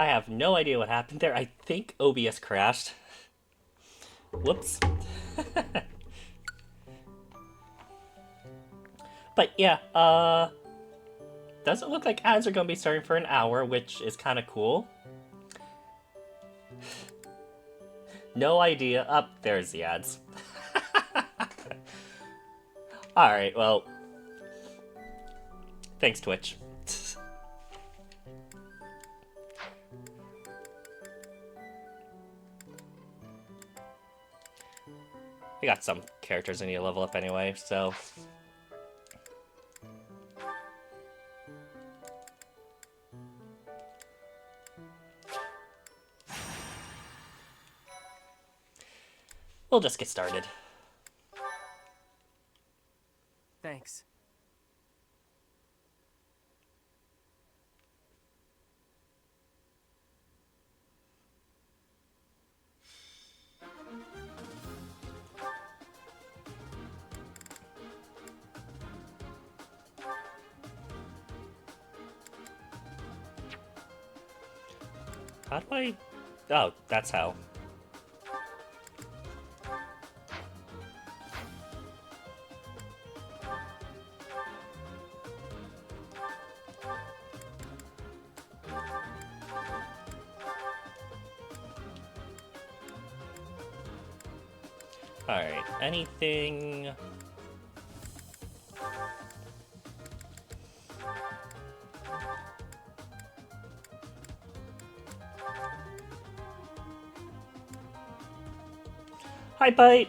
I have no idea what happened there. I think OBS crashed. Whoops. But yeah, doesn't look like ads are gonna be starting for an hour, which is kind of cool. No idea. Up there's the ads. Alright, well. Thanks, Twitch. We got some characters I need to level up anyway, so. We'll just get started. Thanks. How do I... Oh, that's how. Alright, anything... Hi, Bite!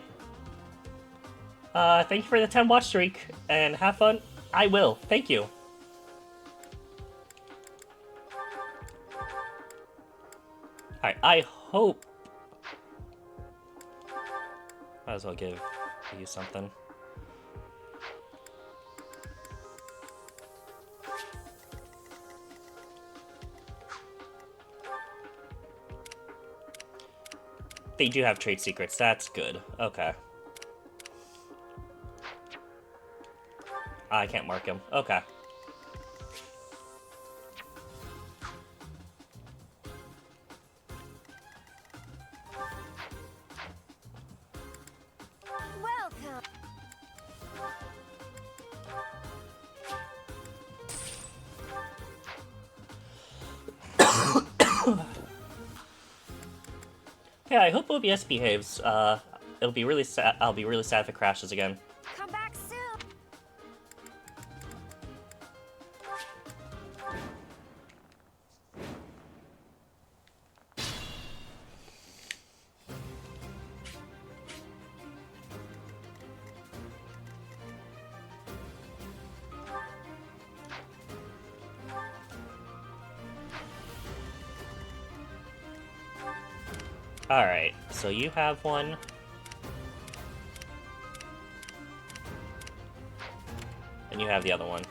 Thank you for the 10 watch streak, and have fun. I will, thank you. Alright, I hope... Might as well give you something. They do have trade secrets, that's good. Okay. I can't mark him. Okay. Welcome. Yeah, I hope OBS behaves. It'll be really sad. I'll be really sad if it crashes again. Come back soon. Alright, so you have one. And you have the other one.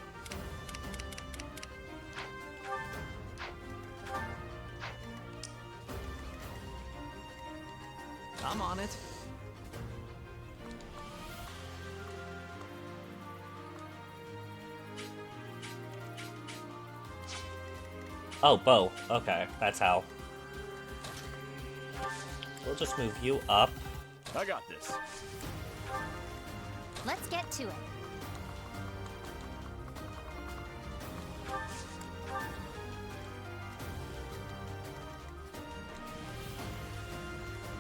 I'm on it. Oh, bow. Okay, that's how. We'll just move you up. I got this. Let's get to it.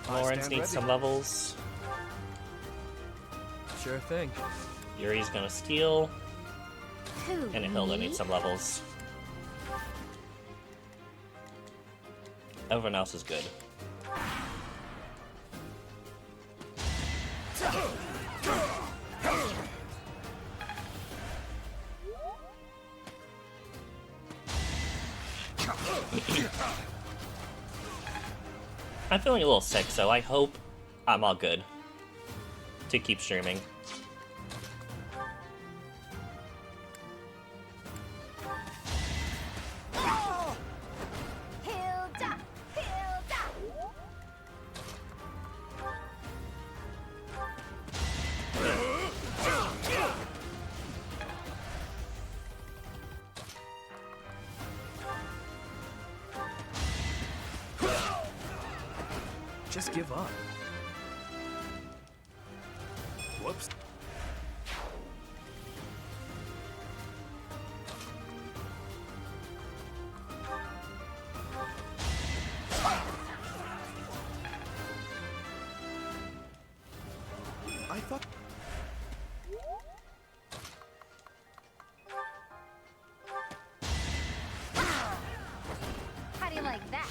Lawrence stand needs ready. some levels. Sure thing. Yuri's gonna steal. Who? And Hilda me? needs some levels. Everyone else is good. I'm feeling a little sick, so I hope I'm all good to keep streaming. Hilda! Hilda! just give up. Whoops. I thought... How do you like that?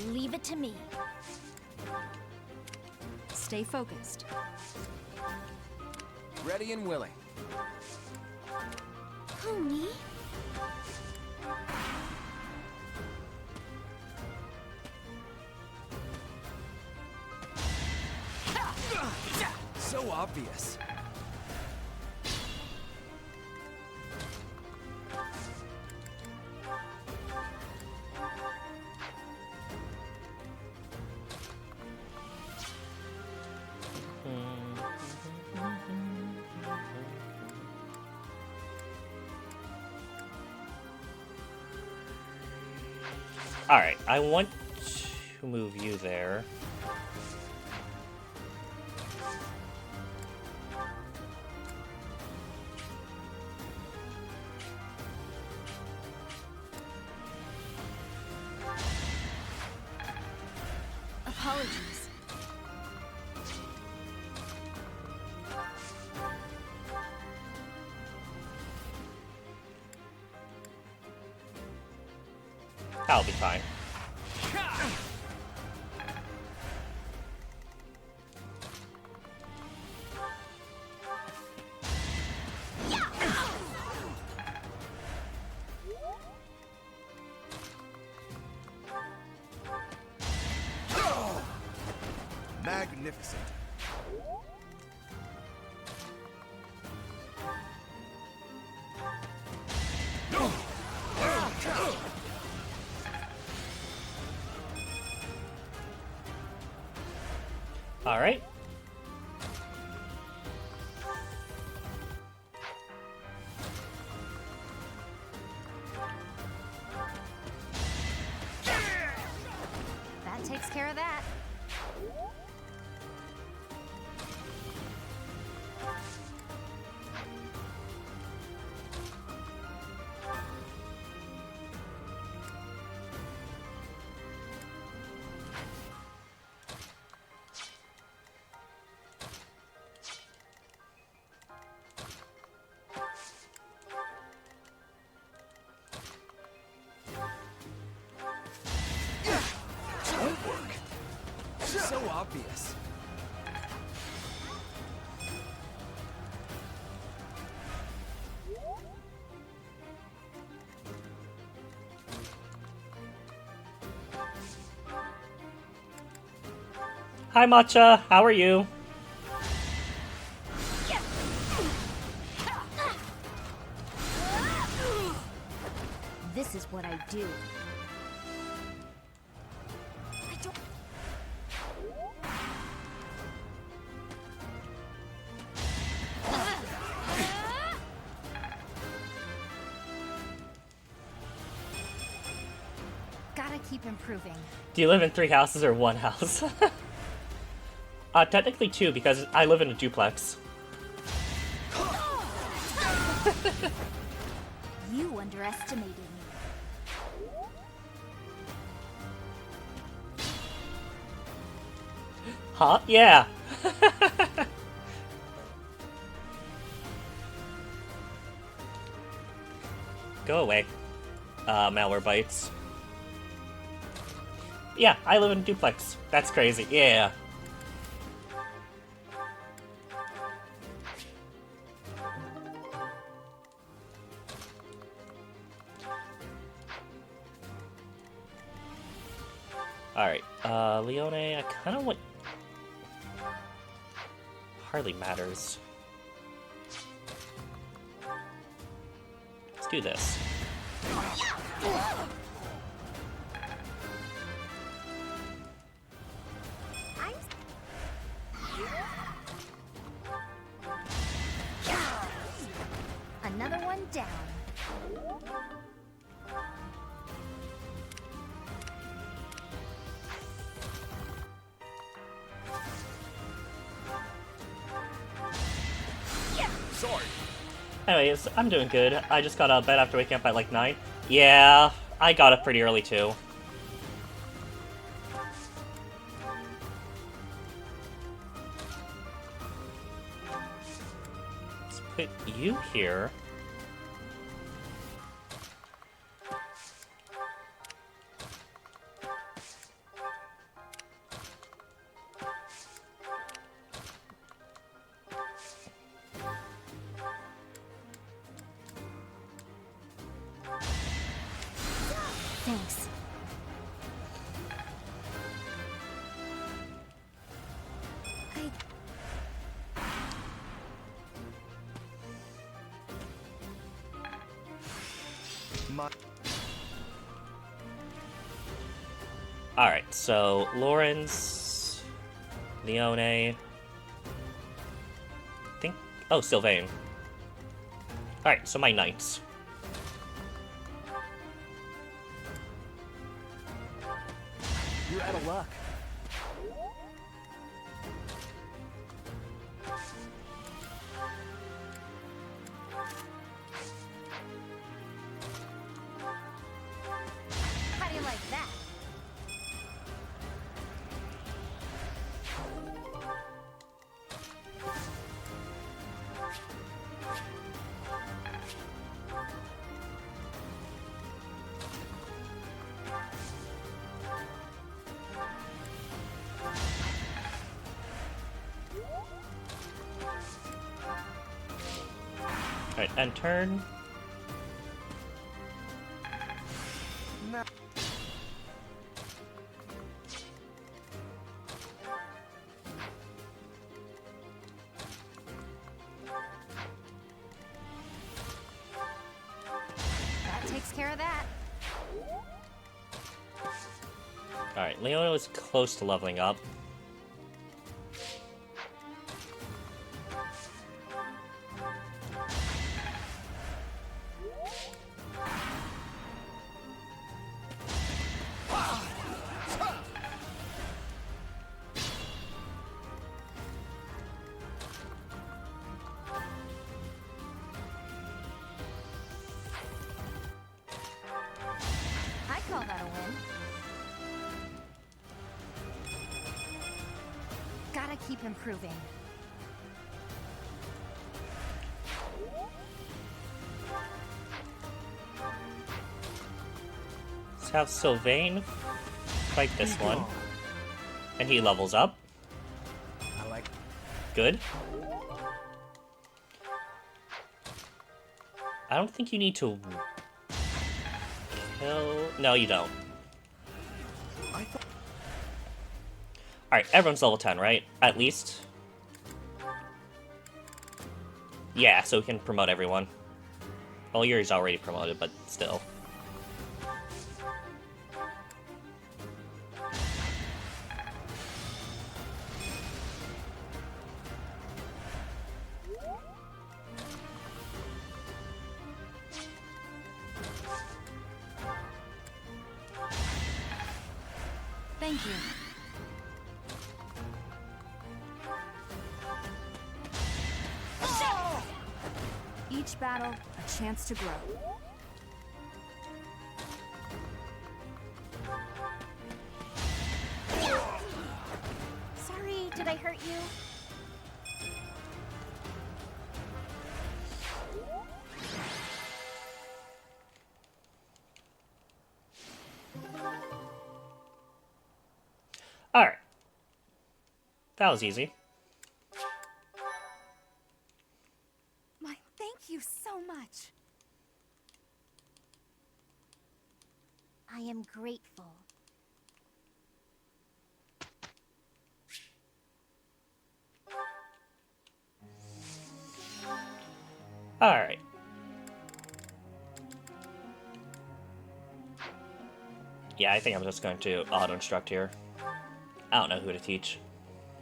Leave it to me. Stay focused. Ready and willing. Who, me? So obvious. Alright, I want to move you there. Apologies. That'll be fine. Magnificent. All right. That takes care of that. Won't work. So obvious. Hi, Matcha. How are you? This is what I do. I don't... Gotta keep improving. Do you live in 3 houses or 1 house? Technically 2, because I live in a duplex. You underestimated me. Huh? Yeah. Go away. Malware bites. Yeah, I live in a duplex. That's crazy. Yeah. Alright, Leone, I kind of want... Hardly matters. Let's do this. Sorry. Anyways, I'm doing good. I just got out of bed after waking up at like 9. Yeah, I got up pretty early too. Let's put you here. Thanks. My Alright, so Lawrence, Leone, I think. Oh, Sylvain. Alright, so my knights. You're out of luck. How do you like that? Alright, end turn. No. That takes care of that. Alright, Leona was close to leveling up. I call that a win. Gotta keep improving. Let's have Sylvain fight this one. And he levels up. I like. Good. I don't think you need to kill... No, you don't. I thought. Alright, everyone's level 10, right? At least. Yeah, so we can promote everyone. Well, Yuri's already promoted, but still. Thank you. Each battle, a chance to grow. Sorry, did I hurt you? Alright. That was easy. My, thank you so much. I am grateful. Alright. Yeah, I think I'm just going to auto-instruct here. I don't know who to teach.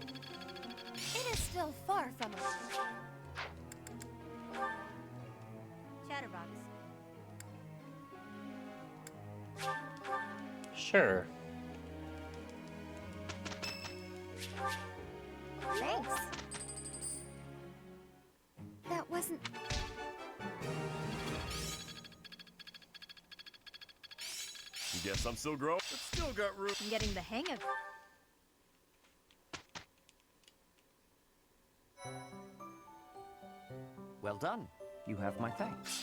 It is still far from us. Chatterbox. Sure. Thanks. That wasn't... Guess I'm still growing, but still got room. I'm getting the hang of it. Well done. You have my thanks.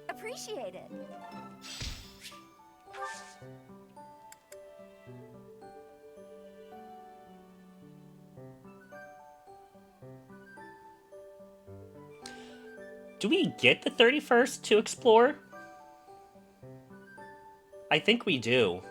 Appreciate it. Do we get the 31st to explore? I think we do.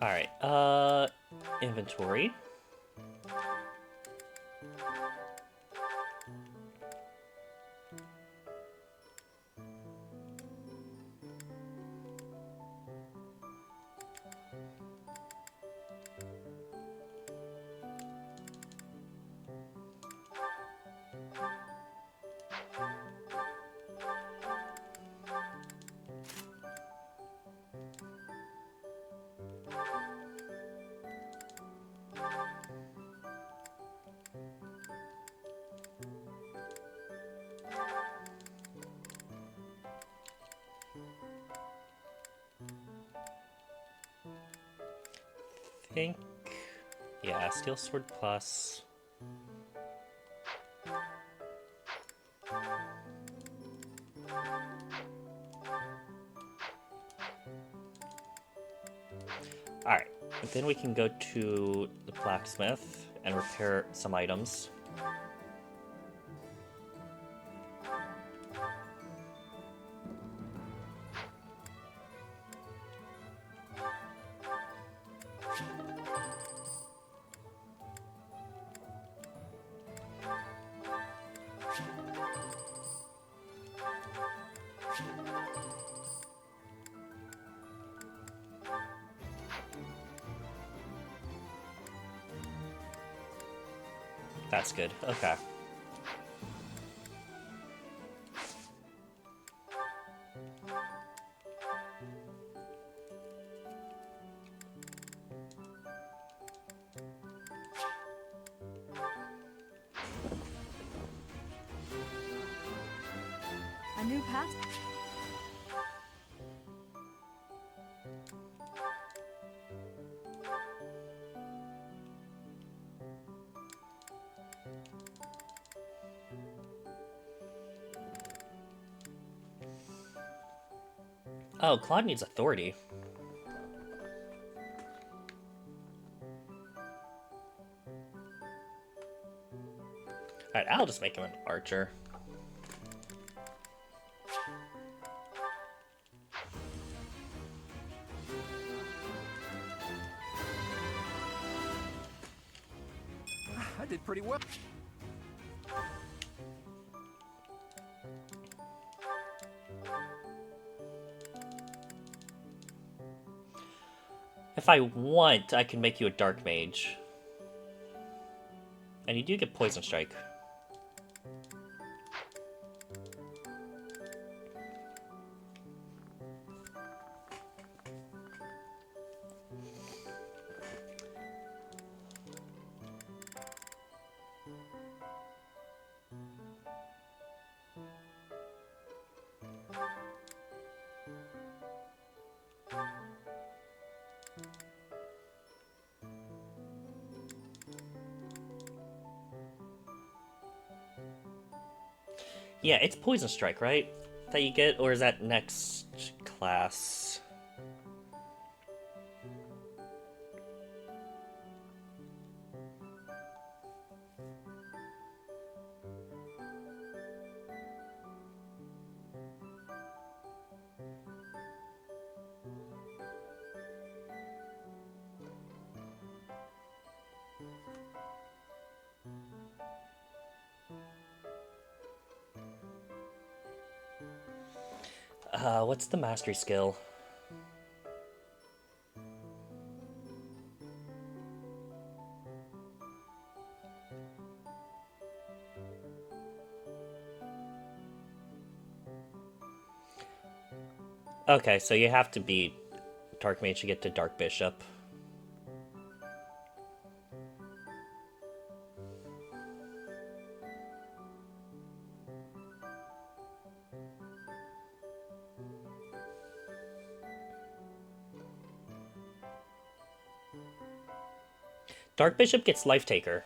Alright, inventory. Think, yeah, steel sword plus. Alright, then we can go to the blacksmith and repair some items. That's good. Okay. A new path. Oh, Claude needs authority. Alright, I'll just make him an archer. I did pretty well. If I want, I can make you a dark mage. And you do get poison strike. Yeah, it's poison strike, right? That you get, or is that next class? What's the mastery skill? Okay, so you have to beat Dark Mage to get to Dark Bishop. Dark Bishop gets Life Taker.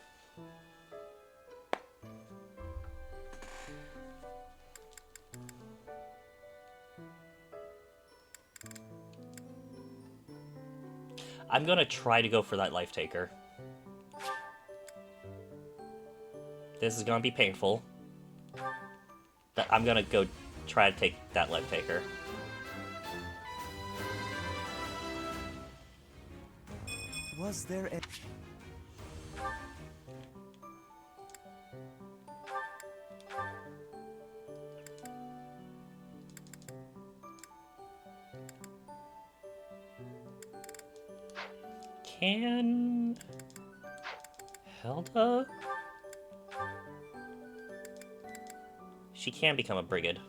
I'm gonna try to go for that Life Taker. This is gonna be painful. I'm gonna go try to take that Life Taker. Was there a... Can Helda? She can become a brigand.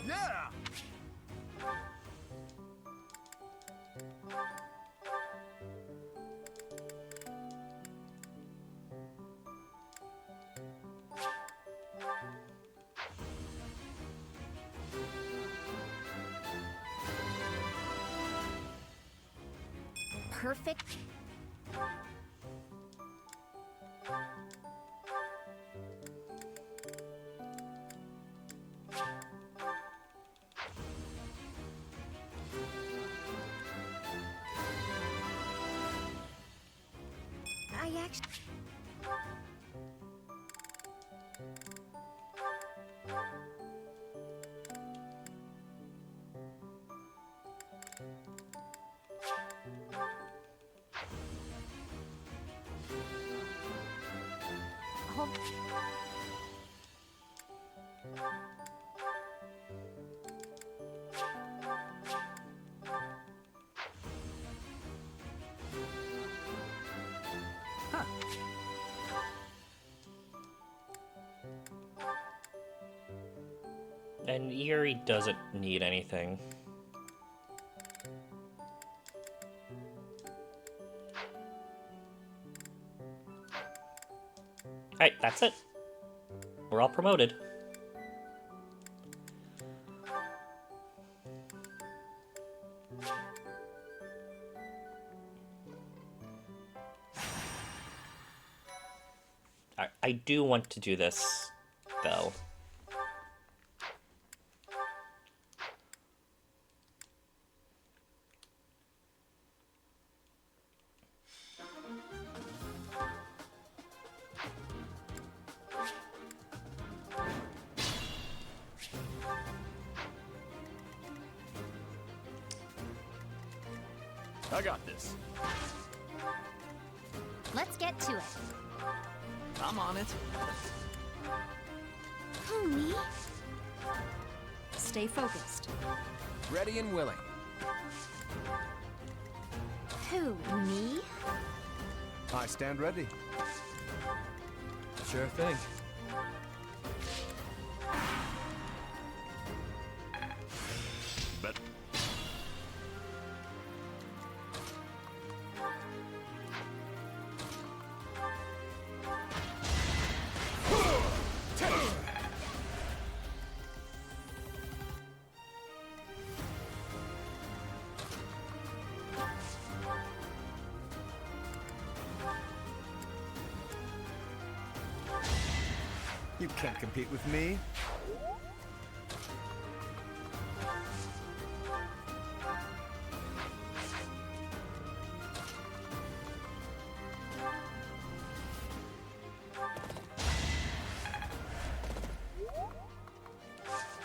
Yeah! Perfect. I actually... Hold... And Yuri doesn't need anything. Alright, that's it. We're all promoted. I do want to do this, though. I got this. Let's get to it. I'm on it. Who, me? Stay focused. Ready and willing. Who, me? I stand ready. Sure thing. Bet. You can't compete with me.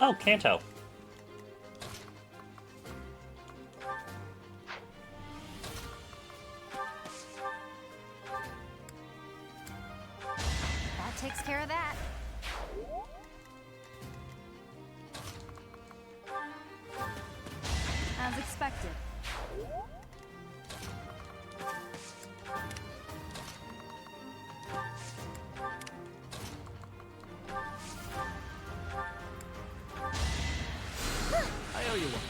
Oh, Kanto. That takes care of that. As expected. I owe you one.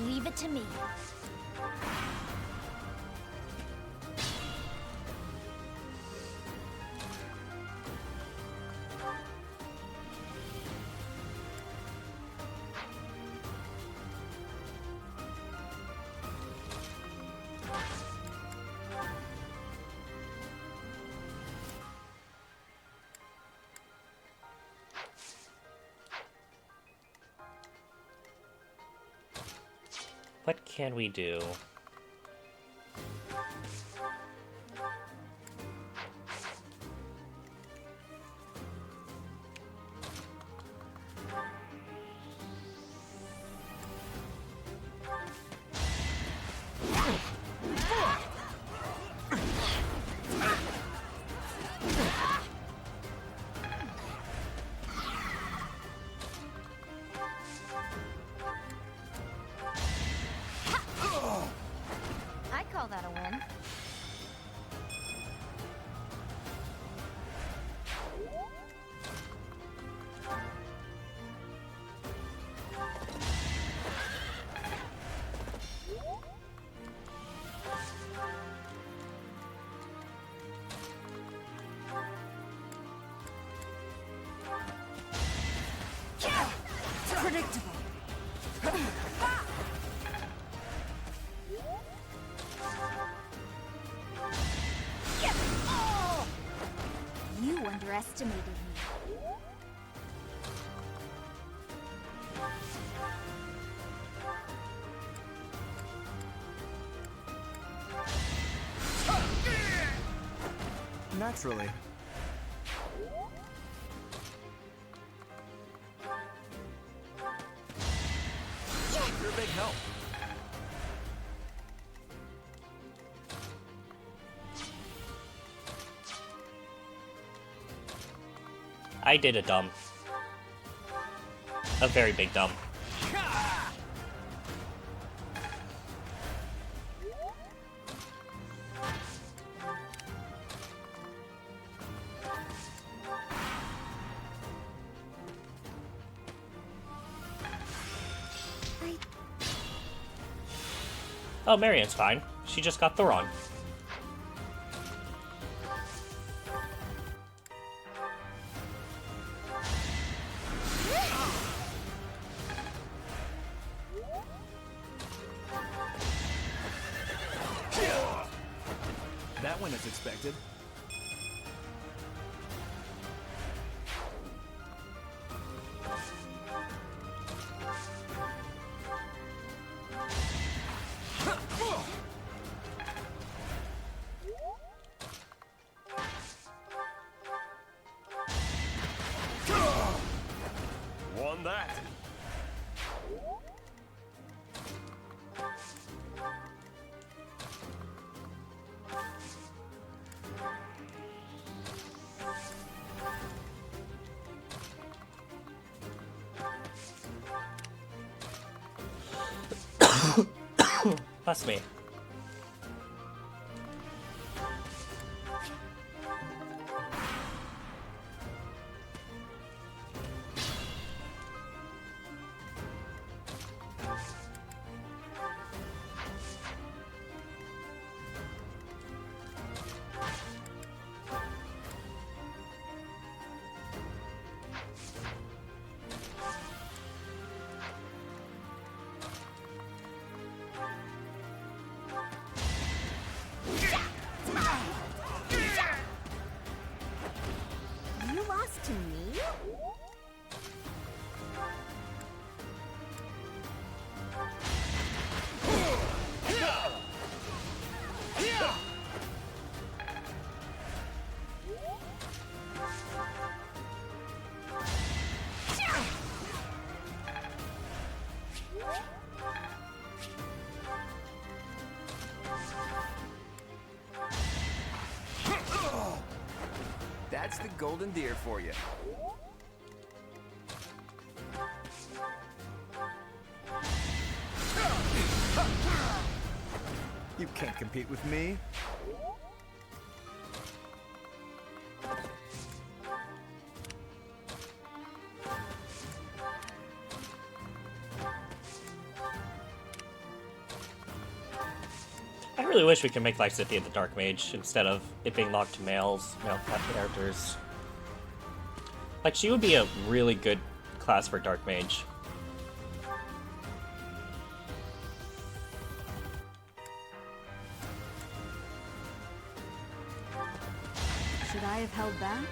Leave it to me. What can we do? I call that a win. Predictable. You underestimated me. Naturally. You're a big help. I did a dumb. A very big dumb. Oh, Marion's fine. She just got Thoron. That went as expected. Won that. Bless me. That's the golden deer for you. You can't compete with me. I really wish we could make Lysithea the Dark Mage instead of it being locked to male characters. Like, she would be a really good class for Dark Mage. Should I have held back?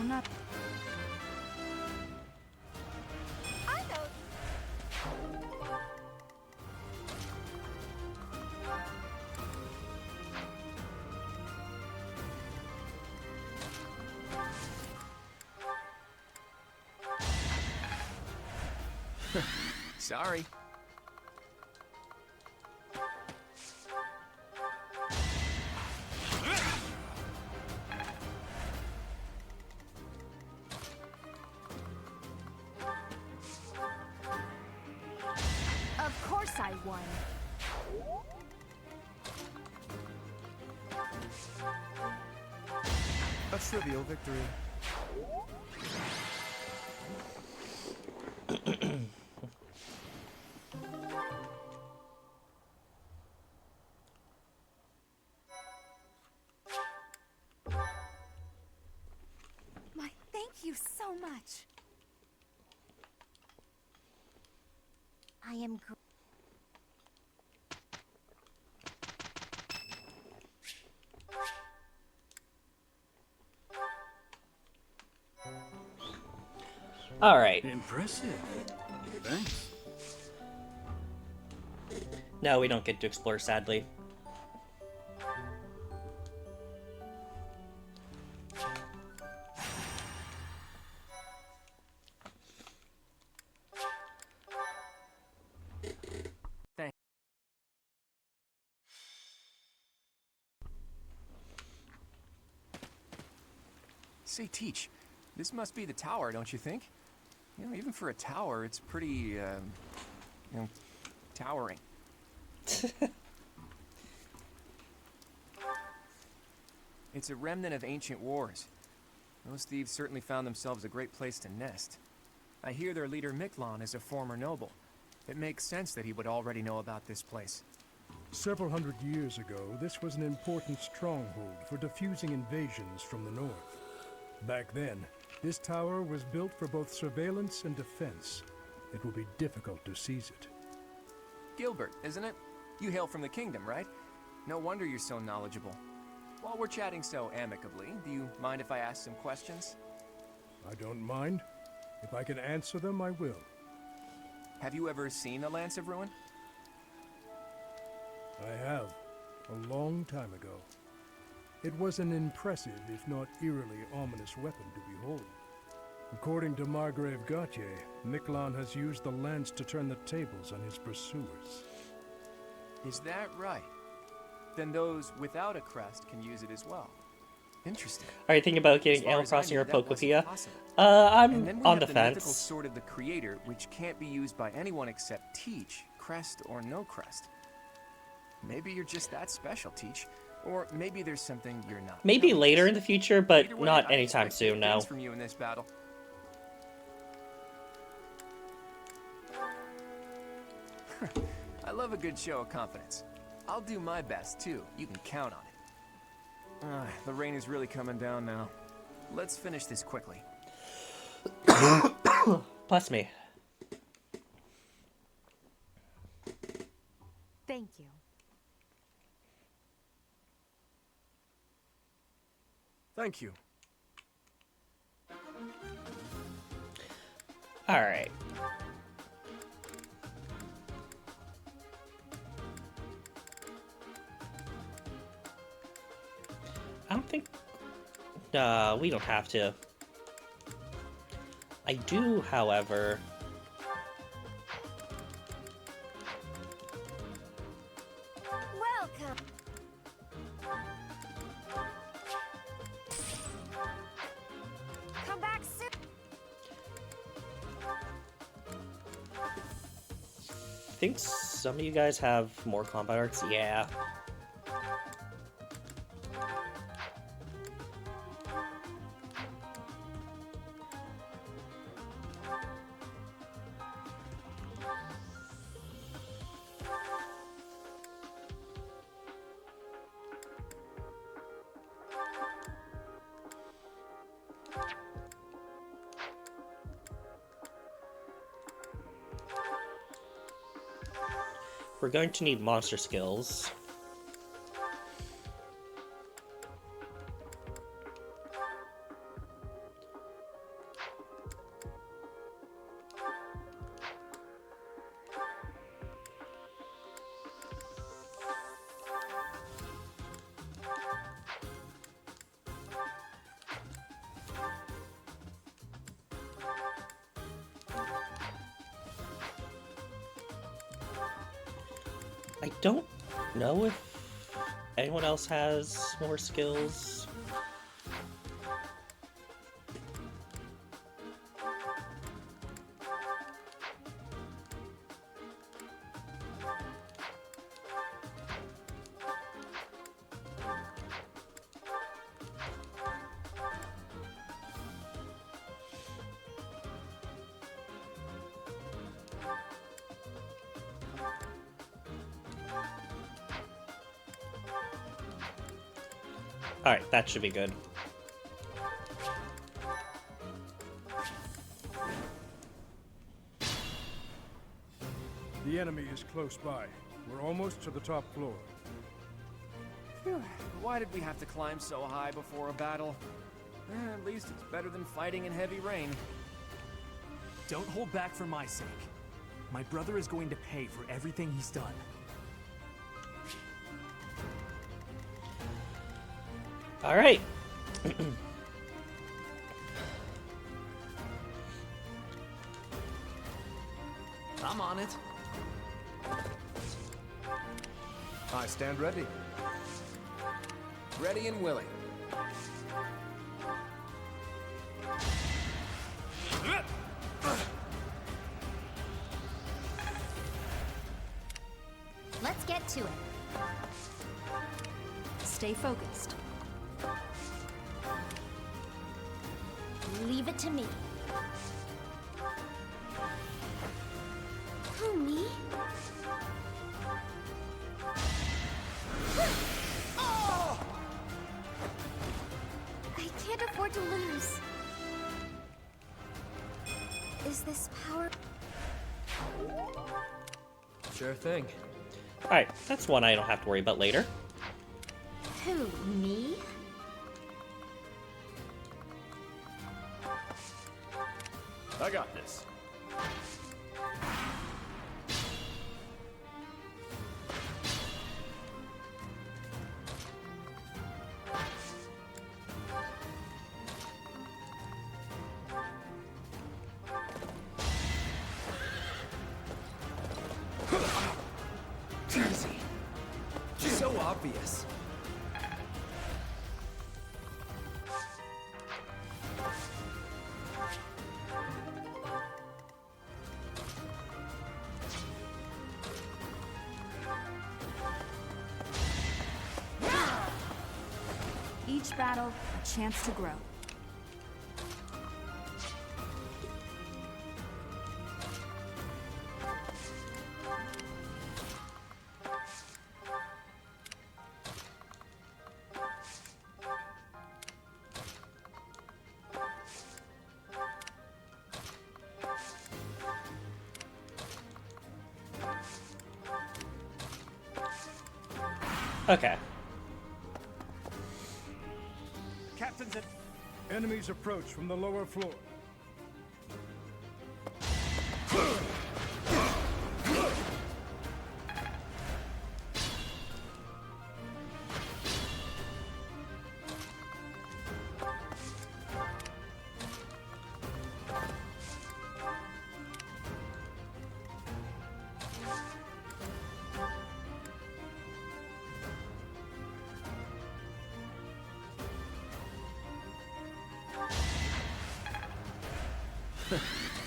I'm not. I know. Sorry. Of course I won. A trivial victory. My thank you so much. I am Alright. Impressive. Thanks. No, we don't get to explore, sadly. Thanks. Say, Teach, this must be the tower, don't you think? You know, even for a tower, it's pretty, towering. It's a remnant of ancient wars. Those thieves certainly found themselves a great place to nest. I hear their leader Miklon is a former noble. It makes sense that he would already know about this place. Several hundred years ago, this was an important stronghold for diffusing invasions from the north. Back then, this tower was built for both surveillance and defense. It will be difficult to seize it. Gilbert, isn't it? You hail from the kingdom, right? No wonder you're so knowledgeable. While we're chatting so amicably, do you mind if I ask some questions? I don't mind. If I can answer them, I will. Have you ever seen a Lance of Ruin? I have, a long time ago. It was an impressive, if not eerily ominous weapon to behold. According to Margrave Gautier, Miklon has used the lance to turn the tables on his pursuers. Is that right? Then those without a crest can use it as well. Interesting. Are you thinking about As getting far Animal as I Crossing knew, or that wasn't Pokopia? possible. I'm And then we on have the mythical fence. sword of the Creator, which can't be used by anyone except Teach, crest or no crest. Maybe you're just that special, Teach. Or maybe there's something you're not. Maybe telling later us. in the future, but Either way, not I anytime expect big soon, no. things from you in this battle. I love a good show of confidence. I'll do my best, too. You can count on it. The rain is really coming down now. Let's finish this quickly. Bless me. Thank you. Thank you. Alright. I don't think... we don't have to. I do, however... Welcome. think some of you guys have more combat arts. Yeah. We're going to need monster skills. I don't know if anyone else has more skills. Alright, that should be good. The enemy is close by. We're almost to the top floor. Phew, why did we have to climb so high before a battle? At least it's better than fighting in heavy rain. Don't hold back for my sake. My brother is going to pay for everything he's done. Alright. I'm on it. I stand ready. Ready and willing. Let's get to it. Stay focused. Leave it to me. Who, me? Oh! I can't afford to lose. Is this power? Sure thing. Alright, that's one I don't have to worry about later. Who, me? I got this. Easy. So obvious. Each battle, a chance to grow. Okay. Captain's at... Enemies approach from the lower floor.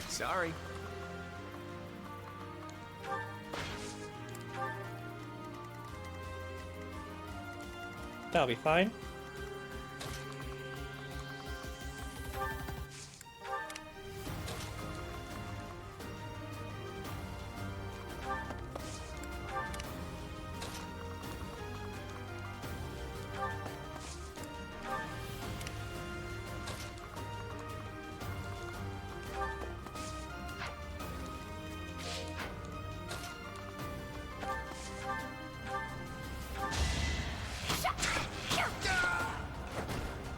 Sorry. That'll be fine.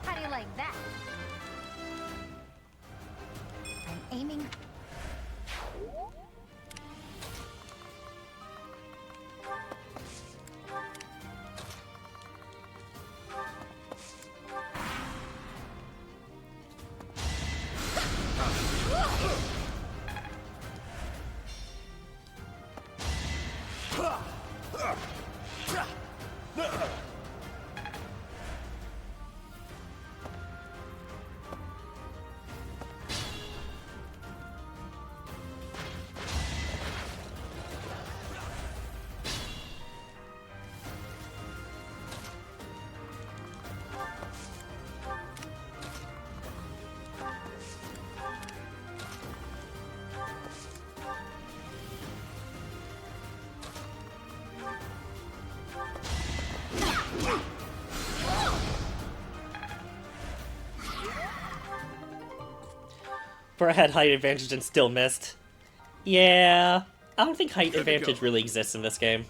How do you like that? I'm aiming. Bro had height advantage and still missed. Yeah, I don't think height Good to advantage go. really exists in this game.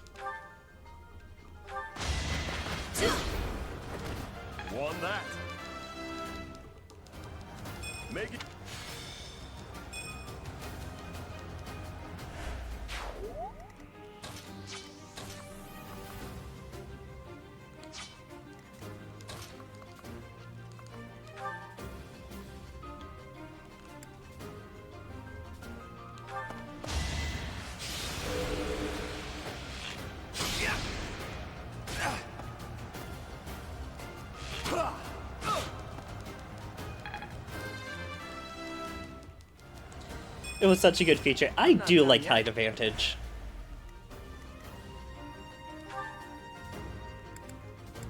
Won that. Make it. It was such a good feature. I Not do done like yet. height advantage.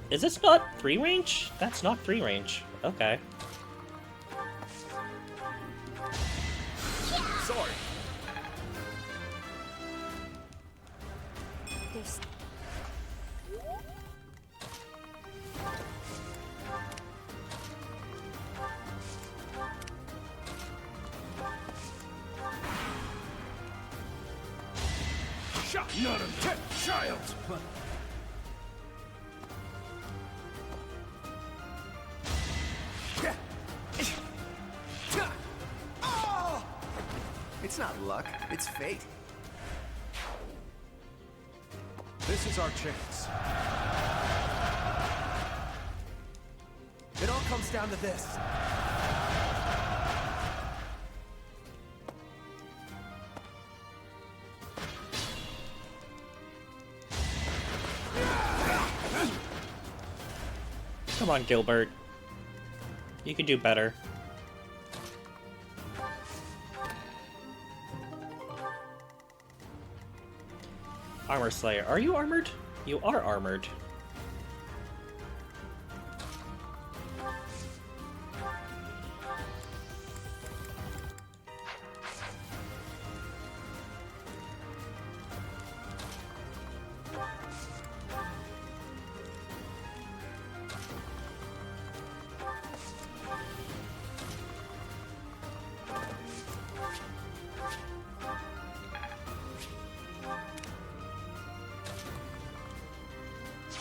Is this not 3 range? That's not 3 range. Okay. Sorry. There's Shot. Not a tip, child. It's not luck, it's fate. This is our chance. It all comes down to this. Come on, Gilbert. You can do better. Armor Slayer. Are you armored? You are armored.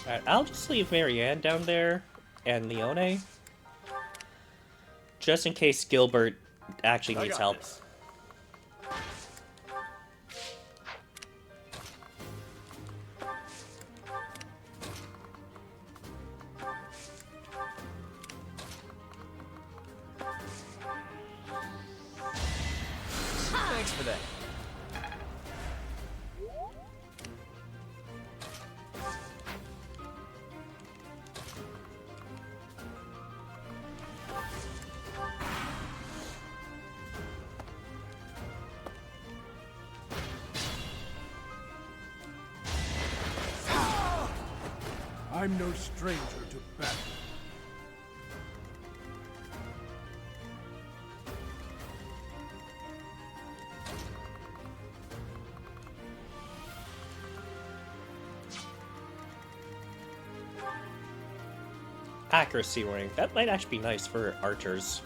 Alright, I'll just leave Marianne down there and Leone. Just in case Gilbert actually I needs got help. this. Thanks for that. I'm no stranger to battle. Accuracy ring. That might actually be nice for archers.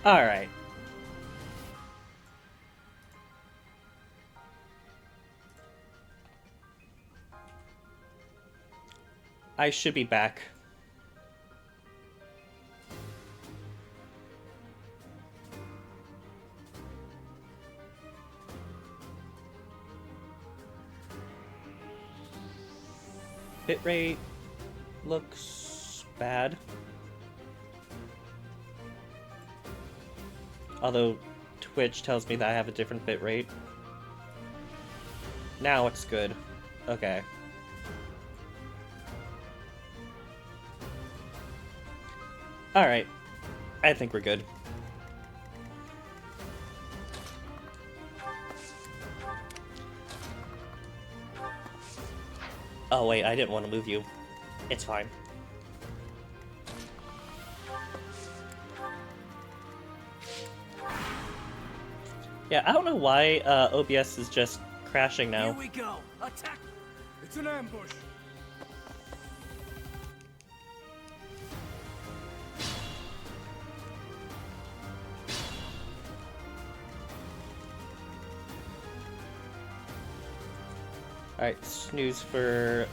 Alright. I should be back. Bitrate looks bad. Although Twitch tells me that I have a different bitrate. Now it's good. Okay. Alright. I think we're good. Oh wait, I didn't want to move you. It's fine. Yeah, I don't know why OBS is just crashing now. Here we go. Attack. It's an ambush. Alright, snooze for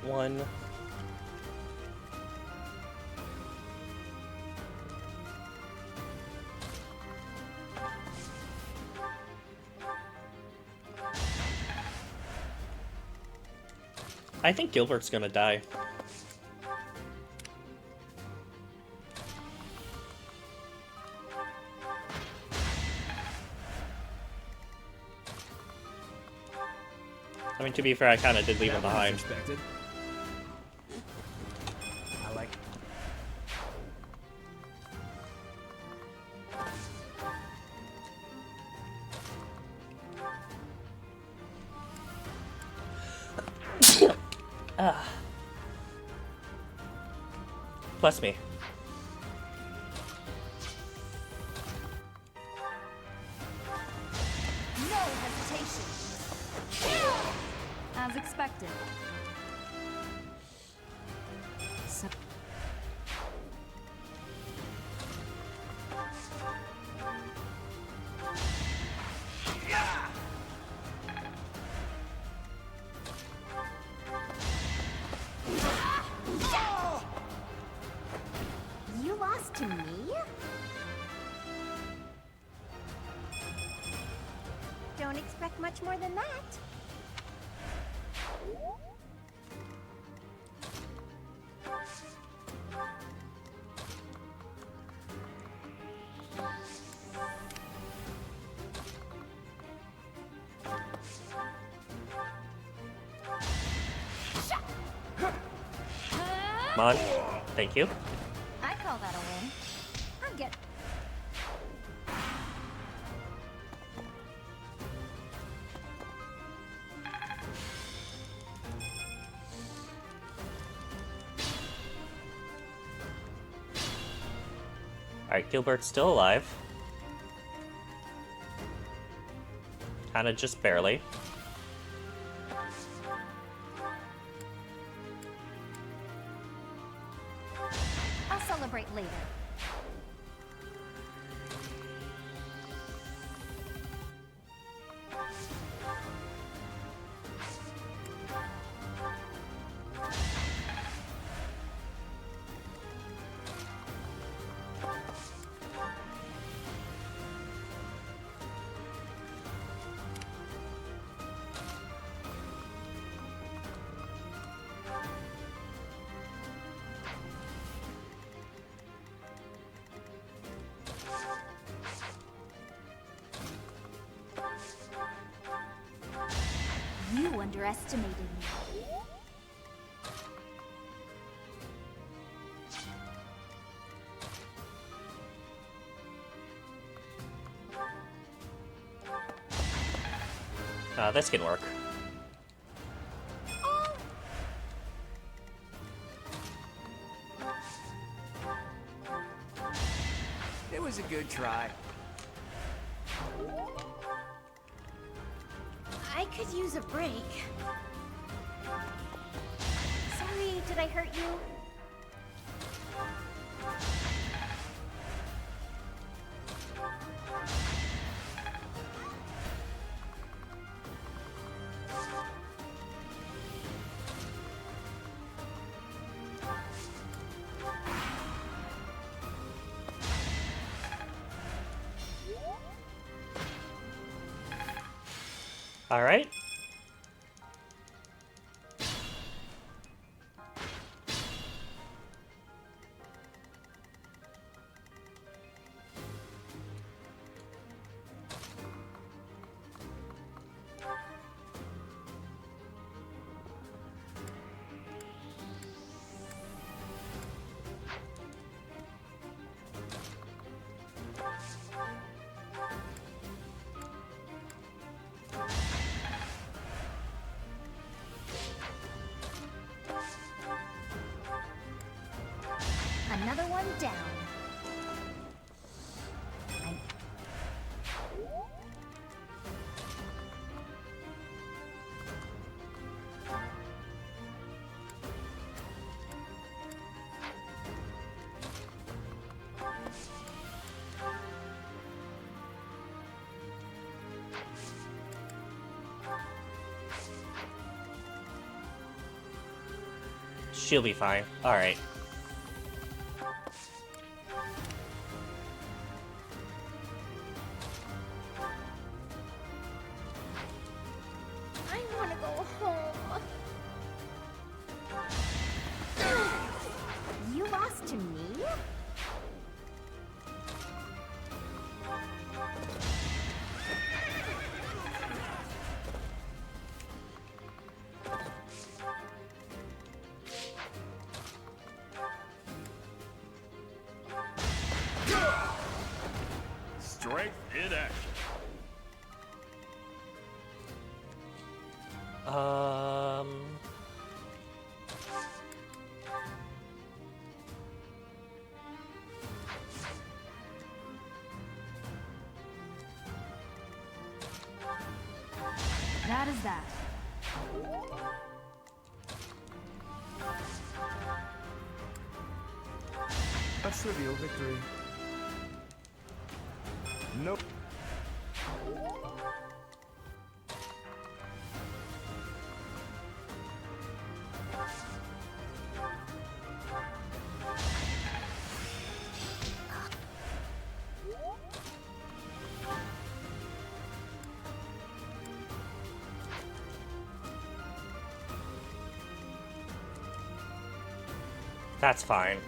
1. I think Gilbert's gonna die. I mean, to be fair, I kind of did leave him behind. Expected. I like. Bless me. No hesitation. As expected. So you lost to me? Don't expect much more than that. Come on. Thank you. I call that a win. I'm get. Alright, Gilbert's still alive. Kinda just barely. I'll celebrate later. You underestimated me. This can work. It was a good try. I could use a break. Sorry, did I hurt you? All right. Another one down. She'll be fine. All right. I want to go home. You lost to me? Strength in action. That is that. A trivial victory. Nope. That's fine.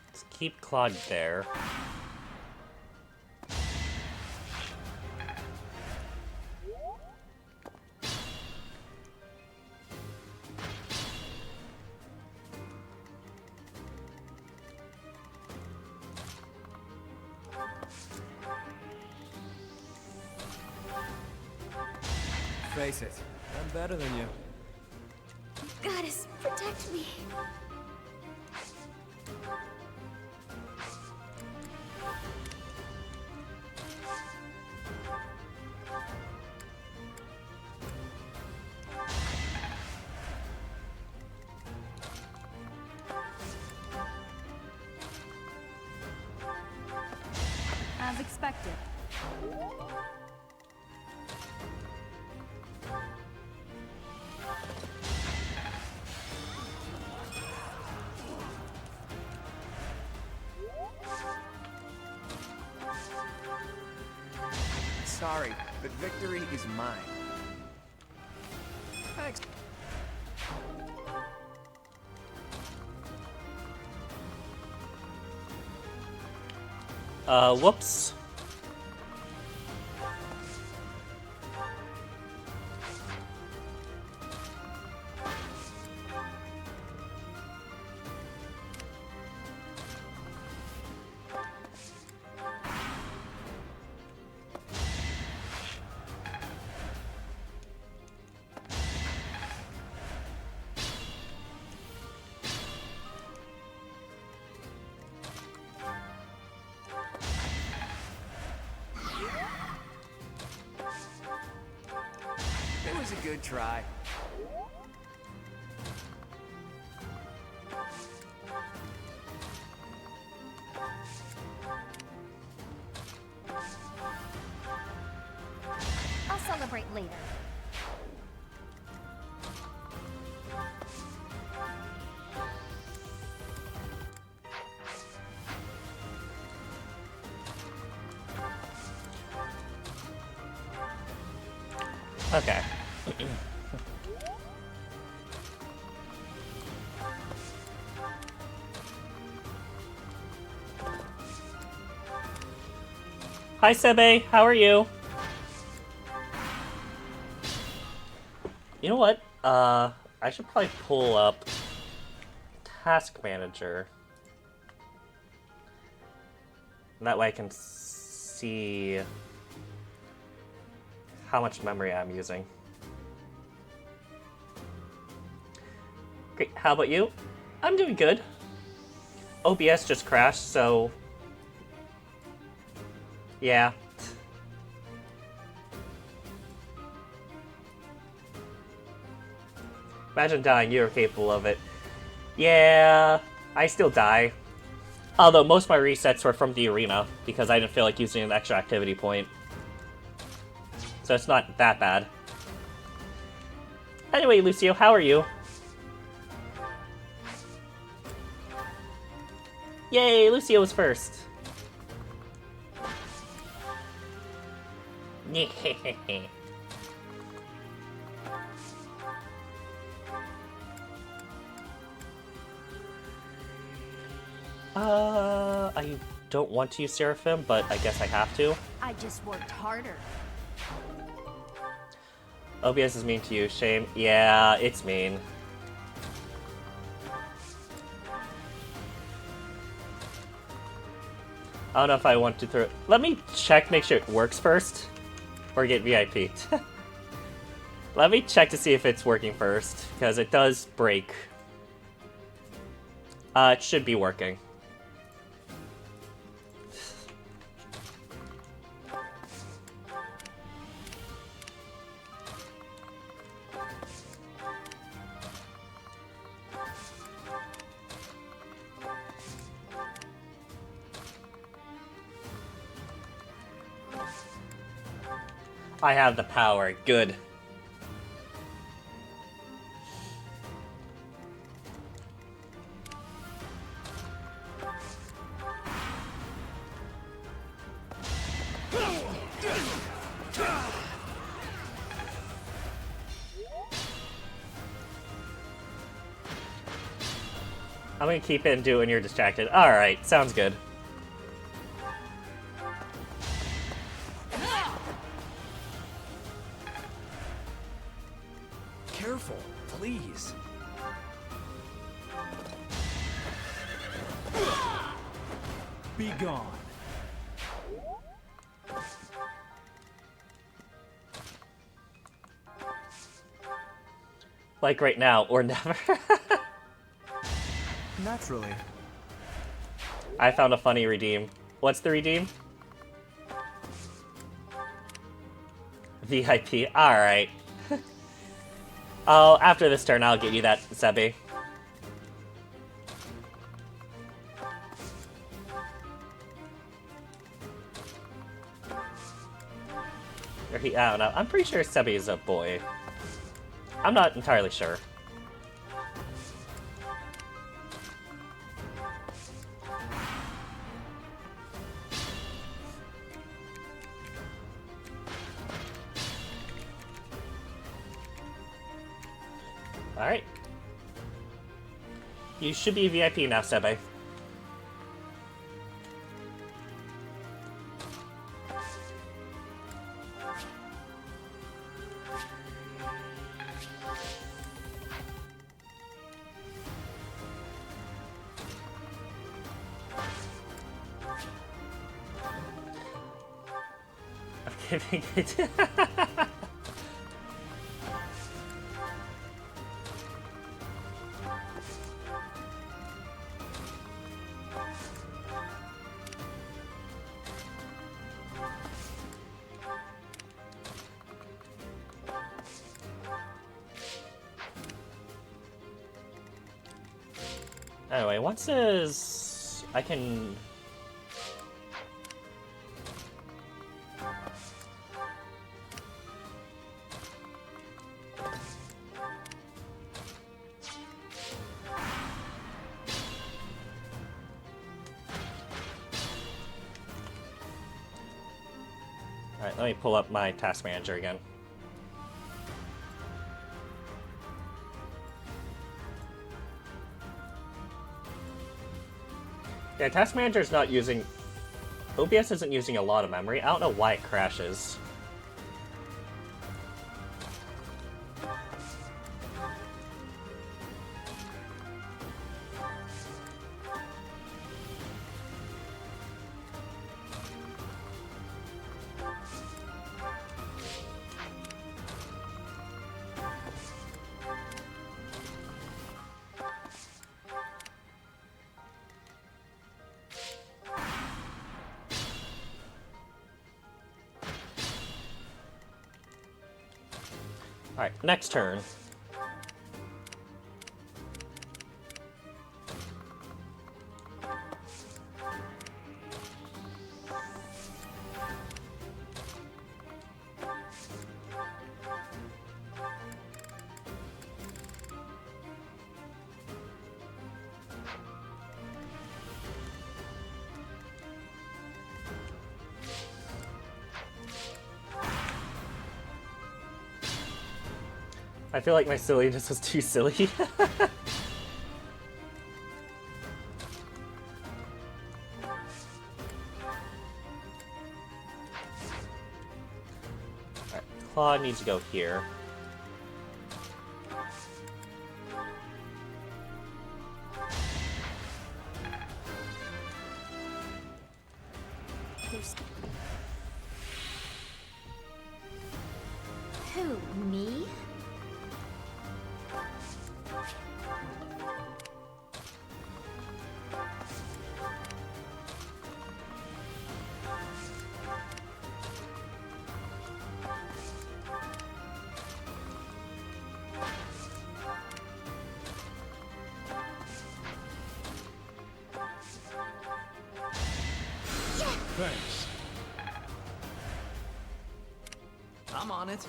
Let's keep Claude there. Face it, I'm better than you. Goddess, protect me. As expected. Sorry, but victory is mine. Thanks. Whoops. It was a good try. I'll celebrate later. Okay. Hi, Sebe. How are you? You know what? I should probably pull up Task Manager. That way I can see how much memory I'm using. Great. How about you? I'm doing good. OBS just crashed, so yeah. Imagine dying, you're capable of it. Yeah, I still die. Although most of my resets were from the arena, because I didn't feel like using an extra activity point. So it's not that bad. Anyway, Lucio, how are you? Yay, Lucio was first. I don't want to use Seraphim, but I guess I have to. I just worked harder. OBS is mean to you, shame. Yeah, it's mean. I don't know if I want to throw... Let me check, make sure it works first. Or get VIP'd. Let me check to see if it's working first, because it does break. It should be working. I have the power. Good. I'm gonna keep it and do it when you're distracted. Alright, sounds good. Careful, please. Be gone. Like right now, or never. Naturally. I found a funny redeem. What's the redeem? VIP. Alright. Oh, after this turn, I'll get you that, Sebi. Or he, I don't know. I'm pretty sure Sebi is a boy. I'm not entirely sure. Alright. You should be VIP now, Sebe. I'm giving it. Anyway, once this... I can... Alright, let me pull up my task manager again. Yeah, task manager is not using... OBS isn't using a lot of memory. I don't know why it crashes. Alright, next turn. I feel like my silliness was too silly. Alright, Claw needs to go here. Who, me? Thanks. I'm on it.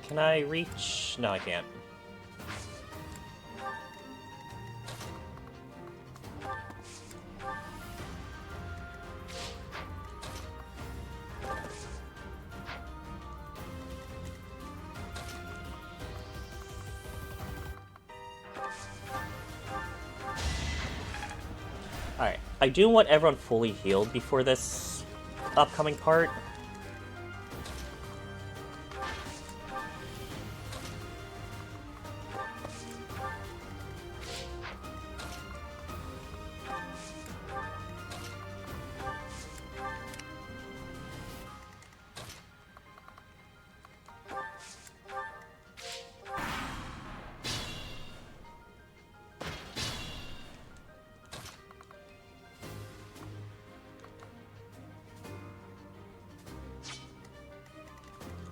Can I reach? No, I can't. Alright, I do want everyone fully healed before this upcoming part.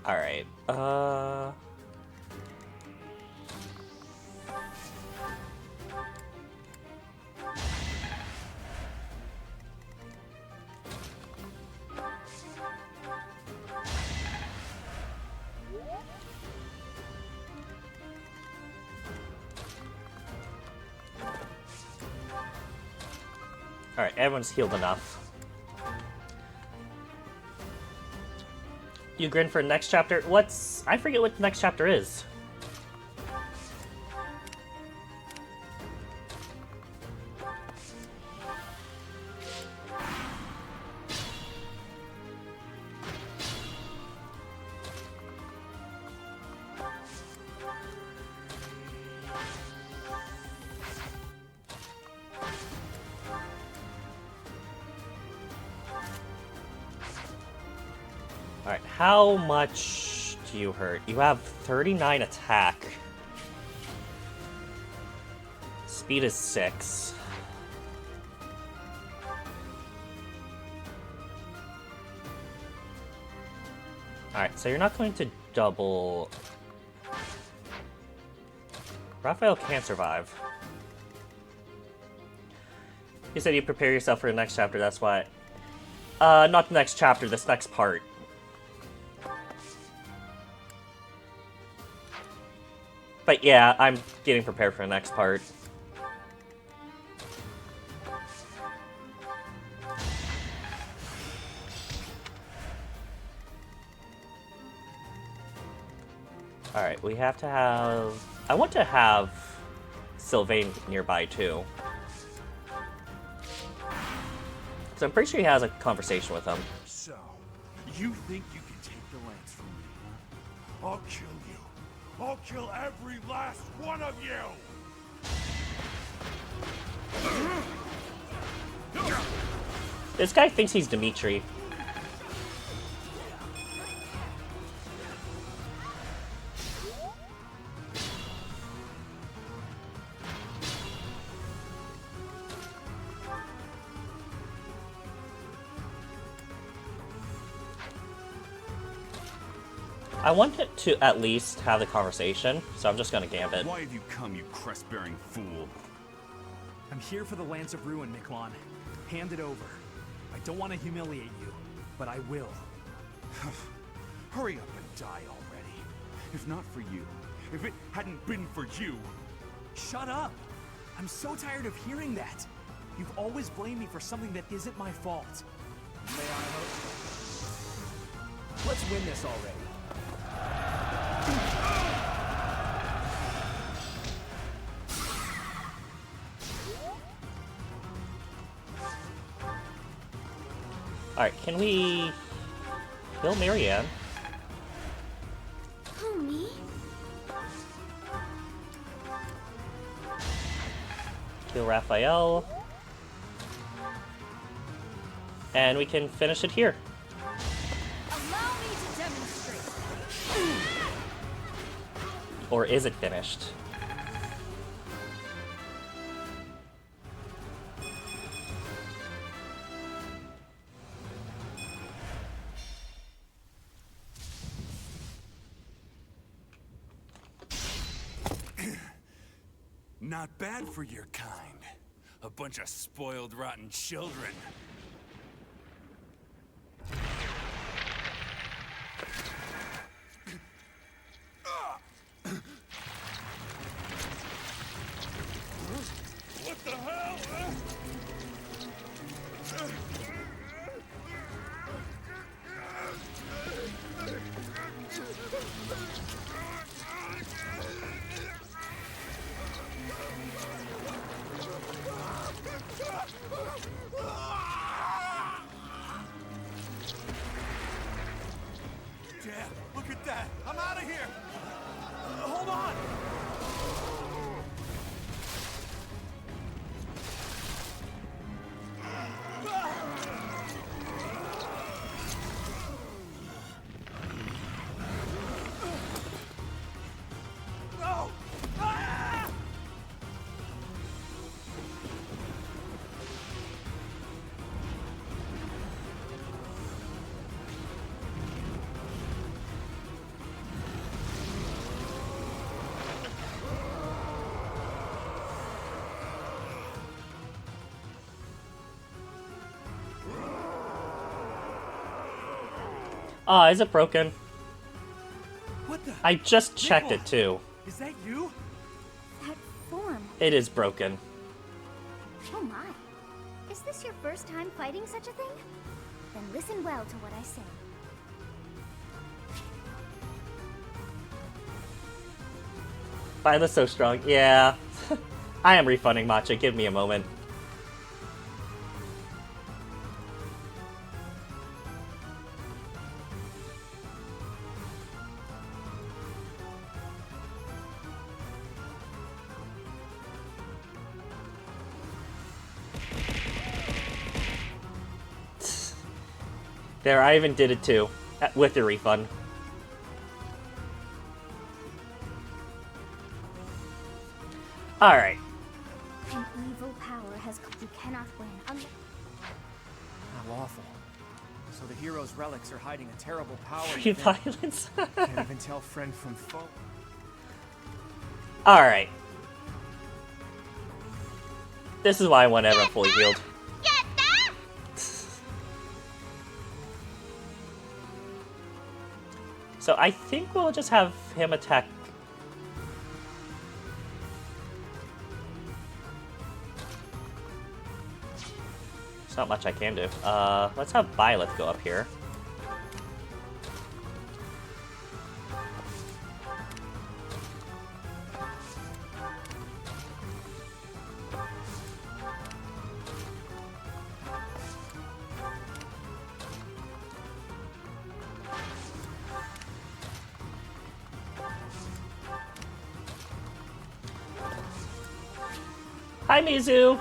Alright, Alright, everyone's healed enough. You grin for next chapter? What's... I forget what the next chapter is. Alright, how much do you hurt? You have 39 attack. Speed is 6. Alright, so you're not going to double... Raphael can't survive. You said you prepare yourself for the next chapter, that's why... not the next chapter, this next part. But yeah, I'm getting prepared for the next part. Alright, we have to have... I want to have Sylvain nearby, too. So I'm pretty sure he has a conversation with him. So, you think you can take the lance from me, huh? I'll kill you. I'll kill every last one of you! This guy thinks he's Dimitri. I wanted to at least have the conversation, so I'm just gonna gambit. Why have you come, you crest-bearing fool? I'm here for the Lance of Ruin, Miklon. Hand it over. I don't want to humiliate you, but I will. Hurry up and die already. If not for you, if it hadn't been for you... Shut up! I'm so tired of hearing that. You've always blamed me for something that isn't my fault. May I hope? Let's win this already. Alright, can we kill Marianne? Who, me? Kill Raphael. And we can finish it here. Allow me to demonstrate. Or is it finished? Not bad for your kind. A bunch of spoiled, rotten children. What the hell? Damn, look at that! I'm out of here! Hold on! No! Ah! Ah, is it broken? What the? I just checked Nickel, it too. Is that you? That form. It is broken. Oh my. Is this your first time fighting such a thing? Then listen well to what I say. Violet's so strong. Yeah. I am refunding Matcha. Give me a moment. There, I even did it too. With the refund. Alright. An evil power has... You cannot win. How awful. So the hero's relics are hiding a terrible power. Free violence. Can't even tell friend from foe. Alright. This is why I want everyone fully healed. So I think we'll just have him attack. There's not much I can do. Let's have Byleth go up here. Hi, Mizu!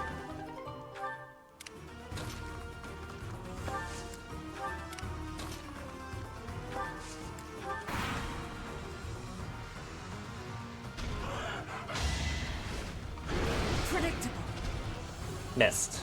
Predictable. Missed.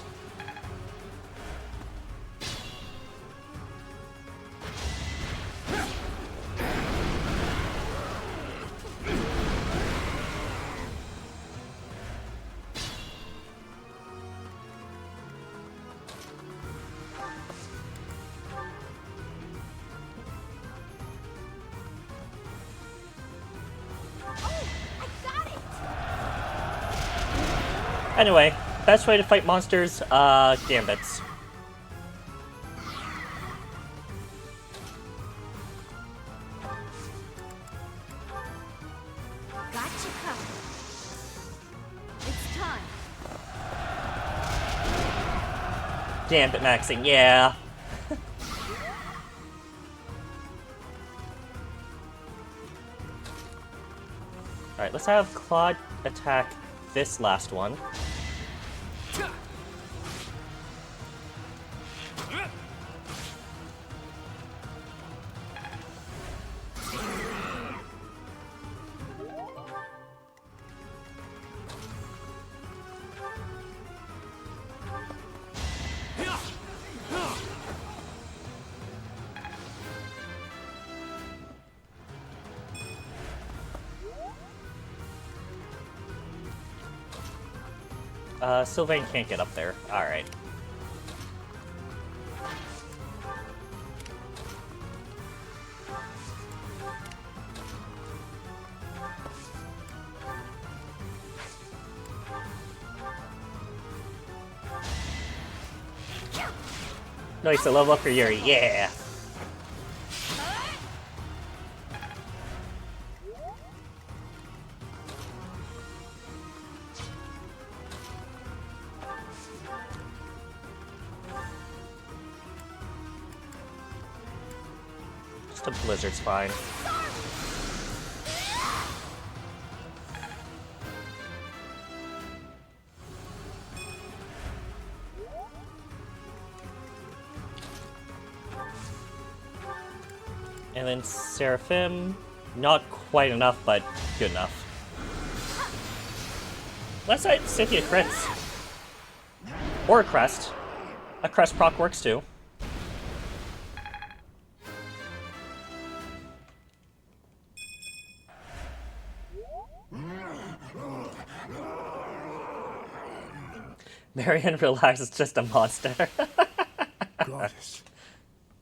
Anyway, best way to fight monsters, gambits. Gotcha covered. It's time. Gambit maxing, yeah. Alright, let's have Claude attack this last one. Sylvain can't get up there. Alright. Nice, a level up for Yuri. Yeah! Just a blizzard's fine. And then Seraphim, not quite enough, but good enough. Let's say Cynthia crits. Or a crest. A crest proc works too. Marion realizes it's just a monster. Goddess,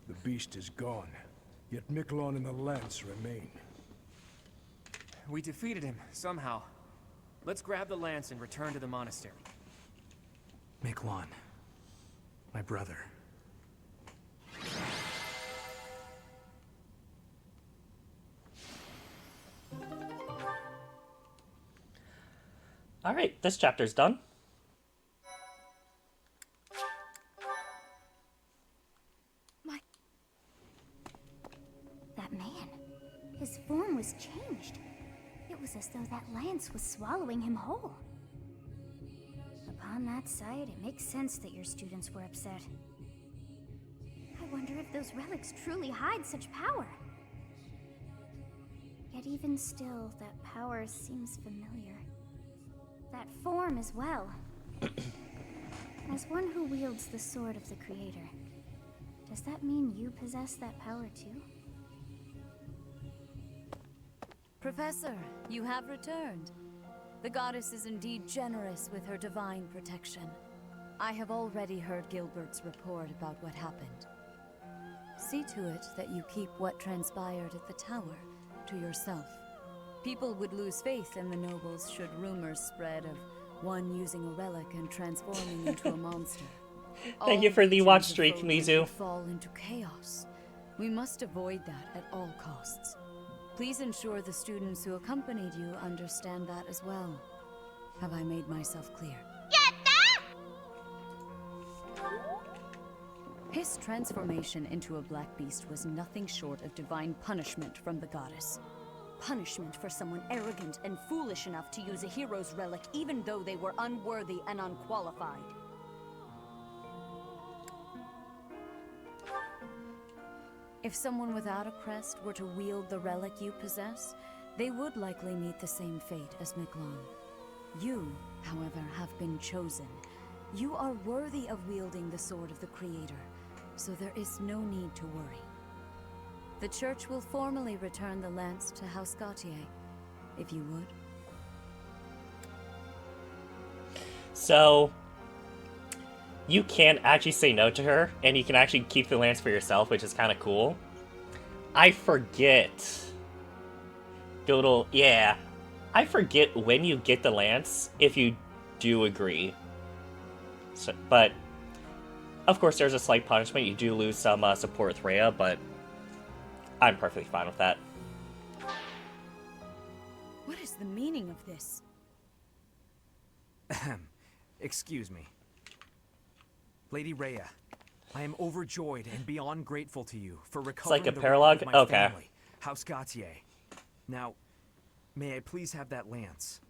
the beast is gone, yet Miklon and the lance remain. We defeated him, somehow. Let's grab the lance and return to the monastery. Miklon. My brother. Alright, this chapter's done. That man. His form was changed. It was as though that lance was swallowing him whole. Upon that sight, it makes sense that your students were upset. I wonder if those relics truly hide such power. Yet even still, that power seems familiar. That form as well. As one who wields the sword of the Creator, does that mean you possess that power too? Professor, you have returned. The goddess is indeed generous with her divine protection. I have already heard Gilbert's report about what happened. See to it that you keep what transpired at the tower to yourself. People would lose faith in the nobles should rumors spread of one using a relic and transforming into a monster. Thank you for the watch streak, Mizu. Fall into chaos. We must avoid that at all costs. Please ensure the students who accompanied you understand that as well. Have I made myself clear? His transformation into a black beast was nothing short of divine punishment from the goddess. Punishment for someone arrogant and foolish enough to use a hero's relic even though they were unworthy and unqualified. If someone without a crest were to wield the relic you possess, they would likely meet the same fate as Miklon. You, however, have been chosen. You are worthy of wielding the sword of the Creator, so there is no need to worry. The Church will formally return the lance to House Gautier, if you would. So, you can actually say no to her, and you can actually keep the lance for yourself, which is kind of cool. I forget. Yeah. I forget when you get the lance, if you do agree. So, but, of course, there's a slight punishment. You do lose some support with Rhea, but I'm perfectly fine with that. What is the meaning of this? Excuse me. Lady Rhea, I am overjoyed and beyond grateful to you for recovering like a the paralogue? relic of my Okay. family, House Gautier. Now, may I please have that lance?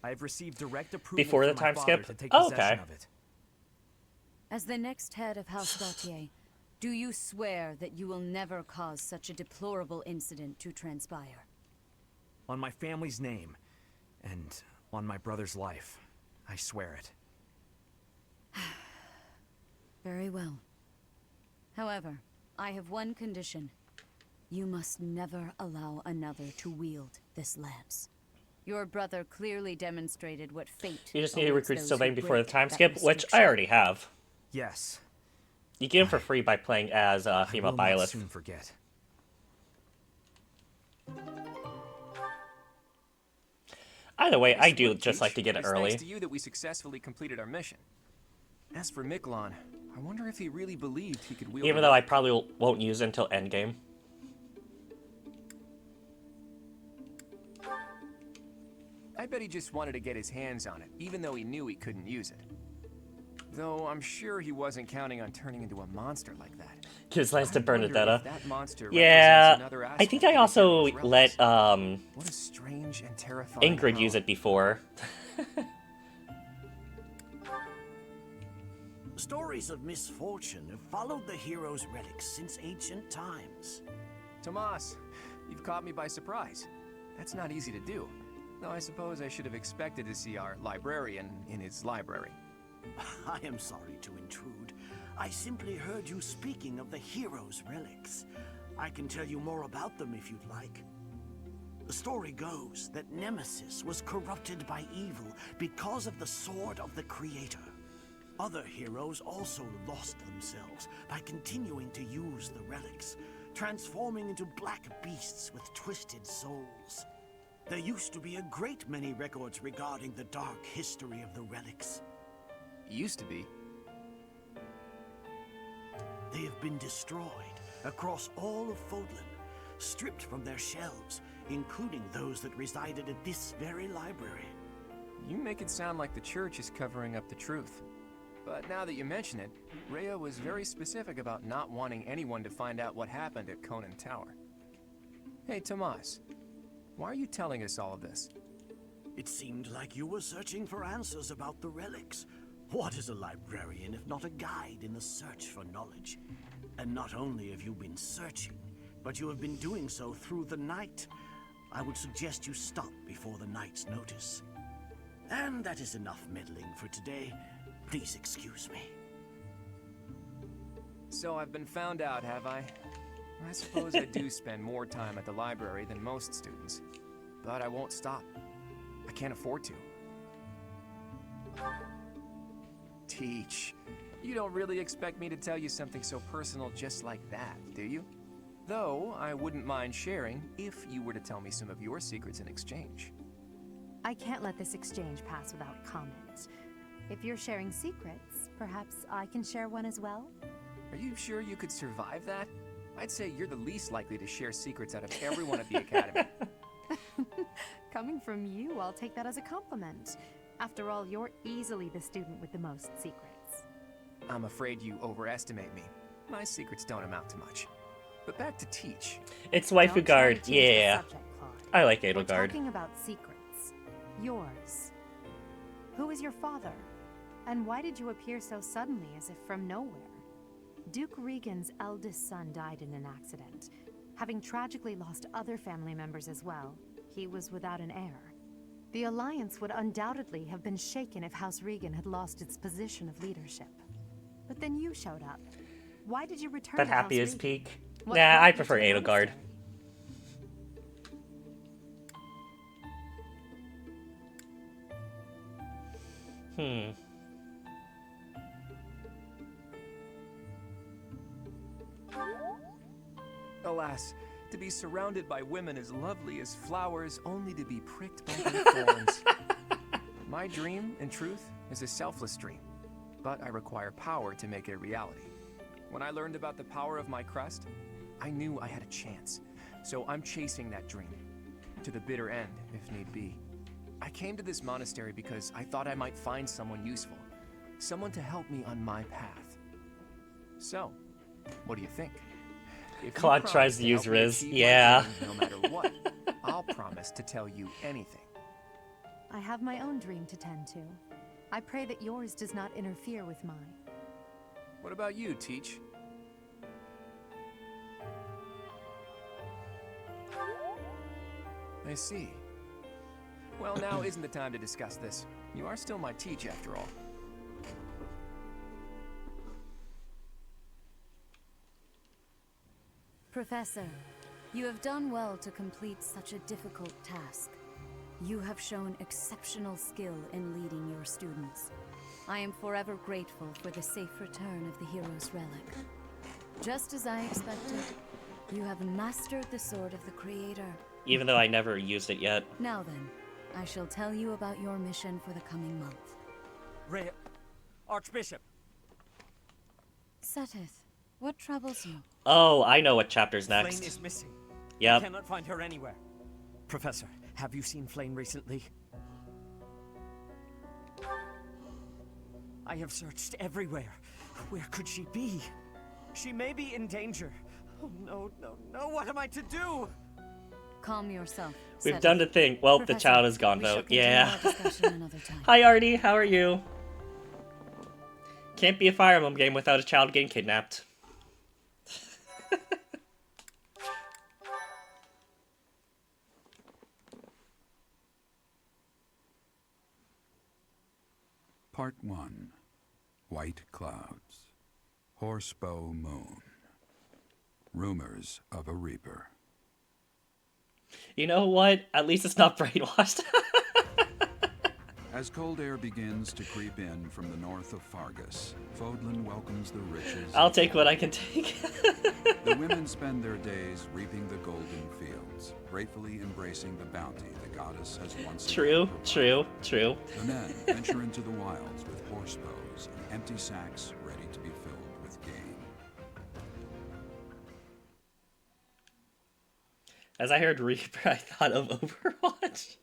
I have received direct approval Before from the my time father skip? to take Oh, possession okay. of it. As the next head of House Gautier, do you swear that you will never cause such a deplorable incident to transpire? On my family's name, and on my brother's life, I swear it. Very well. However, I have one condition. You must never allow another to wield this lance. Your brother clearly demonstrated what fate. You just need to awaits recruit those Sylvain who before the break time that skip, which I restriction. already have. Yes. You get him for free by playing as female I will not Byleth. soon forget. Either way, I Nice do work, just like to Teach. get it It's early. thanks to you that we successfully completed our mission. As for Miklon, I wonder if he really believed he could wield Even a though I relic. probably won't use it until endgame. I bet he just wanted to get his hands on it, even though he knew he couldn't use it. Though I'm sure he wasn't counting on turning into a monster like that. Gives lance to I wonder if Bernadetta. that monster Yeah, represents another I think aspect I of the also hero's let relics. What a strange and terrifying Ingrid use power. it before. Stories of misfortune have followed the hero's relics since ancient times. Tomas, you've caught me by surprise. That's not easy to do. Though I suppose I should have expected to see our librarian in his library. I am sorry to intrude. I simply heard you speaking of the hero's relics. I can tell you more about them if you'd like. The story goes that Nemesis was corrupted by evil because of the sword of the Creator. Other heroes also lost themselves by continuing to use the relics, transforming into black beasts with twisted souls. There used to be a great many records regarding the dark history of the relics. Used to be. They have been destroyed across all of Fodlan, stripped from their shelves, including those that resided at this very library. You make it sound like the church is covering up the truth. But now that you mention it, Rhea was very specific about not wanting anyone to find out what happened at Conan Tower. Hey, Tomas, why are you telling us all of this? It seemed like you were searching for answers about the relics. What is a librarian if not a guide in the search for knowledge? And not only have you been searching, but you have been doing so through the night. I would suggest you stop before the night's notice. And that is enough meddling for today. Please excuse me. So I've been found out, have I? I suppose I do spend more time at the library than most students. But I won't stop. I can't afford to. Teach. You don't really expect me to tell you something so personal just like that, do you? Though, I wouldn't mind sharing if you were to tell me some of your secrets in exchange. I can't let this exchange pass without comment. If you're sharing secrets, perhaps I can share one as well? Are you sure you could survive that? I'd say you're the least likely to share secrets out of everyone at the Academy. Coming from you, I'll take that as a compliment. After all, you're easily the student with the most secrets. I'm afraid you overestimate me. My secrets don't amount to much. But back to Teach. It's Waifu Guard, yeah. I like We're Edelgard. talking about secrets. Yours. Who is your father? And why did you appear so suddenly, as if from nowhere? Duke Regan's eldest son died in an accident. Having tragically lost other family members as well, he was without an heir. The Alliance would undoubtedly have been shaken if House Regan had lost its position of leadership. But then you showed up. Why did you return But to House happy as Regan? peak. What Nah, brought I you prefer to the Edelgard. monastery? Alas, to be surrounded by women as lovely as flowers, only to be pricked by their thorns. My dream, in truth, is a selfless dream, but I require power to make it a reality. When I learned about the power of my crest, I knew I had a chance, so I'm chasing that dream, to the bitter end, if need be. I came to this monastery because I thought I might find someone useful, someone to help me on my path. So, what do you think? If you Claude promise tries to use help me Riz, achieve my yeah. dream, no matter what, I'll promise to tell you anything. I have my own dream to tend to. I pray that yours does not interfere with mine. What about you, Teach? I see. Well, now isn't the time to discuss this. You are still my Teach, after all. Professor, you have done well to complete such a difficult task. You have shown exceptional skill in leading your students. I am forever grateful for the safe return of the hero's relic. Just as I expected, you have mastered the sword of the Creator. Even though I never used it yet. Now then, I shall tell you about your mission for the coming month. Archbishop. Seteth, what troubles you? Oh, I know what chapter's Flame next. is missing. Yep. I cannot find her anywhere. Professor, have you seen Flame recently? I have searched everywhere. Where could she be? She may be in danger. Oh, no, no, no. What am I to do? Calm yourself. We've Seteth. done the thing. Well, the Professor, child is gone, we shall though. continue Yeah. our discussion another time. Hi, Artie. How are you? Can't be a Fire Emblem game without a child getting kidnapped. Part 1. White Clouds. Horsebow Moon. Rumors of a Reaper. You know what? At least it's not brainwashed. As cold air begins to creep in from the north of Fargus, Fodlan welcomes the riches. I'll take what I can take. The women spend their days reaping the golden fields, gratefully embracing the bounty the goddess has once True, true, true. The men venture into the wilds with horse bows and empty sacks ready to be filled with game. As I heard Reaper, I thought of Overwatch.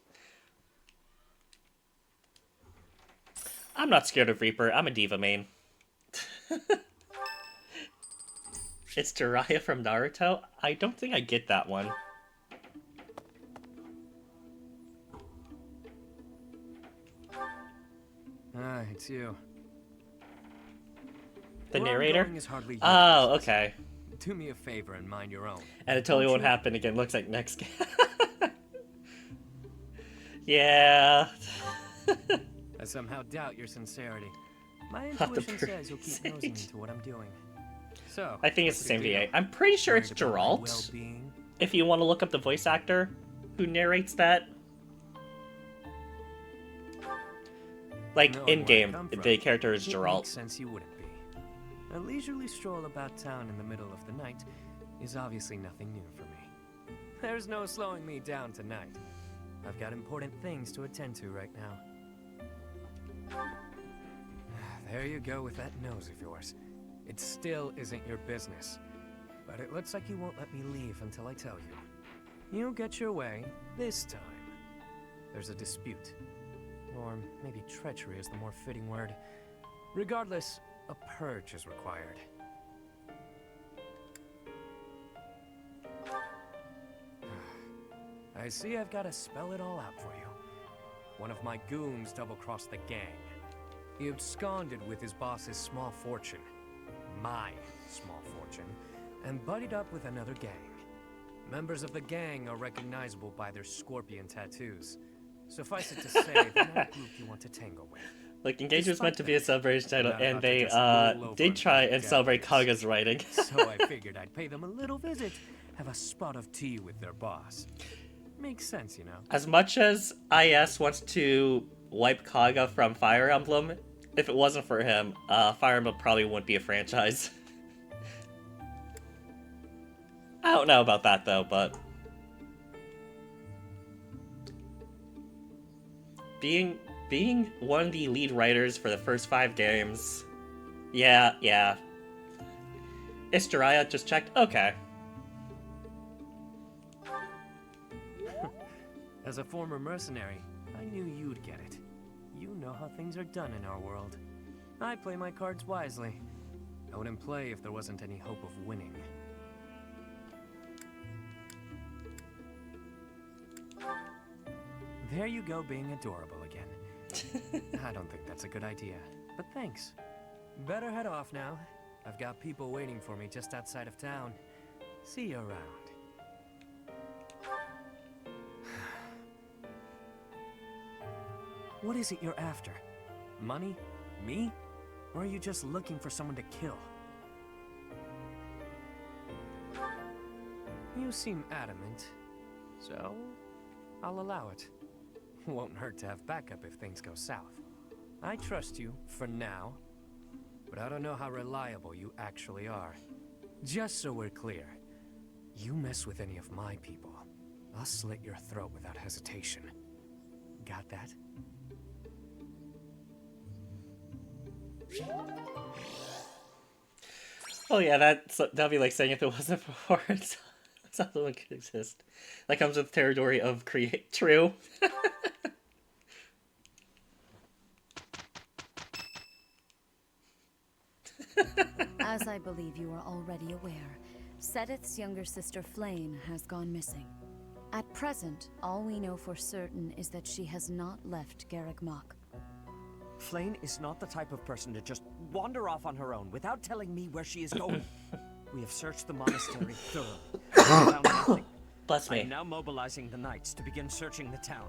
I'm not scared of Reaper. I'm a diva main. It's Jiraiya from Naruto? I don't think I get that one. Ah, it's you. The Where I'm narrator? going is hardly your Oh, business. okay. Do me a favor and mind your own. And it totally Don't won't you? happen again. Looks like next game. Yeah. I somehow doubt your sincerity. My Not the intuition says you'll keep nosing into what I'm doing. So, I think it's what's the same your deal? VA. I'm pretty sure it's Worried about my Geralt. well-being? If you want to look up the voice actor who narrates that. Like, Knowing where I in-game, come from, the character is it Geralt. makes sense you wouldn't be. A leisurely stroll about town in the middle of the night is obviously nothing new for me. There's no slowing me down tonight. I've got important things to attend to right now. There you go with that nose of yours. It still isn't your business. But it looks like you won't let me leave until I tell you. You'll get your way this time. There's a dispute. Or maybe treachery is the more fitting word. Regardless, a purge is required. I see I've got to spell it all out for you. One of my goons double-crossed the gang. He absconded with his boss's small fortune. My small fortune. And buddied up with another gang. Members of the gang are recognizable by their scorpion tattoos. Suffice it to say, they're not a group you want to tangle with. Like, Engage was meant to be a celebration title, Not and about to they just roll over did try and get celebrate this. Kaga's writing. So I figured I'd pay them a little visit, have a spot of tea with their boss. Makes sense, you know. As much as IS wants to wipe Kaga from Fire Emblem, if it wasn't for him, Fire Emblem probably wouldn't be a franchise. I don't know about that though, but being one of the lead writers for the first 5 games, yeah. Is Jiraiya just checked? Okay. As a former mercenary, I knew you'd get it. You know how things are done in our world. I play my cards wisely. I wouldn't play if there wasn't any hope of winning. There you go, being adorable again. I don't think that's a good idea, but thanks. Better head off now. I've got people waiting for me just outside of town. See you around. What is it you're after? Money? Me? Or are you just looking for someone to kill? You seem adamant, so I'll allow it. Won't hurt to have backup if things go south. I trust you, for now, but I don't know how reliable you actually are. Just so we're clear, you mess with any of my people, I'll slit your throat without hesitation. Got that? Oh yeah, that'd be like saying if it wasn't for it, something could exist. That comes with the territory of create. True. As I believe you are already aware, Seteth's younger sister Flame has gone missing. At present, all we know for certain is that she has not left Garreg Mach. Flame is not the type of person to just wander off on her own without telling me where she is going. We have searched the monastery thoroughly. Found nothing. Bless me. I am now mobilizing the knights to begin searching the town.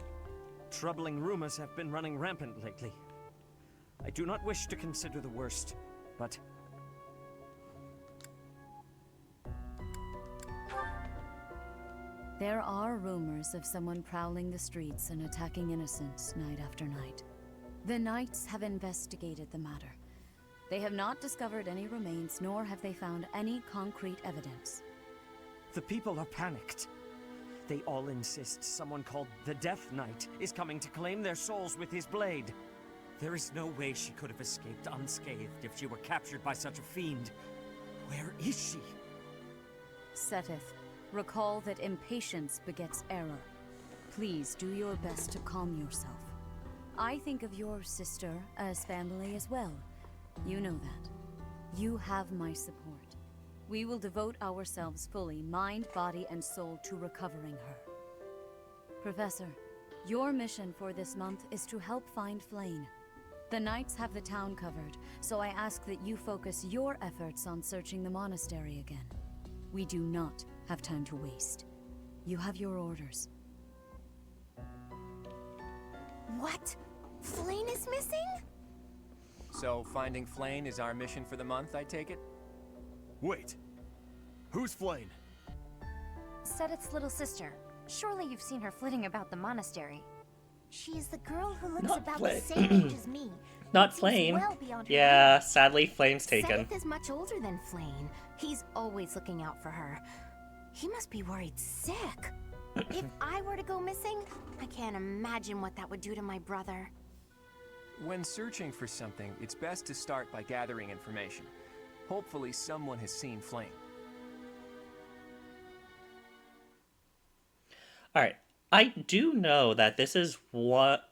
Troubling rumors have been running rampant lately. I do not wish to consider the worst, but... There are rumors of someone prowling the streets and attacking innocents night after night. The Knights have investigated the matter. They have not discovered any remains, nor have they found any concrete evidence. The people are panicked. They all insist someone called the Death Knight is coming to claim their souls with his blade. There is no way she could have escaped unscathed if she were captured by such a fiend. Where is she? Seteth, recall that impatience begets error. Please do your best to calm yourself. I think of your sister as family as well. You know that. You have my support. We will devote ourselves fully, mind, body, and soul, to recovering her. Professor, your mission for this month is to help find Flame. The Knights have the town covered, so I ask that you focus your efforts on searching the monastery again. We do not have time to waste. You have your orders. What? who's missing? So, finding Flame is our mission for the month, I take it? Wait. Who's Flame? Seteth's little sister. Surely you've seen her flitting about the monastery. She is the girl who looks Not about Flame. the same age as me. Not Seems Flame. well beyond her Yeah, age. sadly, Flame's taken. Seteth is much older than Flame. He's always looking out for her. He must be worried sick. If I were to go missing, I can't imagine what that would do to my brother. When searching for something, it's best to start by gathering information. Hopefully someone has seen Flame. Alright, I do know that this is what...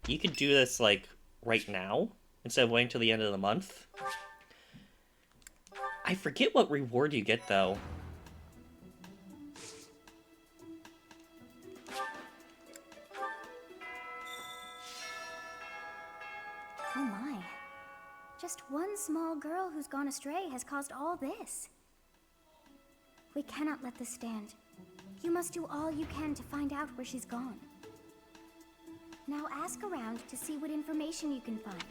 You could do this, like, right now, instead of waiting till the end of the month. I forget what reward you get, though. Oh my. Just one small girl who's gone astray has caused all this. We cannot let this stand. You must do all you can to find out where she's gone. Now ask around to see what information you can find.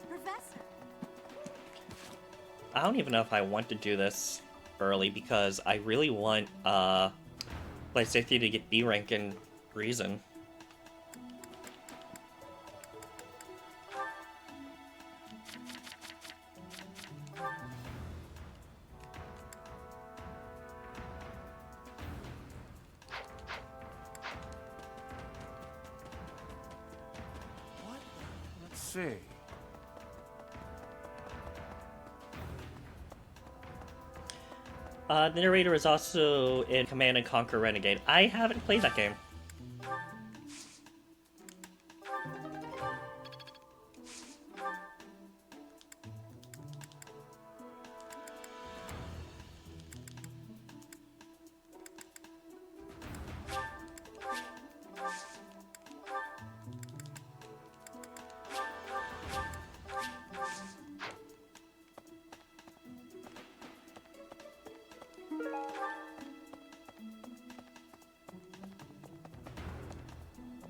Professor! I don't even know if I want to do this early, because I really want, Safety to get B rank in Reason. Let's see. The narrator is also in Command & Conquer Renegade. I haven't played that game.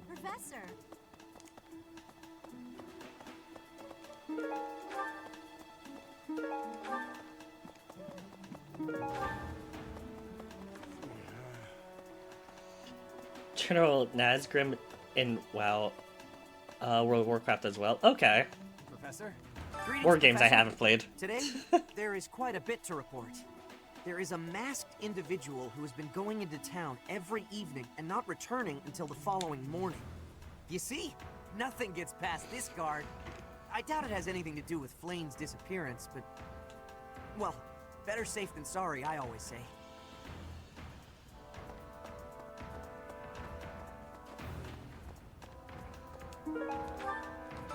Professor! General Nazgrim in, WoW, World of Warcraft as well. Okay. Professor? War games I Professor. haven't played. Today, there is quite a bit to report. There is a masked individual who has been going into town every evening and not returning until the following morning. You see? Nothing gets past this guard. I doubt it has anything to do with Flame's disappearance, but... well, better safe than sorry, I always say.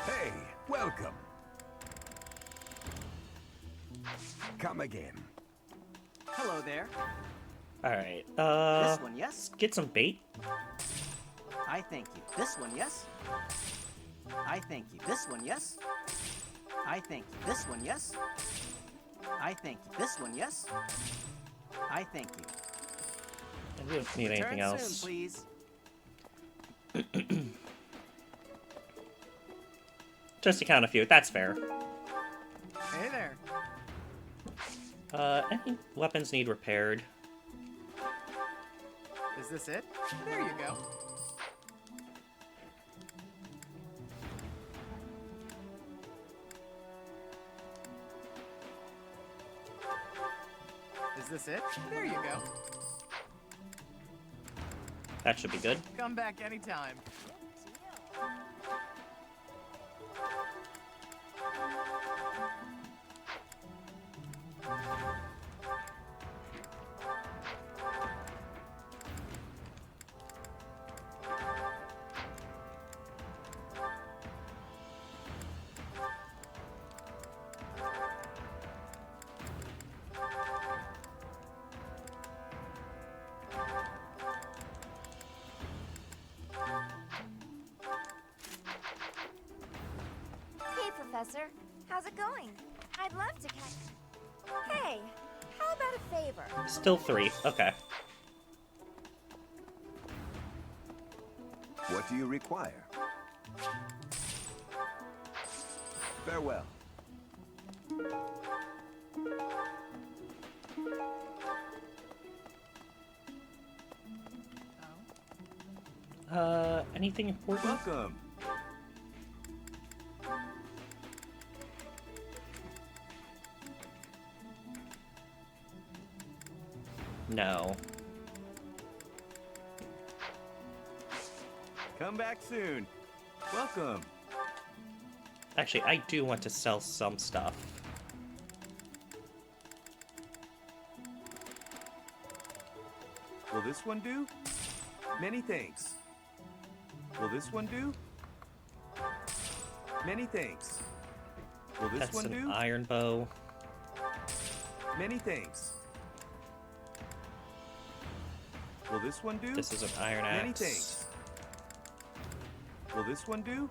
Hey, welcome. Come again. Hello there. Alright, This one, yes? get some bait. I thank you. This one, yes? I thank you. This one, yes? I thank you. This one, yes? I thank you. This one, yes? I thank you. And we don't need anything Return else. soon, please. Just to count a few, that's fair. Hey there. Any weapons need repaired? Is this it? There you go. Is this it? There you go. That should be good. Come back anytime. Hey, Professor. How's it going? I'd love to catch... Hey, how about a favor. Still 3. Okay. What do you require? Farewell. Anything important? Welcome. No. Come back soon. Welcome. Actually, I do want to sell some stuff. Will this one do? Many thanks. Will this one do? Many thanks. Will this That's one an do? iron bow. Many thanks. Will this one do? This is an iron axe. Many thanks. Will this one do?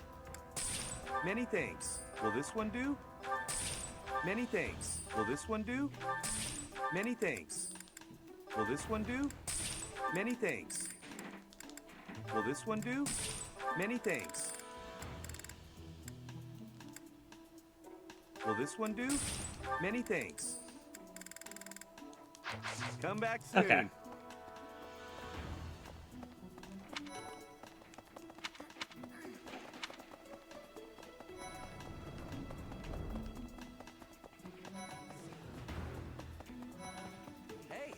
Many thanks. Will this one do? Many thanks. Will this one do? Many thanks. Will this one do? Many thanks. Will this one do? Many thanks. Will this one do? Many thanks. Come back soon. Okay. Hey.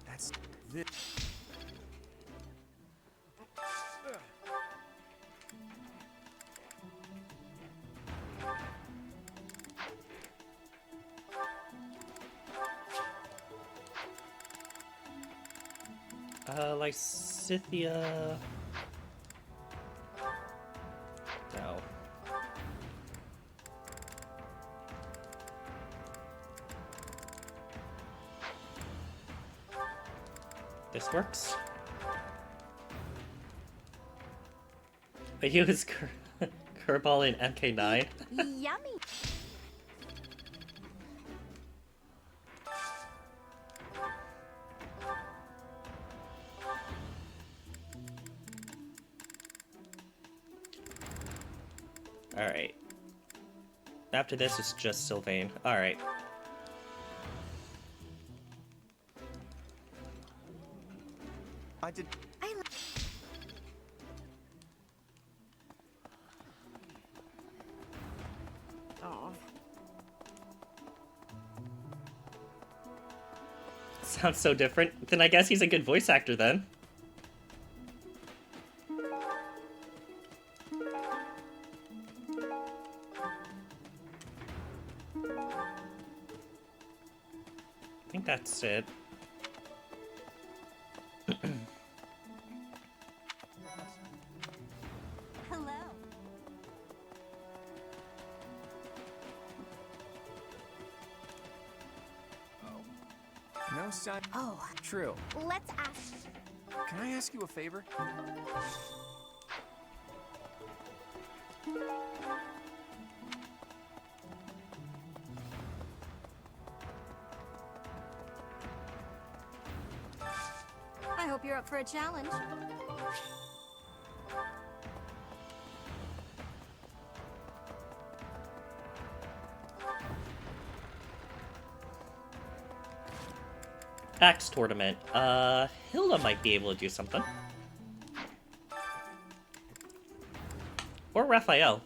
That's this. Lysithia... No. This works. I use Kerbal in MK9. Yummy. Alright. After this, it's just Sylvain. Alright. I did. Oh. Sounds so different. Then I guess he's a good voice actor then. I think that's it. Hello. No sign. Oh. True. Let's ask. Can I ask you a favor? I hope you're up for a challenge. Axe tournament. Hilda might be able to do something. Or Raphael.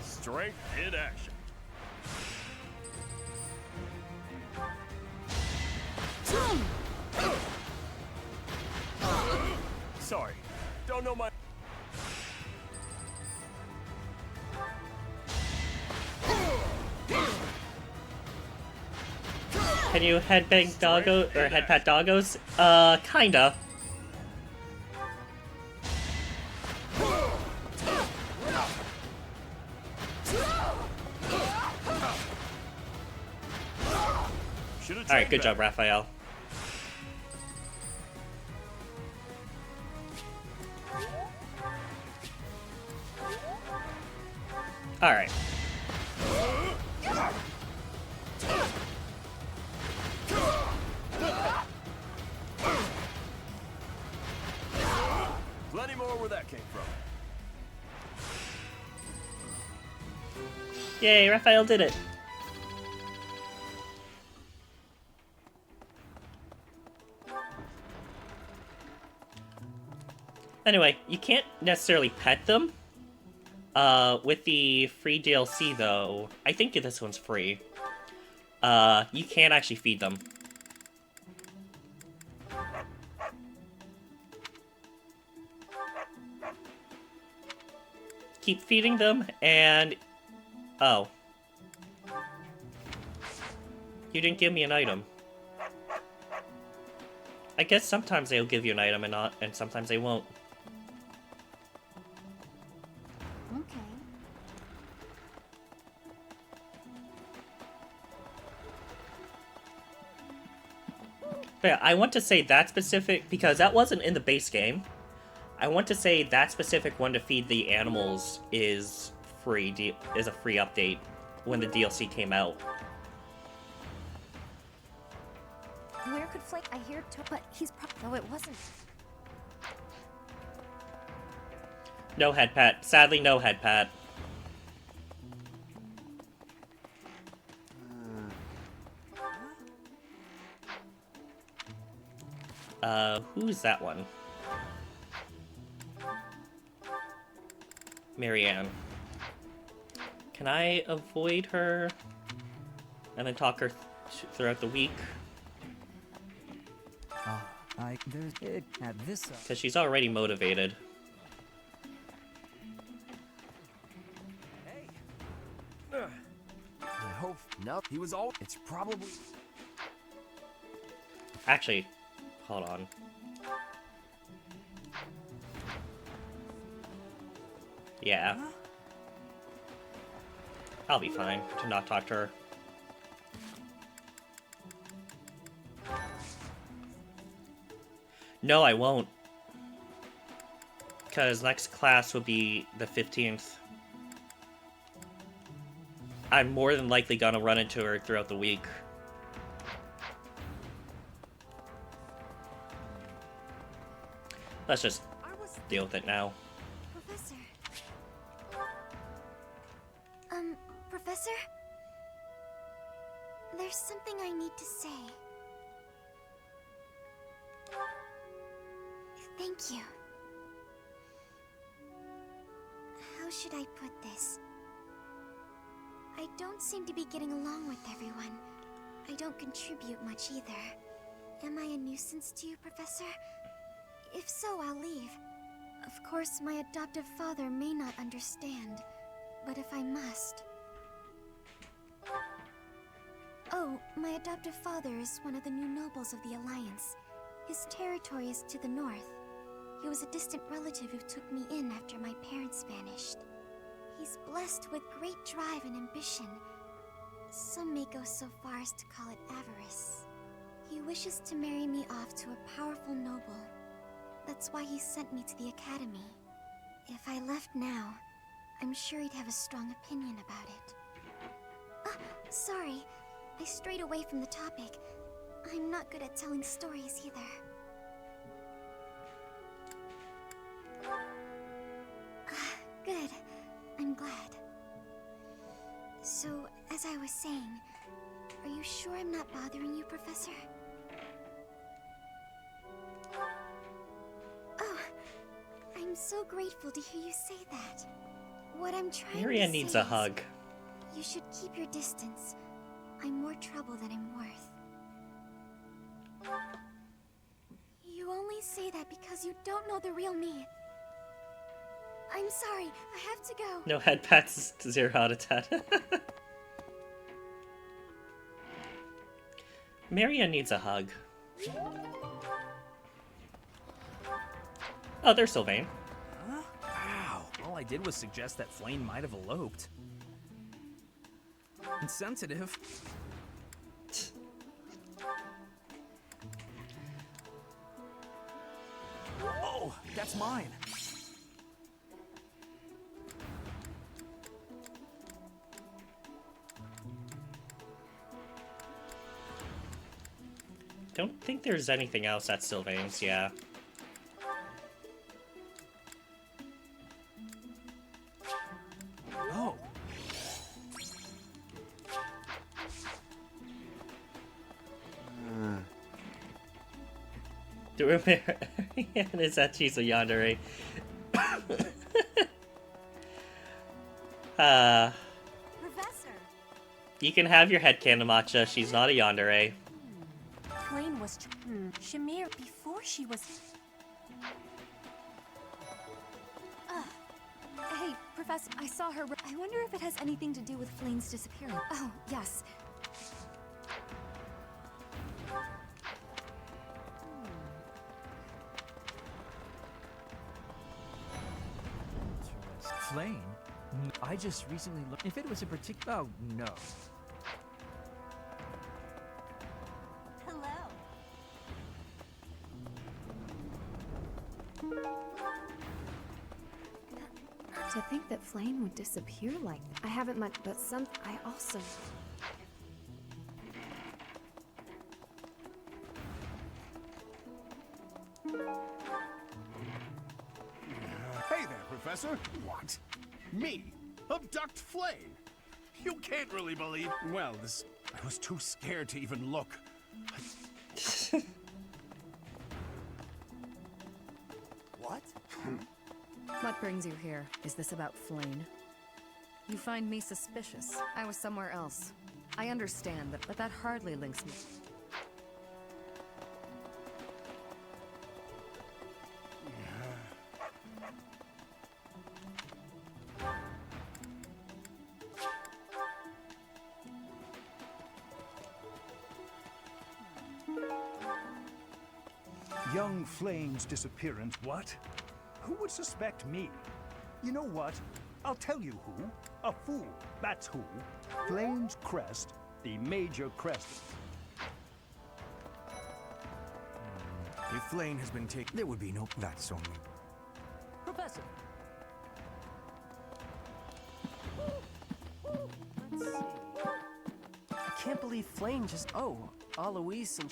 Strength in action. Sorry, don't know my... Can you headbang doggo or headpat doggos? Kinda. Alright, good job, Raphael. Alright. Plenty more where that came from. Yay, Raphael did it. Anyway, you can't necessarily pet them. With the free DLC though, I think this one's free. You can actually feed them. Keep feeding them, and... Oh. You didn't give me an item. I guess sometimes they'll give you an item and sometimes they won't. Okay. But yeah, I want to say that specific, because that wasn't in the base game. I want to say that specific one to feed the animals is free, is a free update when the DLC came out. Where could Flake? I hear, but he's though it wasn't. No head pat. Sadly, no head pat. Who's that one? Marianne. Can I avoid her and then talk her throughout the week? There's it at this. Because she's already motivated. I hope no. He was all. It's probably. Actually, hold on. Yeah. I'll be fine to not talk to her. No, I won't. Because next class will be the 15th. I'm more than likely gonna run into her throughout the week. Let's just deal with it now. Professor. Professor? There's something I need to say. Thank you. How should I put this? I don't seem to be getting along with everyone. I don't contribute much either. Am I a nuisance to you, Professor? If so, I'll leave. Of course, my adoptive father may not understand, but if I must... Oh, my adoptive father is one of the new nobles of the Alliance. His territory is to the north. He was a distant relative who took me in after my parents vanished. He's blessed with great drive and ambition. Some may go so far as to call it avarice. He wishes to marry me off to a powerful noble. That's why he sent me to the academy. If I left now, I'm sure he'd have a strong opinion about it. Sorry, I strayed away from the topic. I'm not good at telling stories either. Good. I'm glad. So, as I was saying, are you sure I'm not bothering you, Professor? Oh, I'm so grateful to hear you say that. What I'm trying Marianne to needs say a hug. You should keep your distance. I'm more trouble than I'm worth. You only say that because you don't know the real me. I'm sorry, I have to go. No head pats, 0 out of 10. Marianne needs a hug. Oh, there's Sylvain. Huh? Wow. All I did was suggest that Flame might have eloped. Insensitive. Oh, that's mine. Don't think there's anything else at Sylvain's, yeah. Oh. Do remember is that she's a yandere. Professor! You can have your headcanon, Matcha. She's not a yandere. Flame was Shamir before she was... Hey, Professor, I saw her... I wonder if it has anything to do with Flame's disappearance. Oh, yes. Flame? I just recently looked. If it was a particular. Oh, no. Hello. To think that Flame would disappear like that. I haven't much, but I also... Hey there, Professor. What? Me? Abduct Flame? You can't really believe... Well, I was too scared to even look. What? What brings you here? Is this about Flame? You find me suspicious. I was somewhere else. I understand that, but that hardly links me. Young Flame's disappearance, what? Who would suspect me? You know what? I'll tell you who. A fool, that's who. Flame's crest, the major crest. If Flame has been taken, there would be no... That's only... Professor! Let's see... I can't believe Flame just... Oh, Alois and...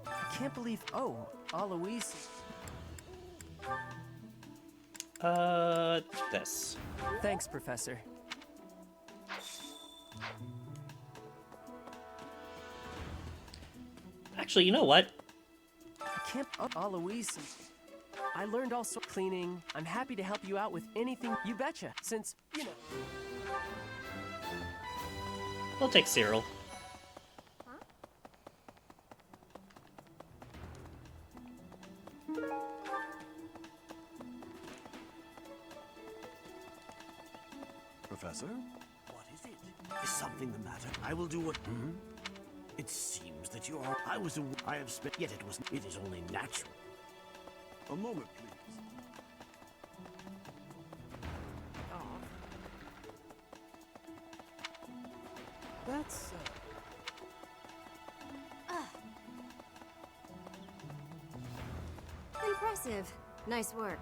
I can't believe... Oh, Alois... This. Thanks, Professor. Actually, you know what? I can't... Oh, Alois and... I learned all sorts of cleaning. I'm happy to help you out with anything. You betcha, since, you know... We'll take Cyril. Professor? What is it? Is something the matter? I will do what... It seems that you are... I have spent... Yet it was... It is only natural. A moment, please. That's... Impressive. Nice work.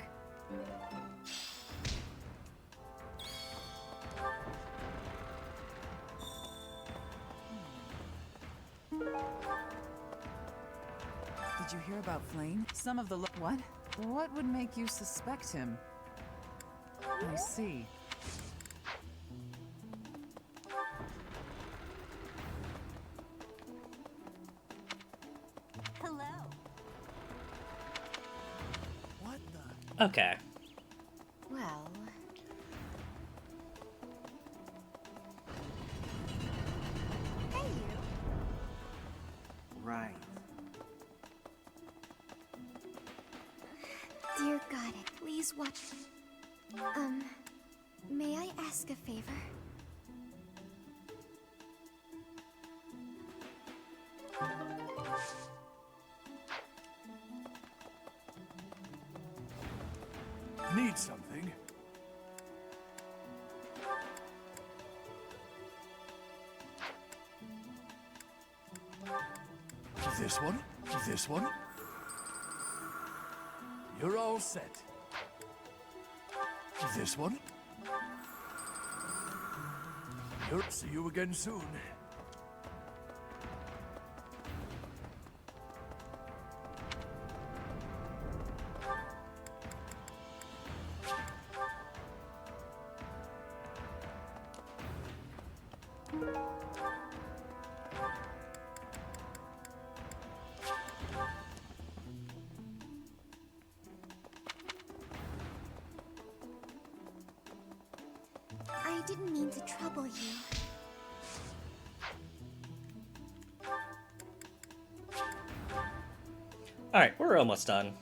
Did you hear about Flame? Some of the what? What would make you suspect him? I see. Hello. What the... Okay. Well... Hey, you. Right. Dear God, please watch... May I ask a favor? Need something? This one? This one? You're all set. This one? See you again soon. I didn't mean to trouble you. Alright, we're almost done.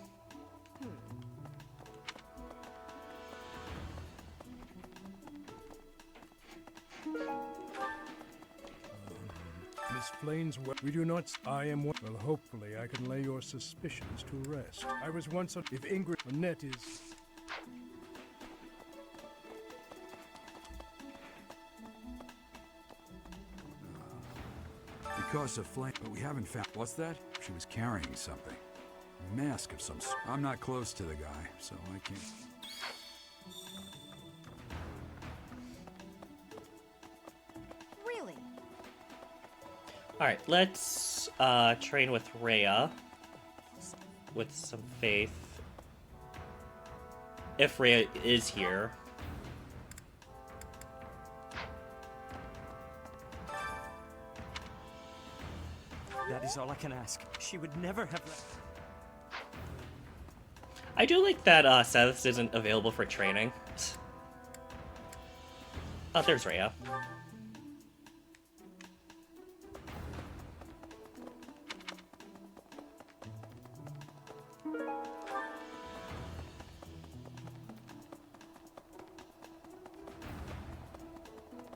Miss Flane's we do not. I am well. Hopefully, I can lay your suspicions to rest. I was once on. If Ingrid Annette is. Because of flame, but we haven't found. What's that? She was carrying something. A mask of some sort. I'm not close to the guy, so I can't. Really? Alright, let's train with Rhea. With some faith. If Rhea is here. That is all I can ask. She would never have let... I do like that Seth's isn't available for training. Oh, there's Rhea.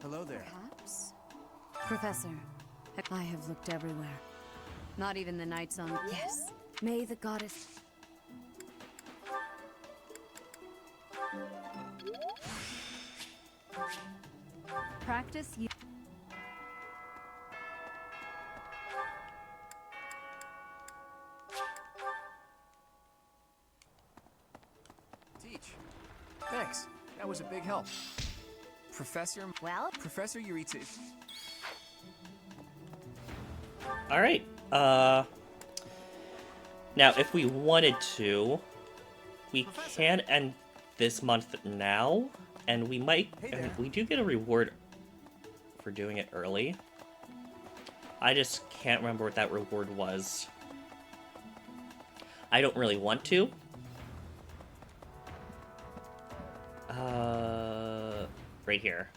Hello there. Perhaps? Professor, I have looked everywhere. Not even the nights on... Yes. May the goddess... Practice you. Teach. Thanks. That was a big help. Professor... Well? Professor Yuritsa... Alright, now if we wanted to, we can end this month now, and we might, and we do get a reward for doing it early. I just can't remember what that reward was. I don't really want to. Right here.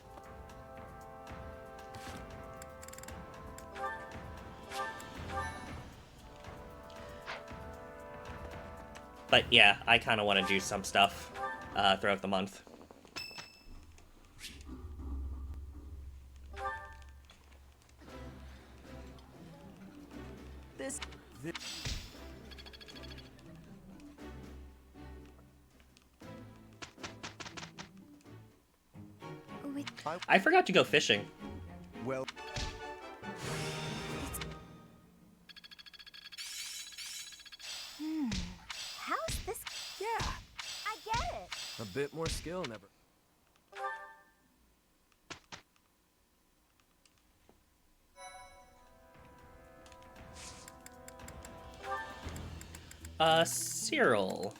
But yeah, I kind of want to do some stuff throughout the month. This... I forgot to go fishing. Well... How's this? Yeah. I get it. A bit more skill, never. Cyril.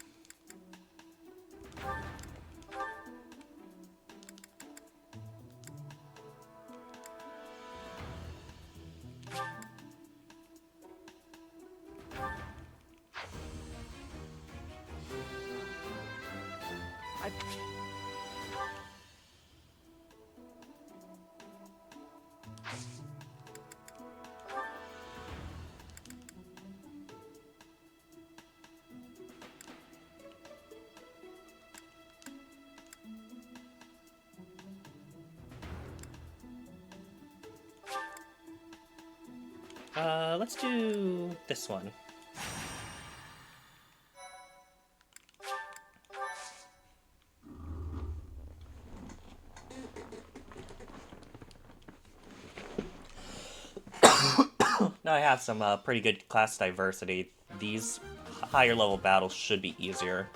Let's do this one. Now I have some pretty good class diversity. These higher level battles should be easier.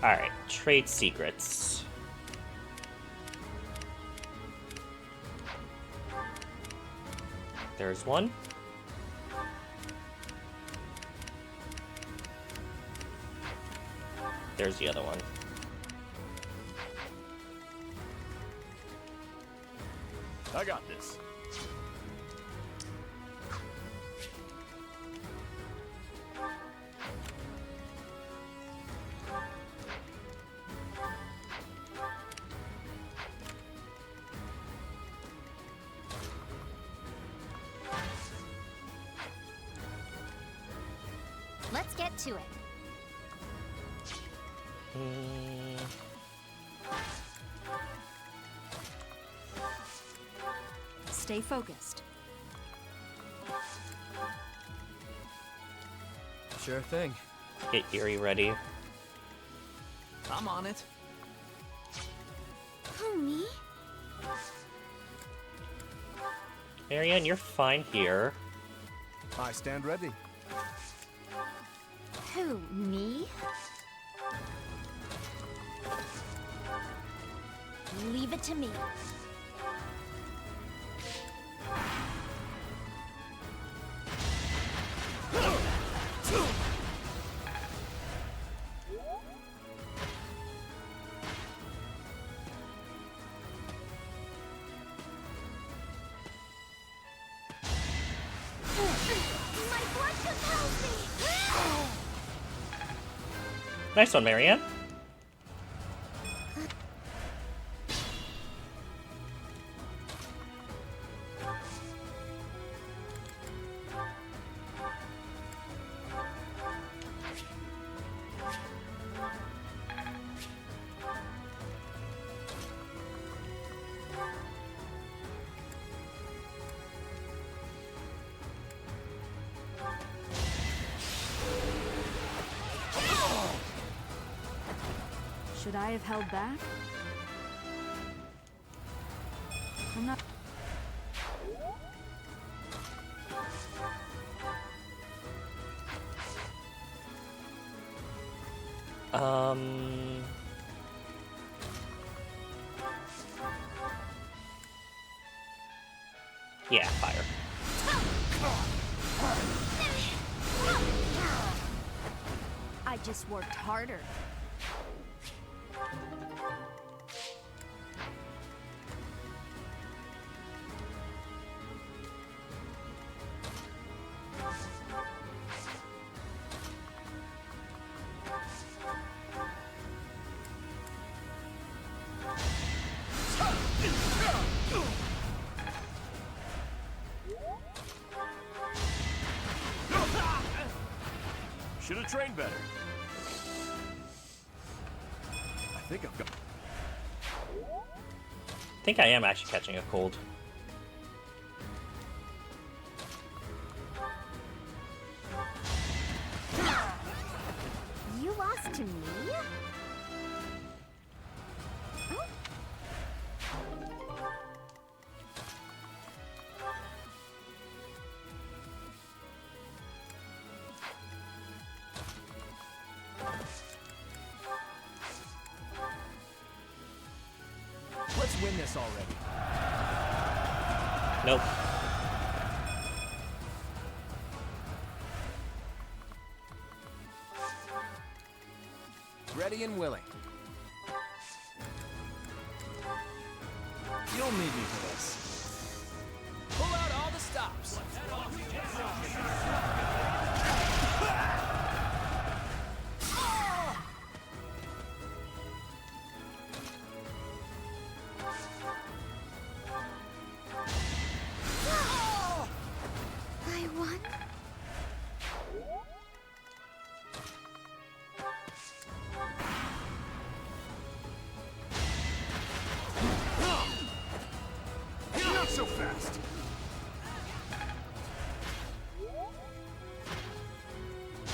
Alright, trade secrets. There's one. There's the other one. I got this. Let's get to it. Stay focused. Sure thing. Get Yuri ready. I'm on it. Who, me? Marianne, you're fine here. I stand ready. Who, me? Leave it to me. My blood compels me! Nice one, Marianne. Should I have held back? I'm not... Yeah, fire. I just worked harder. Should have trained better. I think I've got... I think I am actually catching a cold. You lost to me? Let's win this already. Nope. Ready and willing. You'll need me for this. Pull out all the stops.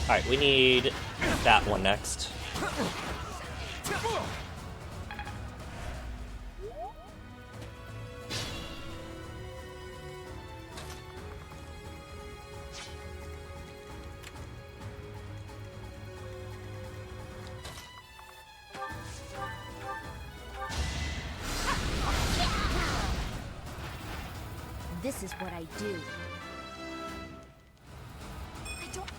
Alright, we need that one next. This is what I do. I don't...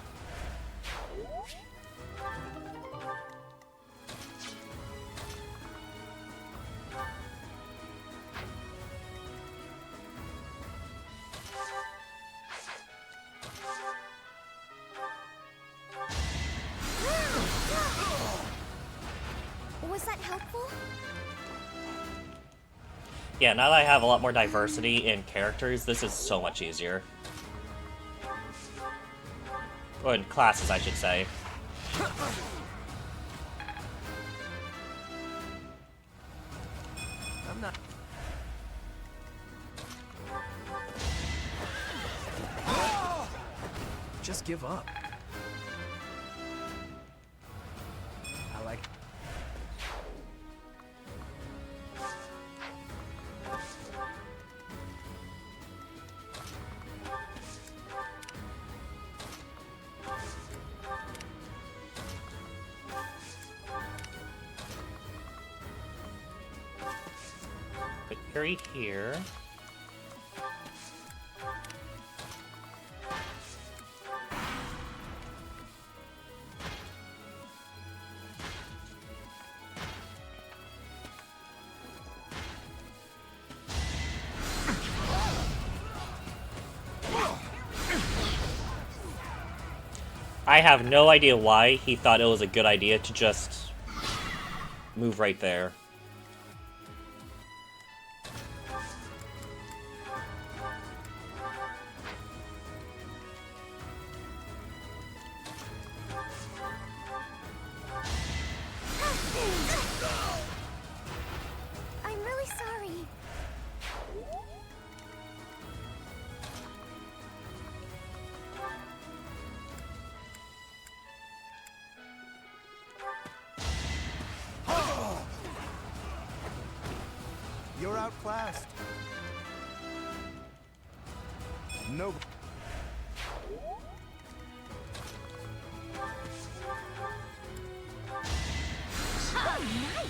Was that helpful? Yeah, now that I have a lot more diversity in characters, this is so much easier. Or in classes, I should say. I'm not... Just give up. I like... Put Yuri here. I have no idea why he thought it was a good idea to just move right there. I'm really sorry. You're outclassed. No. Oh, nice.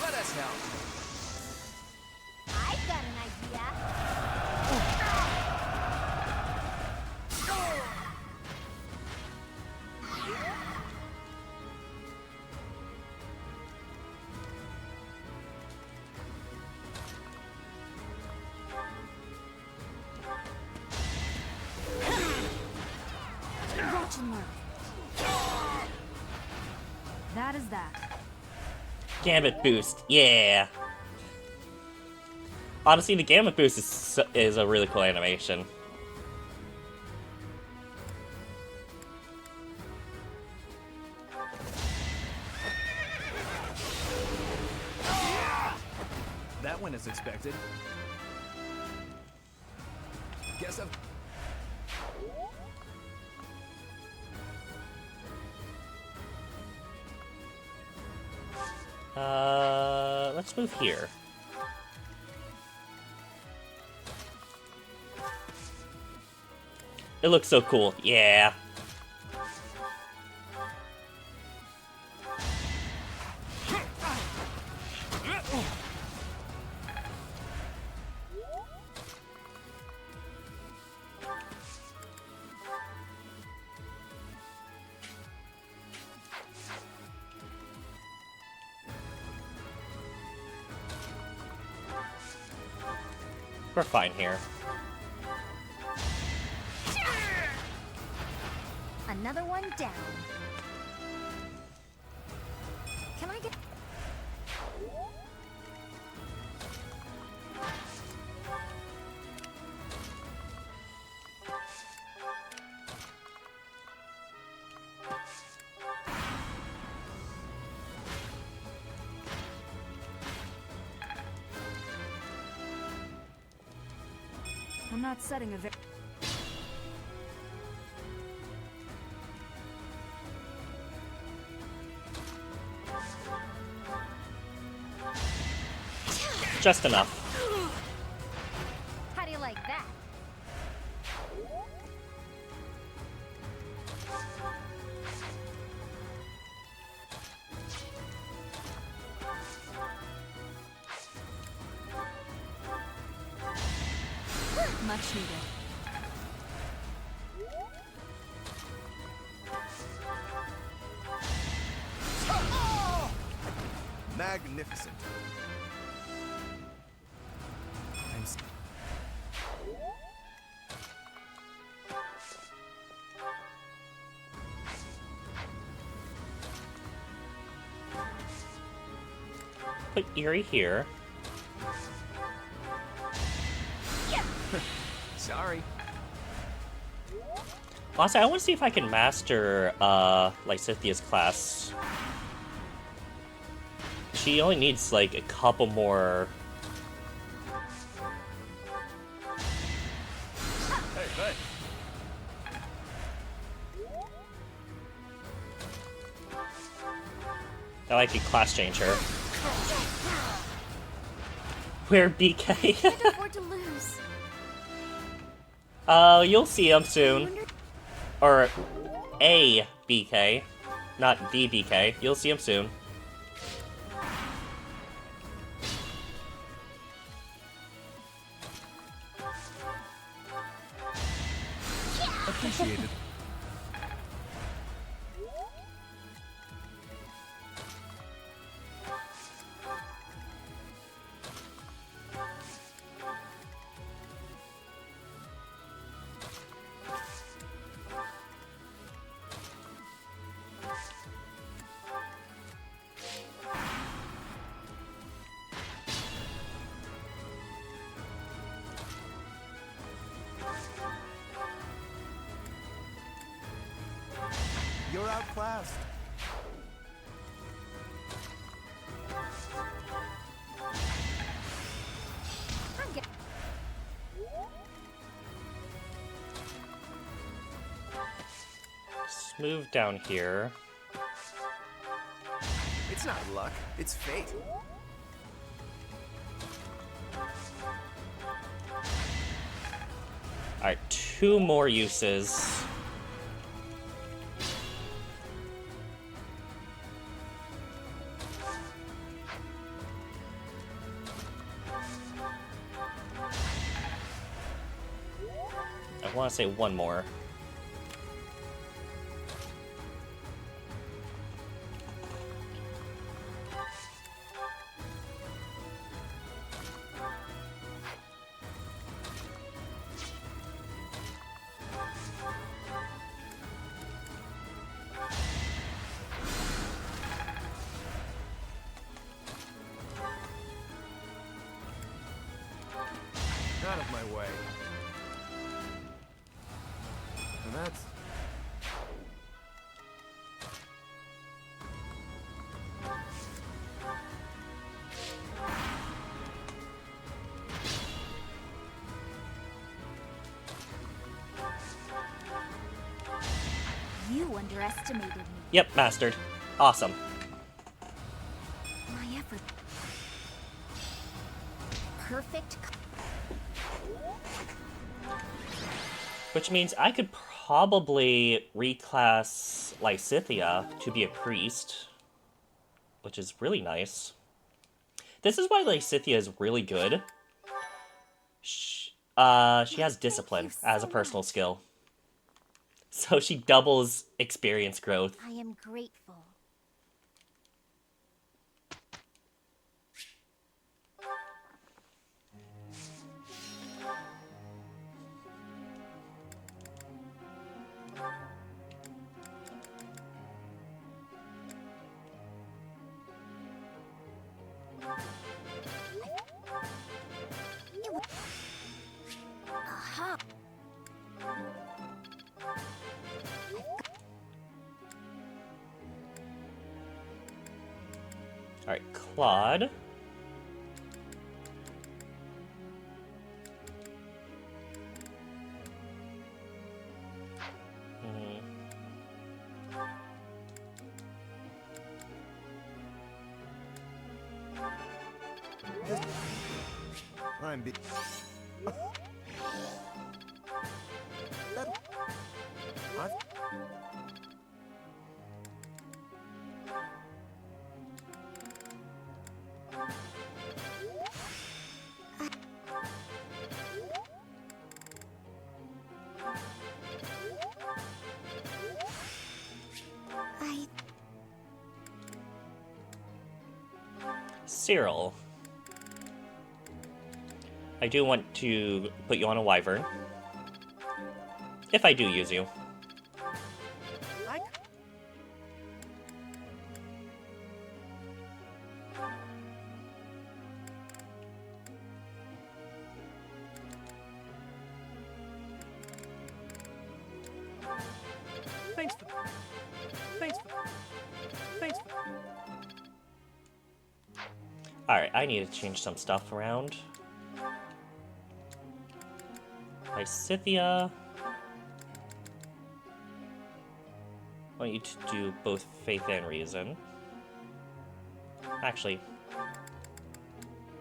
Let us help. I've got an idea. Watch and learn. That is that. Gambit boost, yeah. Honestly, the Gambit boost is a really cool animation. That went as expected. Guess I've... Let's move here. It looks so cool, yeah. We're fine here. Another one down. Can I get... I'm not setting a very... Just enough. How do you like that? Much needed. Magnificent. Put Eerie here. Sorry. Also, I want to see if I can master, like, Cynthia's class. She only needs, like, a couple more... Hey, hey. I like a class change her. Where BK? Can't afford to lose. You'll see him soon. Or a BK, not the BK. You'll see him soon. Appreciated. You're outclassed. Let's move down here. It's not luck, it's fate. Alright, 2 more uses. I want to say 1 more. Out of my way. And that's... You underestimated me. Yep, mastered. Awesome. My effort. Perfect. Which means I could probably reclass Lysithia to be a priest, which is really nice. This is why Lysithia is really good. She has discipline as a personal skill. So she doubles experience growth. I am grateful. Alright, Claude. I'm be. Cyril. I do want to put you on a wyvern. If I do use you. Thanks for... Alright, I need to change some stuff around. Scythia. I want you to do both Faith and Reason. Actually,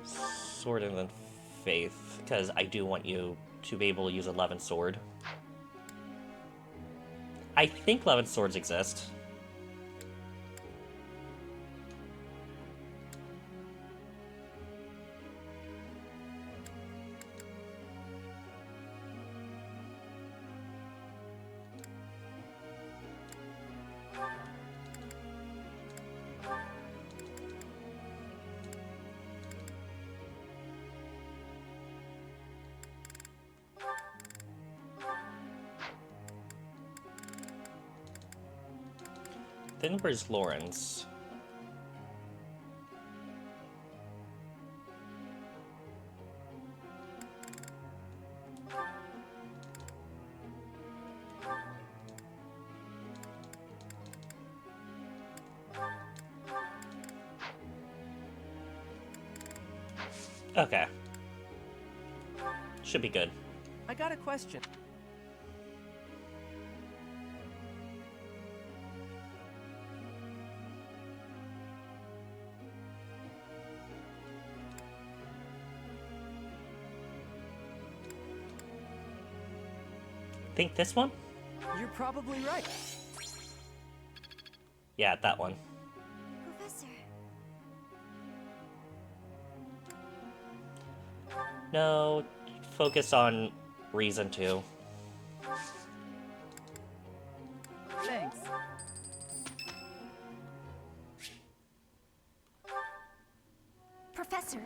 Sword and then Faith, because I do want you to be able to use 11 Sword. I think 11 Swords exist. Then where's Lawrence? Okay. Should be good. I got a question. Think this one? You're probably right. Yeah, that one. Professor. No, focus on Reason 2. Thanks. Professor,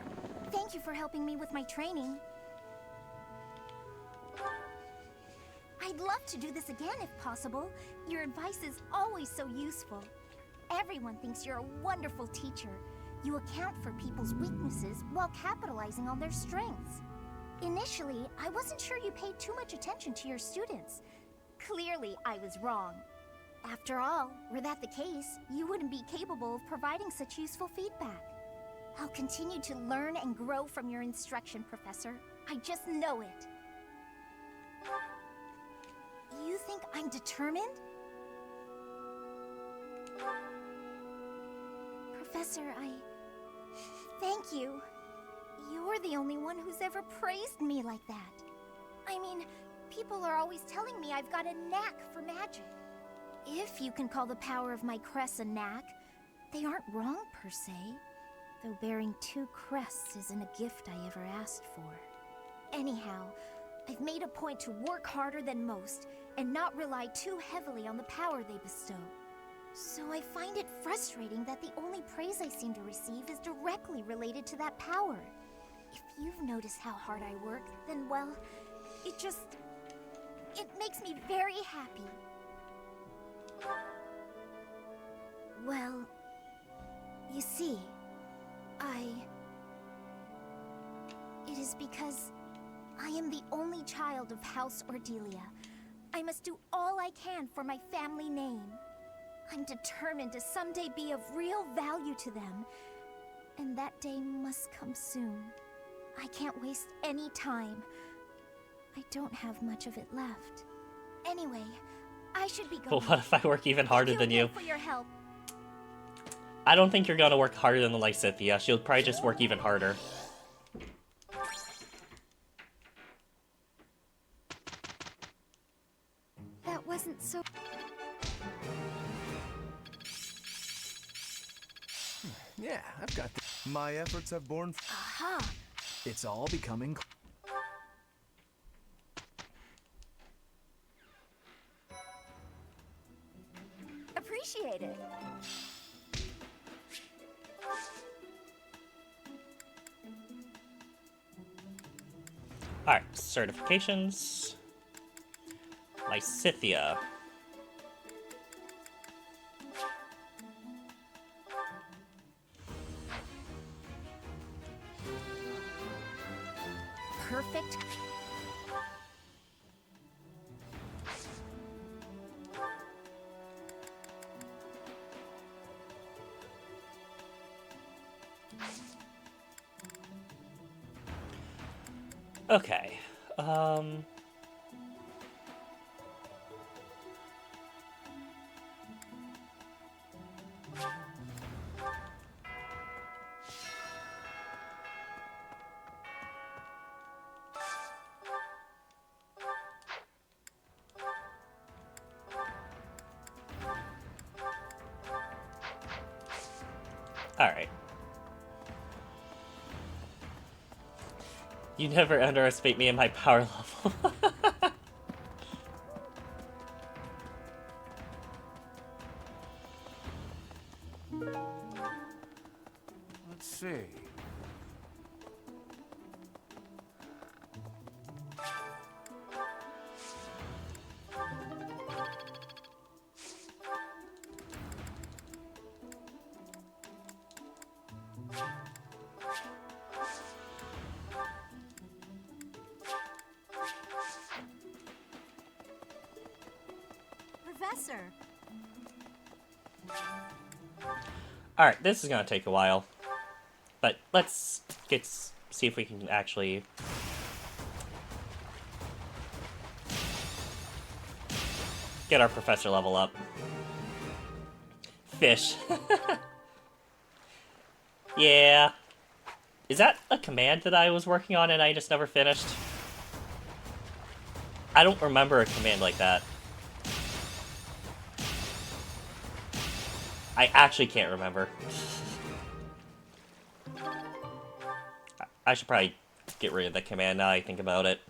thank you for helping me with my training. I'd love to do this again if possible. Your advice is always so useful. Everyone thinks you're a wonderful teacher. You account for people's weaknesses while capitalizing on their strengths. Initially, I wasn't sure you paid too much attention to your students. Clearly, I was wrong. After all, were that the case, you wouldn't be capable of providing such useful feedback. I'll continue to learn and grow from your instruction, Professor. I just know it. You think I'm determined? Professor, thank you. You're the only one who's ever praised me like that. I mean, people are always telling me I've got a knack for magic. If you can call the power of my crests a knack, they aren't wrong per se. Though bearing 2 crests isn't a gift I ever asked for. Anyhow, I've made a point to work harder than most, and not rely too heavily on the power they bestow. So I find it frustrating that the only praise I seem to receive is directly related to that power. If you've noticed how hard I work, then well, it makes me very happy. Well, you see, it is because I am the only child of House Ordelia. I must do all I can for my family name. I'm determined to someday be of real value to them. And that day must come soon. I can't waste any time. I don't have much of it left. Anyway, I should be going. Well, what if I work even harder than you? For your help. I don't think you're gonna work harder than the Lysithea. She'll probably just work even harder. That wasn't so... Yeah, I've got this. My efforts have borne... Aha! It's all becoming... Appreciate it. Alright, certifications. Lysithea. Perfect. Okay. Alright. You never underestimate me and my power level. Let's see. Professor. Alright, this is gonna take a while. But let's see if we can actually... get our professor level up. Fish. Yeah. Is that a command that I was working on and I just never finished? I don't remember a command like that. I actually can't remember. I should probably get rid of the command now I think about it.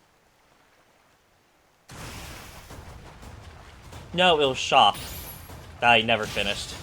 No, it was Shop that I never finished.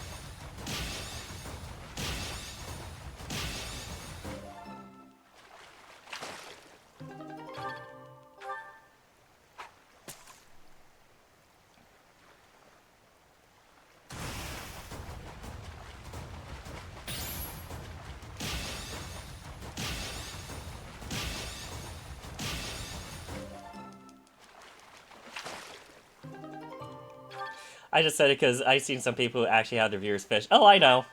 I just said it because I've seen some people who actually have their viewers fish. Oh, I know.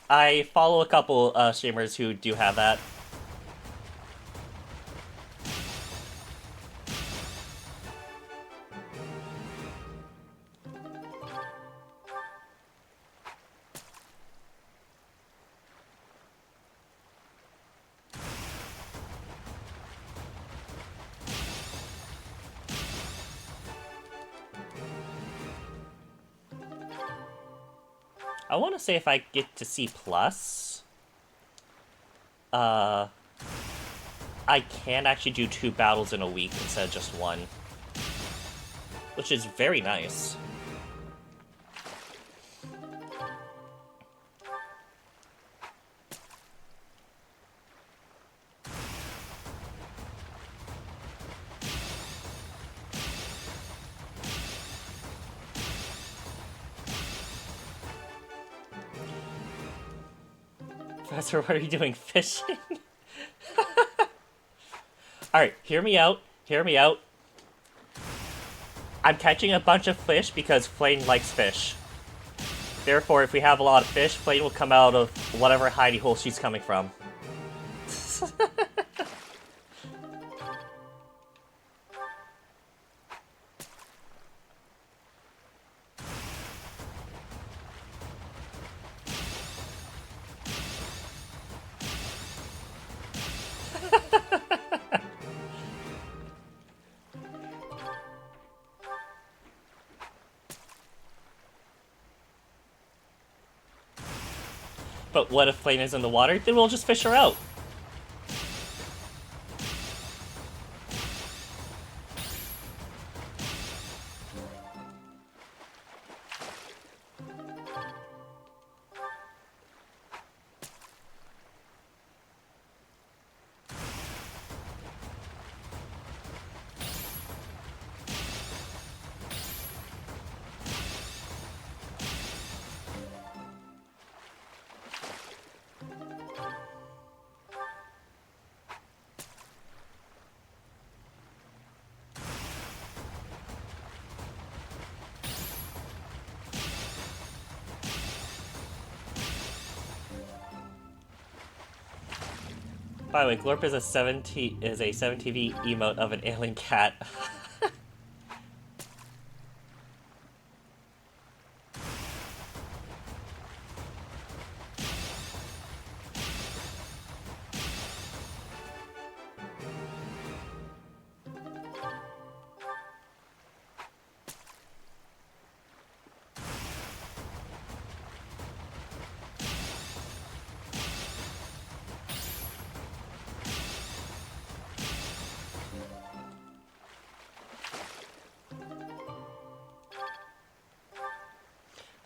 I follow a couple streamers who do have that. I want to say if I get to C+, I can actually do 2 battles in a week instead of just 1. Which is very nice. Professor, what are you doing? Fishing? Alright, hear me out. Hear me out. I'm catching a bunch of fish because Flame likes fish. Therefore, if we have a lot of fish, Flame will come out of whatever hidey hole she's coming from. But what if Flame is in the water? Then we'll just fish her out. By the way, Glorp is a 7TV emote of an alien cat.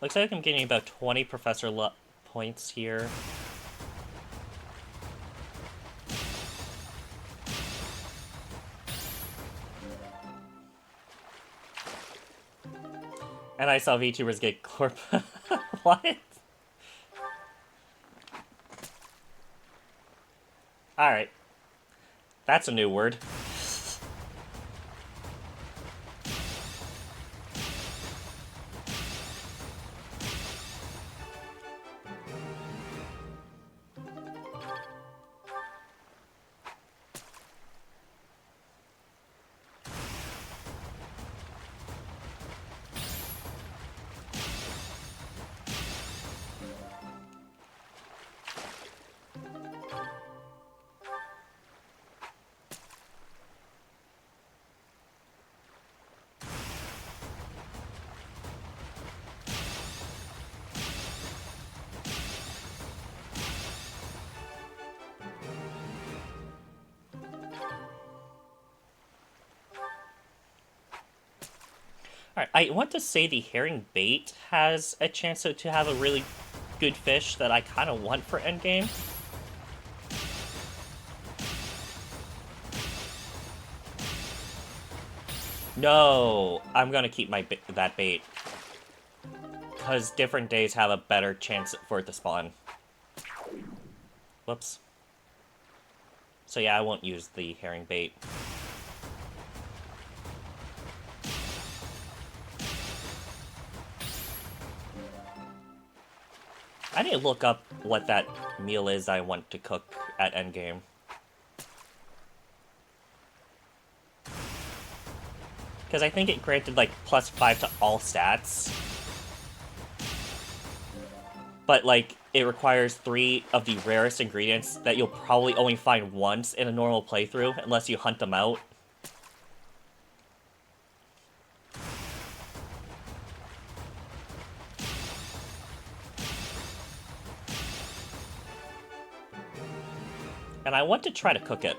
Looks like I'm getting about 20 Professor points here. And I saw VTubers get Glorp. What? Alright. That's a new word. Alright, I want to say the herring bait has a chance to have a really good fish that I kind of want for endgame. No, I'm gonna keep that bait. Because different days have a better chance for it to spawn. Whoops. So yeah, I won't use the herring bait. I need to look up what that meal is I want to cook at endgame. Because I think it granted like +5 to all stats. But like, it requires 3 of the rarest ingredients that you'll probably only find once in a normal playthrough, unless you hunt them out. And I want to try to cook it.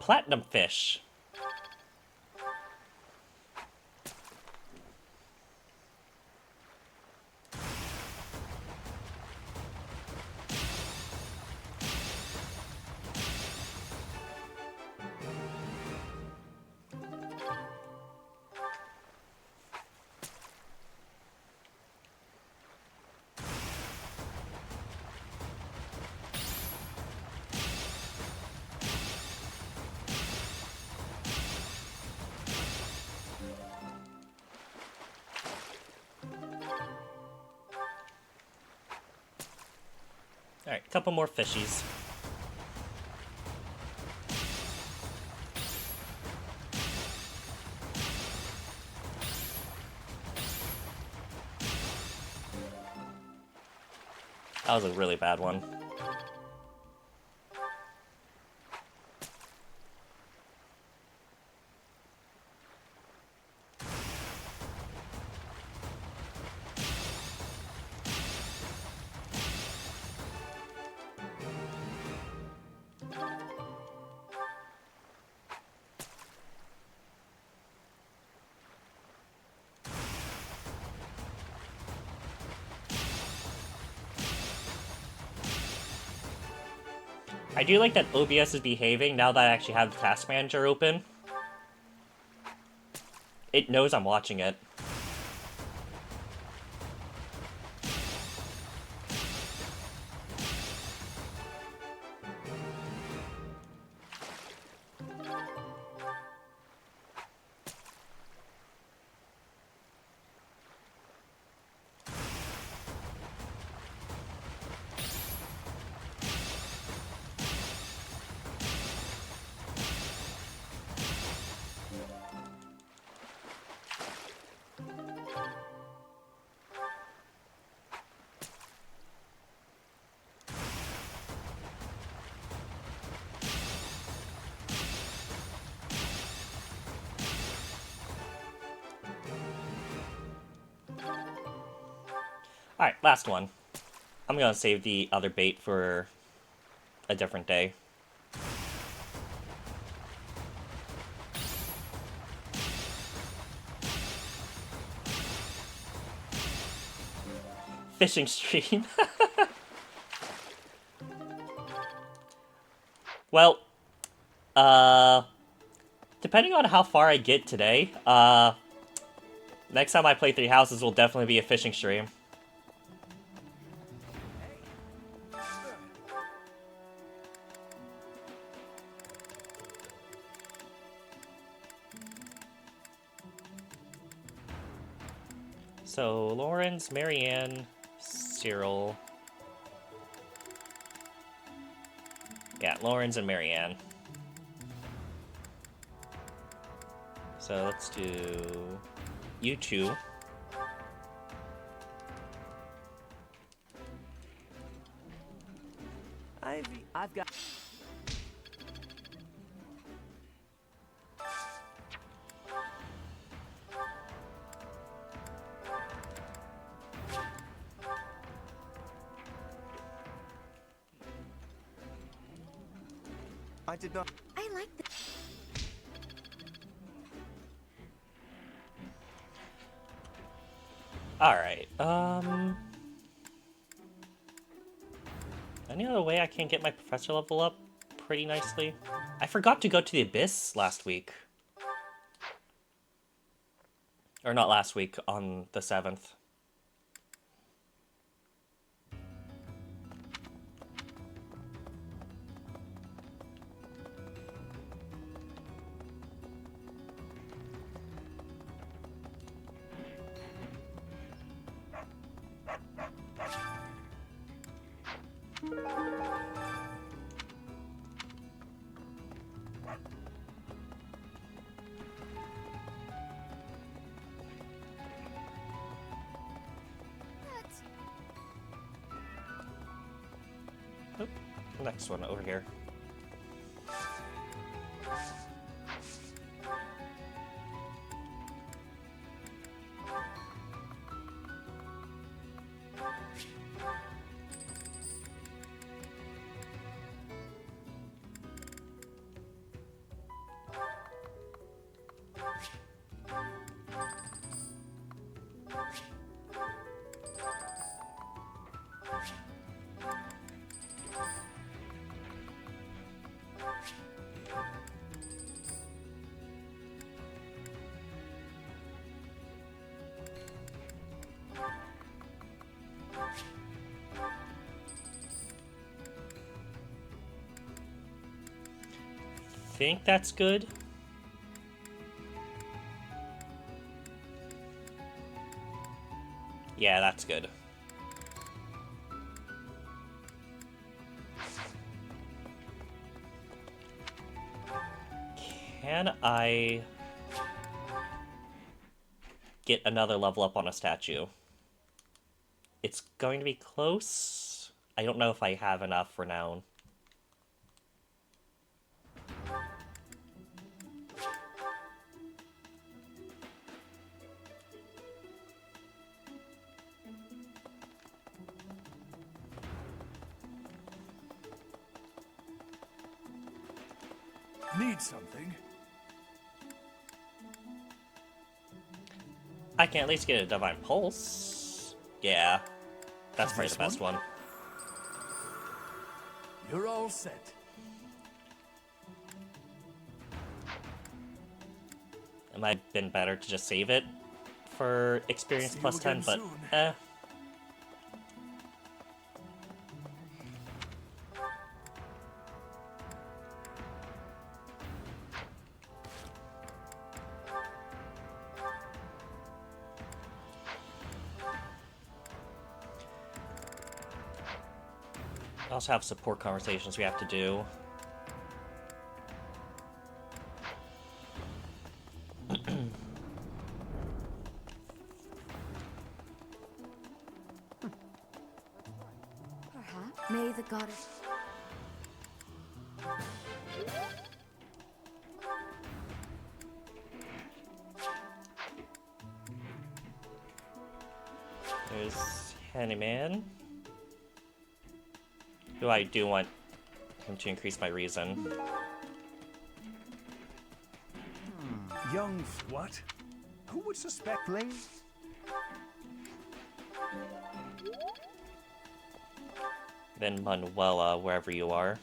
Platinum fish. Alright, a couple more fishies. That was a really bad one. I do like that OBS is behaving now that I actually have the task manager open. It knows I'm watching it. Alright, last one. I'm gonna save the other bait for a different day. Fishing stream. Well, depending on how far I get today, next time I play Three Houses will definitely be a fishing stream. So, Lawrence, Marianne, Cyril. Yeah, Lawrence and Marianne. So let's do you two. I've got... I did not... I like the... Alright, any other way I can get my professor level up pretty nicely? I forgot to go to the Abyss last week. Or not last week, on the 7th. Oop, next one over here. Think that's good. Yeah, that's good. Can I get another level up on a statue? It's going to be close. I don't know if I have enough for now. Need something? I can at least get a Divine Pulse. Yeah, that's probably the best one. You're all set. It might have been better to just save it for experience plus 10, but eh. I also have support conversations we have to do. Perhaps. May the goddess. There's Handyman. Who I do want him to increase my reason. Young what? Who would suspect Lane? Then Manuela, wherever you are.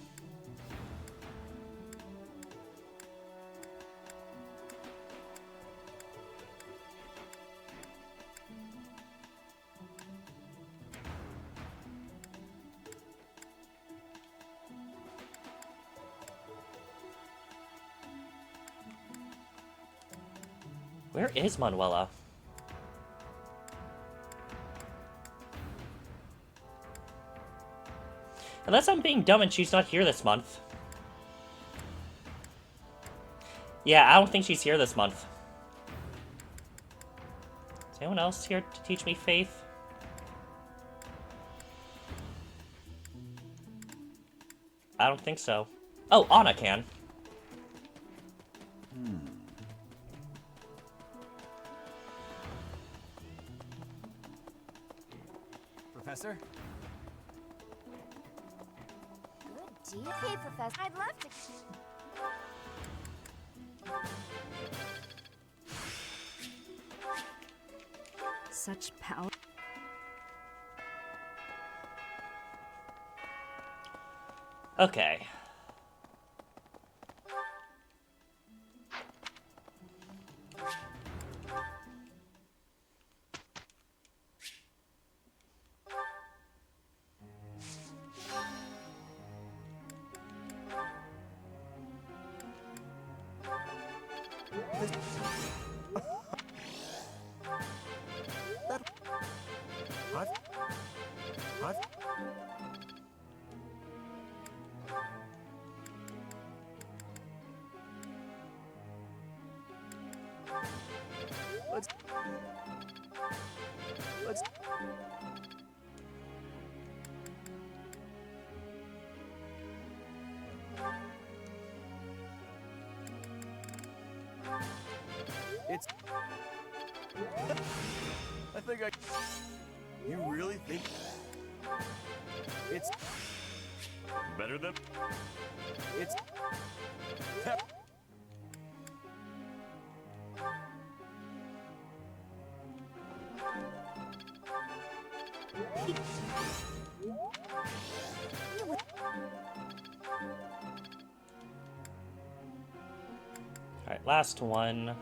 Where is Manuela? Unless I'm being dumb and she's not here this month. Yeah, I don't think she's here this month. Is anyone else here to teach me faith? I don't think so. Oh, Anna can. Professor? Good deal. Hey, Professor, I'd love to. Such power. Okay. Let's... It's... I think I... You really think... It's... Better than... It's... Alright, last one.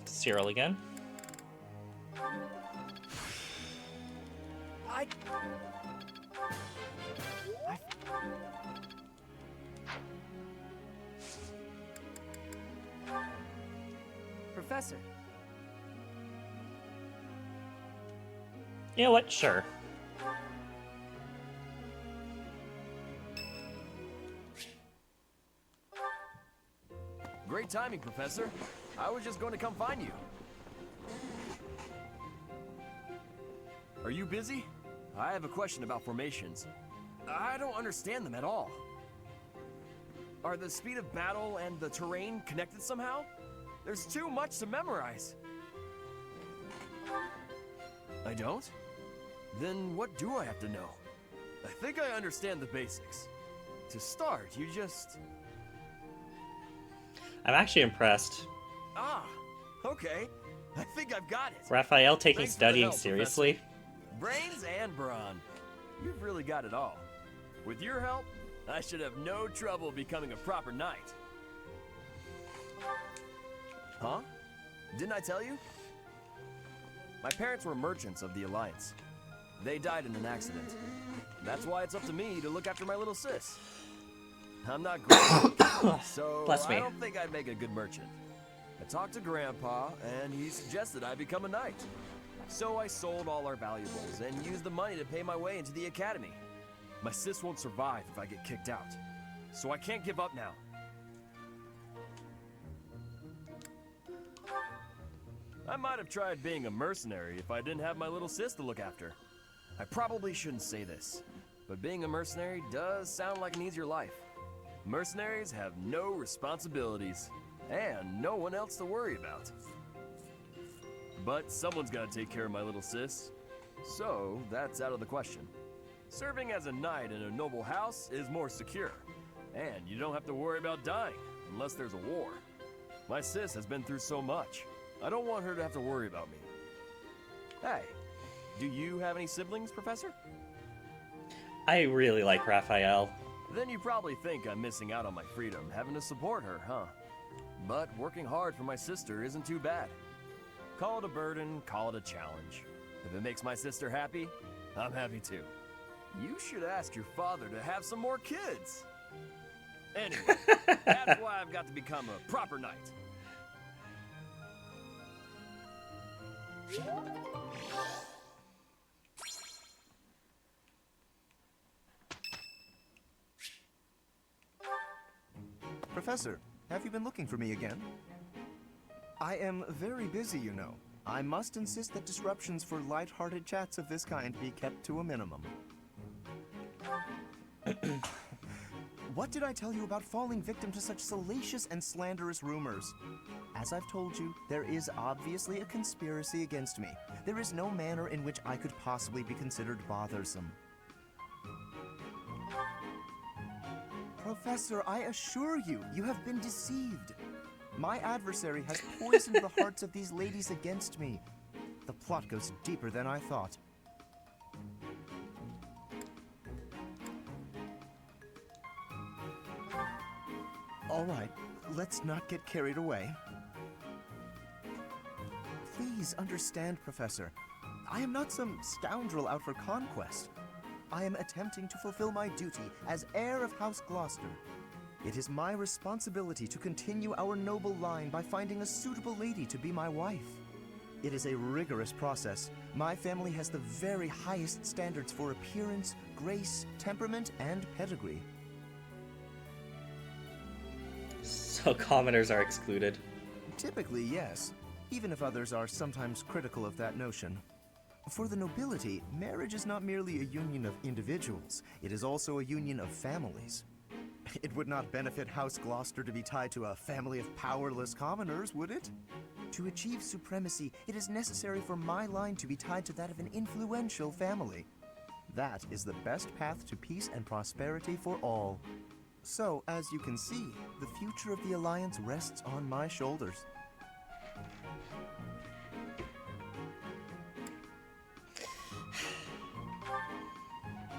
Cyril again. Professor. You know what? Sure. Great timing, Professor. I was just going to come find you. Are you busy? I have a question about formations. I don't understand them at all. Are the speed of battle and the terrain connected somehow? There's too much to memorize. I don't? Then what do I have to know? I think I understand the basics. To start, you just... I'm actually impressed. Ah, okay. I think I've got it. Raphael taking Thanks for the studying help, seriously. Professor. Brains and brawn. You've really got it all. With your help, I should have no trouble becoming a proper knight. Huh? Didn't I tell you? My parents were merchants of the Alliance. They died in an accident. That's why it's up to me to look after my little sis. I'm not great, so Bless me. I don't think I'd make a good merchant. I talked to Grandpa, and he suggested I become a knight. So I sold all our valuables and used the money to pay my way into the academy. My sis won't survive if I get kicked out, so I can't give up now. I might have tried being a mercenary if I didn't have my little sis to look after. I probably shouldn't say this, but being a mercenary does sound like an easier life. Mercenaries have no responsibilities, and no one else to worry about. But someone's got to take care of my little sis, so that's out of the question. Serving as a knight in a noble house is more secure, and you don't have to worry about dying unless there's a war. My sis has been through so much. I don't want her to have to worry about me. Hey, do you have any siblings, Professor? I really like Raphael. Then you probably think I'm missing out on my freedom, having to support her, huh? But working hard for my sister isn't too bad. Call it a burden, call it a challenge. If it makes my sister happy, I'm happy too. You should ask your father to have some more kids. Anyway, that's why I've got to become a proper knight. Professor, have you been looking for me again? I am very busy, you know. I must insist that disruptions for light-hearted chats of this kind be kept to a minimum. What did I tell you about falling victim to such salacious and slanderous rumors? As I've told you, there is obviously a conspiracy against me. There is no manner in which I could possibly be considered bothersome. Professor, I assure you, you have been deceived. My adversary has poisoned the hearts of these ladies against me. The plot goes deeper than I thought. All right, let's not get carried away. Please understand, Professor. I am not some scoundrel out for conquest. I am attempting to fulfill my duty as heir of House Gloucester. It is my responsibility to continue our noble line by finding a suitable lady to be my wife. It is a rigorous process. My family has the very highest standards for appearance, grace, temperament, and pedigree. So commoners are excluded. Typically, yes, even if others are sometimes critical of that notion. For the nobility, marriage is not merely a union of individuals, it is also a union of families. It would not benefit House Gloucester to be tied to a family of powerless commoners, would it? To achieve supremacy, it is necessary for my line to be tied to that of an influential family. That is the best path to peace and prosperity for all. So, as you can see, the future of the Alliance rests on my shoulders.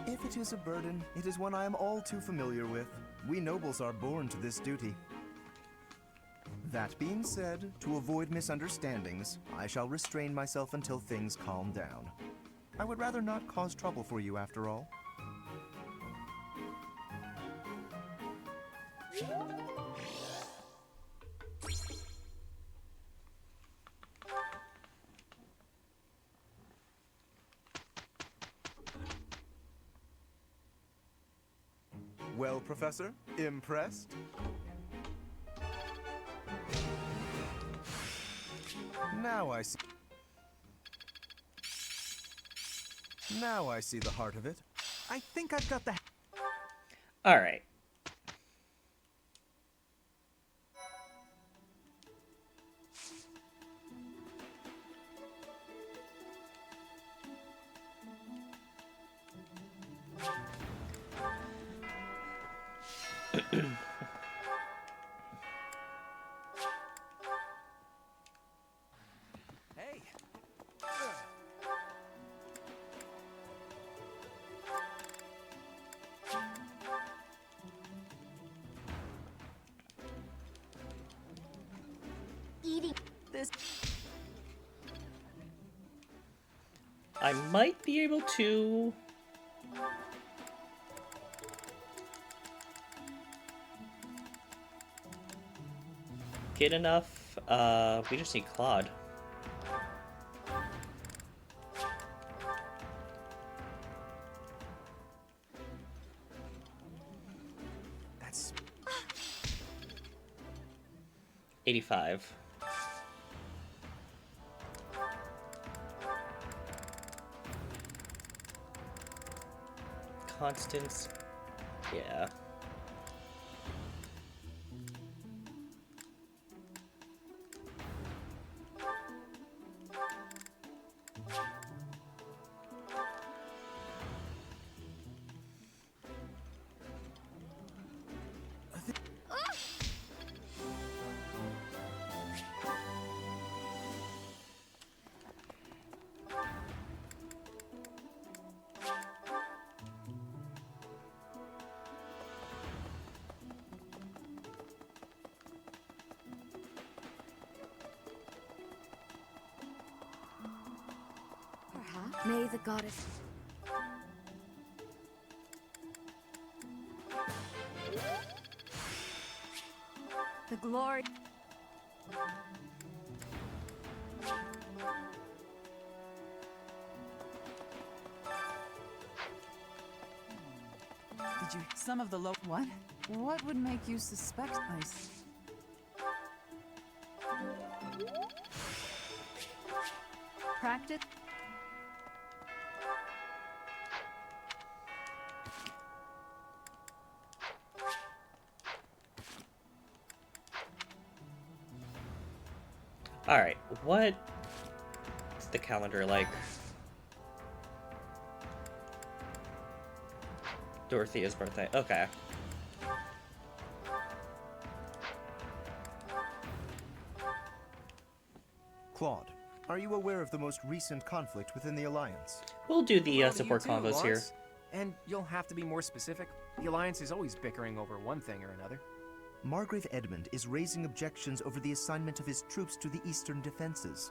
If it is a burden, it is one I am all too familiar with. We nobles are born to this duty. That being said, to avoid misunderstandings, I shall restrain myself until things calm down. I would rather not cause trouble for you after all. Well, Professor, impressed? Now I see. Now I see the heart of it. I think I've got the. All right. Hey. Eating this. I might be able to... get enough. We just need Claude. That's 85. Constance. Yeah. Perhaps. May the goddess. The glory. Did you some of the low what? What would make you suspect ice? Practice. Alright, what's the calendar like? Dorothea's birthday. Okay. Claude, are you aware of the most recent conflict within the Alliance? We'll do the Well, support you too, combos here. Lars. And you'll have to be more specific. The Alliance is always bickering over one thing or another. Margrave Edmund is raising objections over the assignment of his troops to the eastern defenses.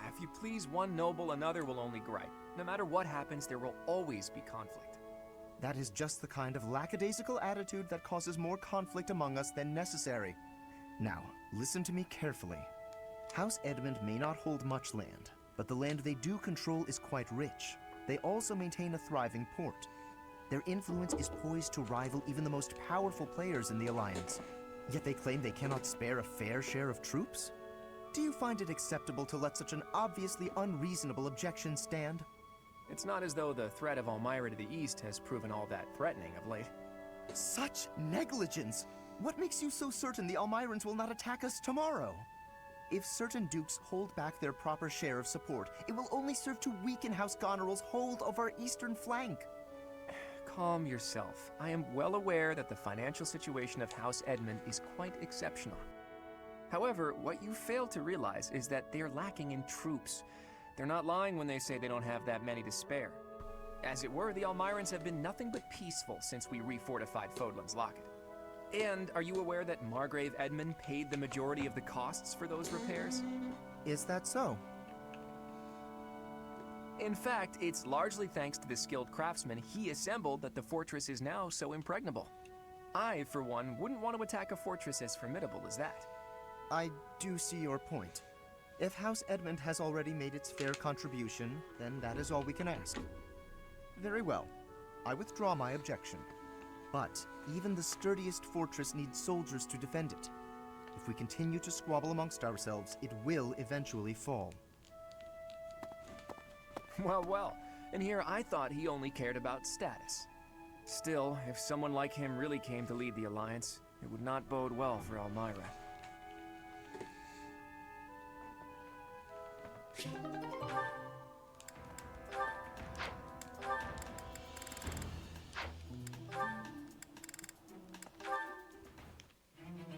If you please one noble, another will only gripe. No matter what happens, there will always be conflict. That is just the kind of lackadaisical attitude that causes more conflict among us than necessary. Now, listen to me carefully. House Edmund may not hold much land, but the land they do control is quite rich. They also maintain a thriving port. Their influence is poised to rival even the most powerful players in the Alliance. Yet they claim they cannot spare a fair share of troops? Do you find it acceptable to let such an obviously unreasonable objection stand? It's not as though the threat of Elmira to the east has proven all that threatening of late. Such negligence! What makes you so certain the Elmirans will not attack us tomorrow? If certain dukes hold back their proper share of support, it will only serve to weaken House Goneril's hold of our eastern flank. Calm yourself. I am well aware that the financial situation of House Edmund is quite exceptional. However, what you fail to realize is that they're lacking in troops. They're not lying when they say they don't have that many to spare. As it were, the Almirans have been nothing but peaceful since we refortified Fodlan's locket. And are you aware that Margrave Edmund paid the majority of the costs for those repairs? Is that so? In fact, it's largely thanks to the skilled craftsmen he assembled that the fortress is now so impregnable. I, for one, wouldn't want to attack a fortress as formidable as that. I do see your point. If House Edmund has already made its fair contribution, then that is all we can ask. Very well. I withdraw my objection. But even the sturdiest fortress needs soldiers to defend it. If we continue to squabble amongst ourselves, it will eventually fall. Well, and here I thought he only cared about status. Still, if someone like him really came to lead the Alliance, it would not bode well for Elmira.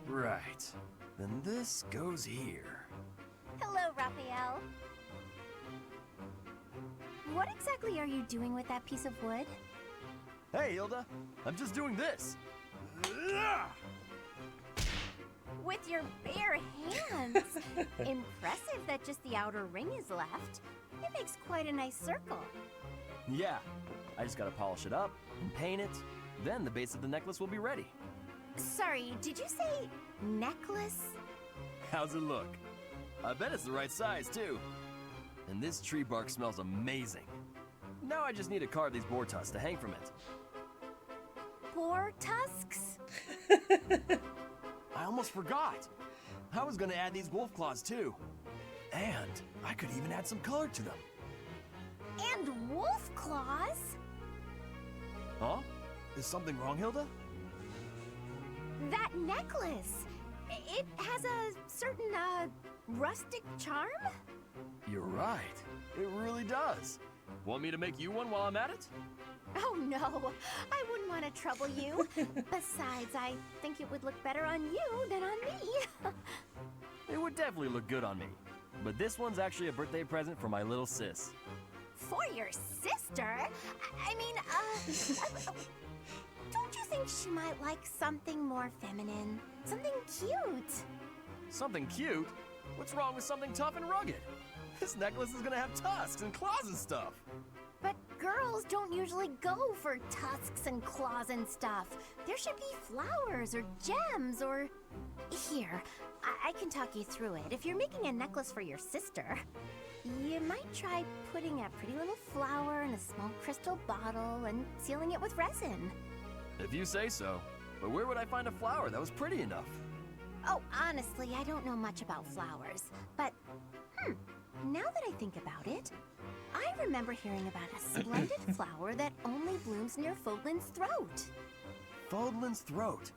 Right. Then this goes here. Hello, Raphael. What exactly are you doing with that piece of wood? Hey, Hilda. I'm just doing this. With your bare hands. Impressive that just the outer ring is left. It makes quite a nice circle. Yeah. I just gotta polish it up and paint it. Then the base of the necklace will be ready. Sorry, did you say necklace? How's it look? I bet it's the right size, too. And this tree bark smells amazing. Now I just need to carve these boar tusks to hang from it. Boar tusks? I almost forgot. I was gonna add these wolf claws, too. And I could even add some color to them. And wolf claws? Huh? Is something wrong, Hilda? That necklace! It has a certain, rustic charm? You're right. It really does. Want me to make you one while I'm at it? Oh no, I wouldn't want to trouble you. Besides, I think it would look better on you than on me. It would definitely look good on me. But this one's actually a birthday present for my little sis. For your sister? I mean, don't you think she might like something more feminine? Something cute? Something cute? What's wrong with something tough and rugged? This necklace is gonna have tusks and claws and stuff. But girls don't usually go for tusks and claws and stuff. There should be flowers or gems or... Here, I can talk you through it. If you're making a necklace for your sister, you might try putting a pretty little flower in a small crystal bottle and sealing it with resin. If you say so. But where would I find a flower that was pretty enough? Oh, honestly, I don't know much about flowers. But, now that I think about it, I remember hearing about a splendid flower that only blooms near Fodlan's throat. Fodlan's throat?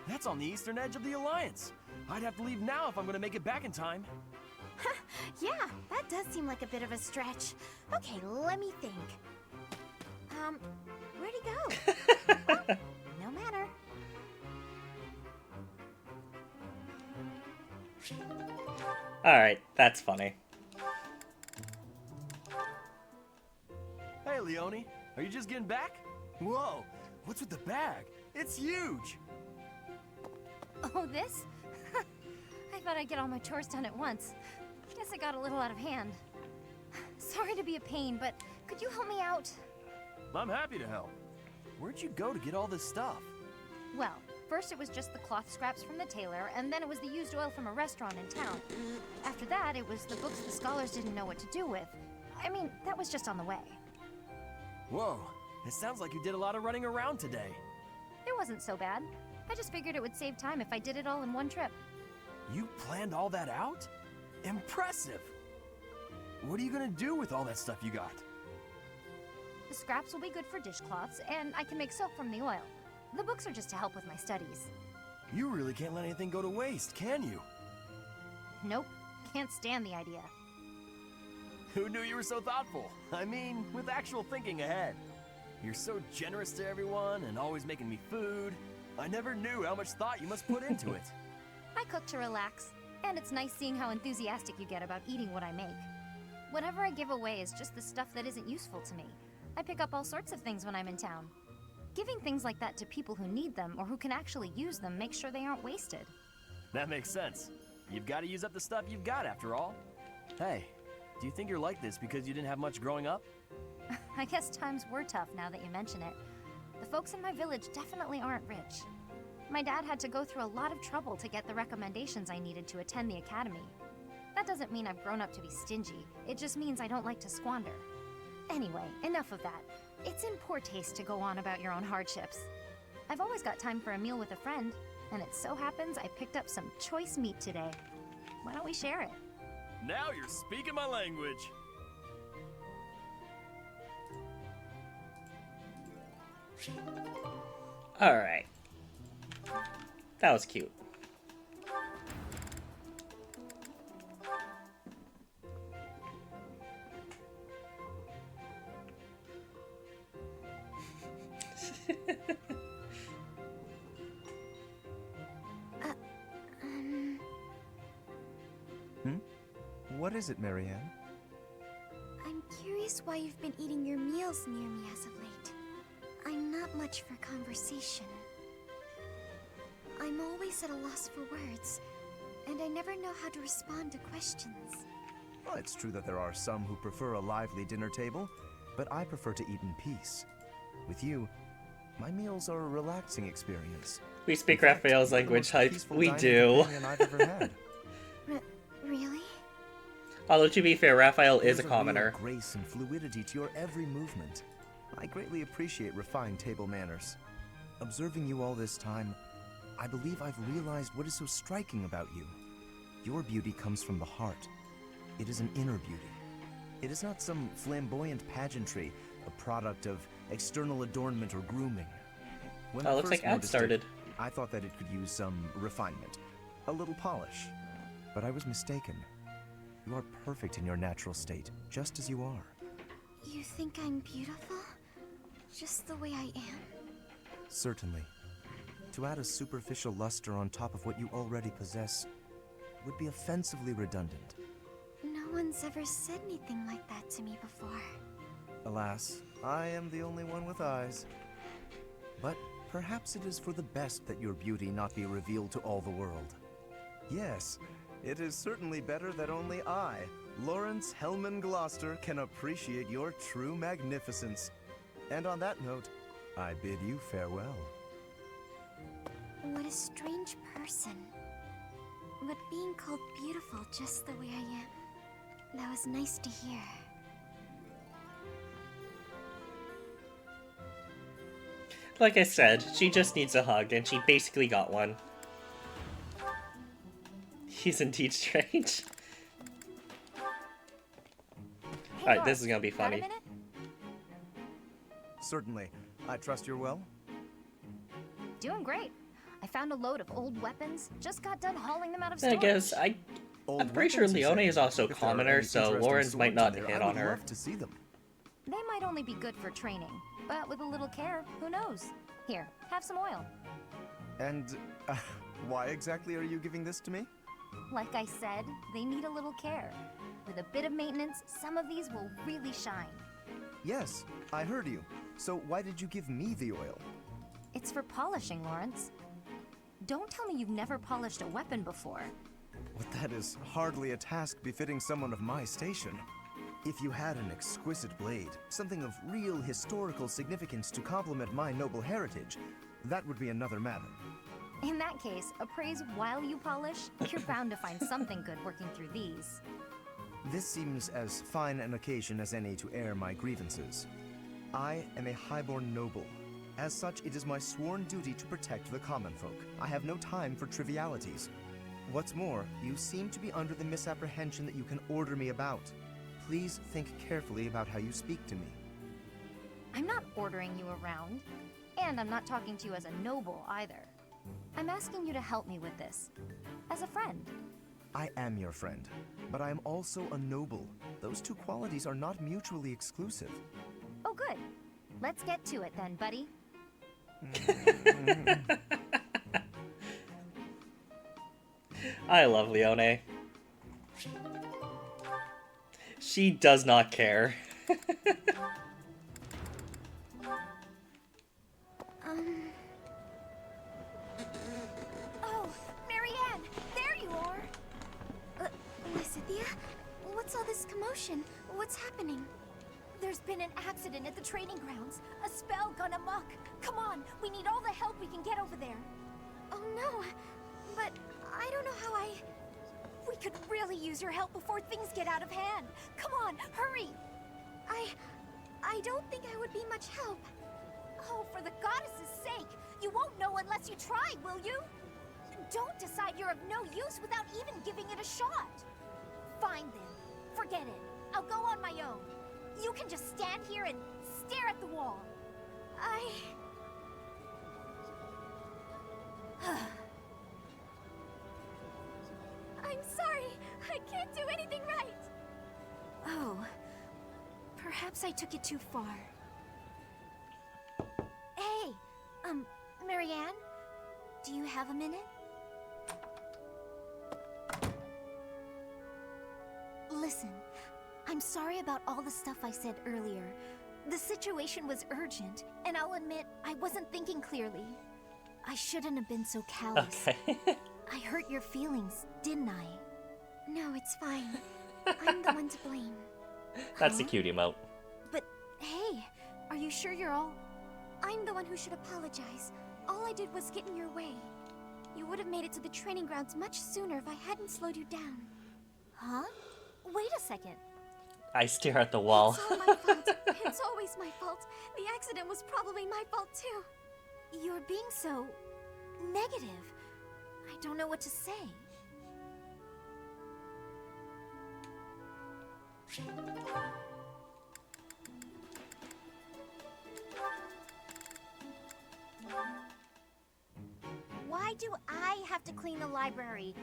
That's on the eastern edge of the Alliance. I'd have to leave now if I'm gonna make it back in time. Yeah, that does seem like a bit of a stretch. Okay, let me think. Where'd he go? Well, no matter. Alright, that's funny. Hey, Leone. Are you just getting back? Whoa, what's with the bag? It's huge! Oh, this? I thought I'd get all my chores done at once. Guess I got a little out of hand. Sorry to be a pain, but could you help me out? I'm happy to help. Where'd you go to get all this stuff? Well, first it was just the cloth scraps from the tailor, and then it was the used oil from a restaurant in town. After that, it was the books the scholars didn't know what to do with. I mean, that was just on the way. Whoa, it sounds like you did a lot of running around today. It wasn't so bad. I just figured it would save time if I did it all in one trip. You planned all that out? Impressive! What are you gonna do with all that stuff you got? The scraps will be good for dishcloths, and I can make soap from the oil. The books are just to help with my studies. You really can't let anything go to waste, can you? Nope, can't stand the idea. Who knew you were so thoughtful? I mean, with actual thinking ahead. You're so generous to everyone and always making me food. I never knew how much thought you must put into it. I cook to relax, and it's nice seeing how enthusiastic you get about eating what I make. Whatever I give away is just the stuff that isn't useful to me. I pick up all sorts of things when I'm in town. Giving things like that to people who need them or who can actually use them makes sure they aren't wasted. That makes sense. You've got to use up the stuff you've got after all. Hey, do you think you're like this because you didn't have much growing up? I guess times were tough now that you mention it. The folks in my village definitely aren't rich. My dad had to go through a lot of trouble to get the recommendations I needed to attend the academy. That doesn't mean I've grown up to be stingy. It just means I don't like to squander. Anyway, enough of that. It's in poor taste to go on about your own hardships. I've always got time for a meal with a friend, and it so happens I picked up some choice meat today. Why don't we share it? Now you're speaking my language. Alright. That was cute. What is it, Marianne? I'm curious why you've been eating your meals near me as of late. I'm not much for conversation. I'm always at a loss for words, and I never know how to respond to questions. Well, it's true that there are some who prefer a lively dinner table, but I prefer to eat in peace. With you, my meals are a relaxing experience. We speak Raphael's language, hype. We do. I've ever had. Really? Although, to be fair, Raphael is a There's commoner. real grace and fluidity to your every movement. I greatly appreciate refined table manners. Observing you all this time, I believe I've realized what is so striking about you. Your beauty comes from the heart. It is an inner beauty. It is not some flamboyant pageantry, a product of external adornment or grooming. When I looks first like ad noticed it, started. I thought that it could use some refinement, a little polish. But I was mistaken. You are perfect in your natural state, just as you are. You think I'm beautiful? Just the way I am? Certainly. To add a superficial luster on top of what you already possess would be offensively redundant. No one's ever said anything like that to me before. Alas, I am the only one with eyes. But perhaps it is for the best that your beauty not be revealed to all the world. Yes, it is certainly better that only I, Lawrence Hellman Gloucester, can appreciate your true magnificence. And on that note, I bid you farewell. What a strange person. But being called beautiful just the way I am, that was nice to hear. Like I said, she just needs a hug, and she basically got one. He's indeed strange. Alright, this is gonna be funny. Certainly. I trust you're well? Doing great. I found a load of old weapons. Just got done hauling them out of I storage. guess I'm pretty sure Leone is also a commoner, so Lawrence might not hit on her. To see them. They might only be good for training, but with a little care, who knows? Here, have some oil. And why exactly are you giving this to me? Like I said, they need a little care. With a bit of maintenance, some of these will really shine. Yes, I heard you. So why did you give me the oil? It's for polishing, Lawrence. Don't tell me you've never polished a weapon before. But that is hardly a task befitting someone of my station. If you had an exquisite blade, something of real historical significance to complement my noble heritage, that would be another matter. In that case, appraise while you polish. You're bound to find something good working through these. This seems as fine an occasion as any to air my grievances. I am a highborn noble. As such, it is my sworn duty to protect the common folk. I have no time for trivialities. What's more, you seem to be under the misapprehension that you can order me about. Please think carefully about how you speak to me. I'm not ordering you around, and I'm not talking to you as a noble either. I'm asking you to help me with this, as a friend. I am your friend, but I am also a noble. Those two qualities are not mutually exclusive. Oh, good. Let's get to it then, buddy. I love Leone. She does not care. commotion. What's happening? There's been an accident at the training grounds. A spell gone amok. Come on, we need all the help we can get over there. Oh no, but I don't know how I... We could really use your help before things get out of hand. Come on, hurry! I don't think I would be much help. Oh, for the goddess's sake! You won't know unless you try, will you? Don't decide you're of no use without even giving it a shot. Fine then. Forget it. I'll go on my own. You can just stand here and stare at the wall. I'm sorry. I can't do anything right. Oh. Perhaps I took it too far. Hey, Marianne? Do you have a minute? Listen, I'm sorry about all the stuff I said earlier. The situation was urgent, and I'll admit I wasn't thinking clearly. I shouldn't have been so callous. Okay. I hurt your feelings, didn't I? No, it's fine. I'm the one to blame. That's a cute emote. But, hey, are you sure you're all... I'm the one who should apologize. All I did was get in your way. You would have made it to the training grounds much sooner if I hadn't slowed you down. Huh? Wait a second. I stare at the wall. It's all my fault. It's always my fault. The accident was probably my fault too. You're being so... negative. I don't know what to say. Why do I have to clean the library?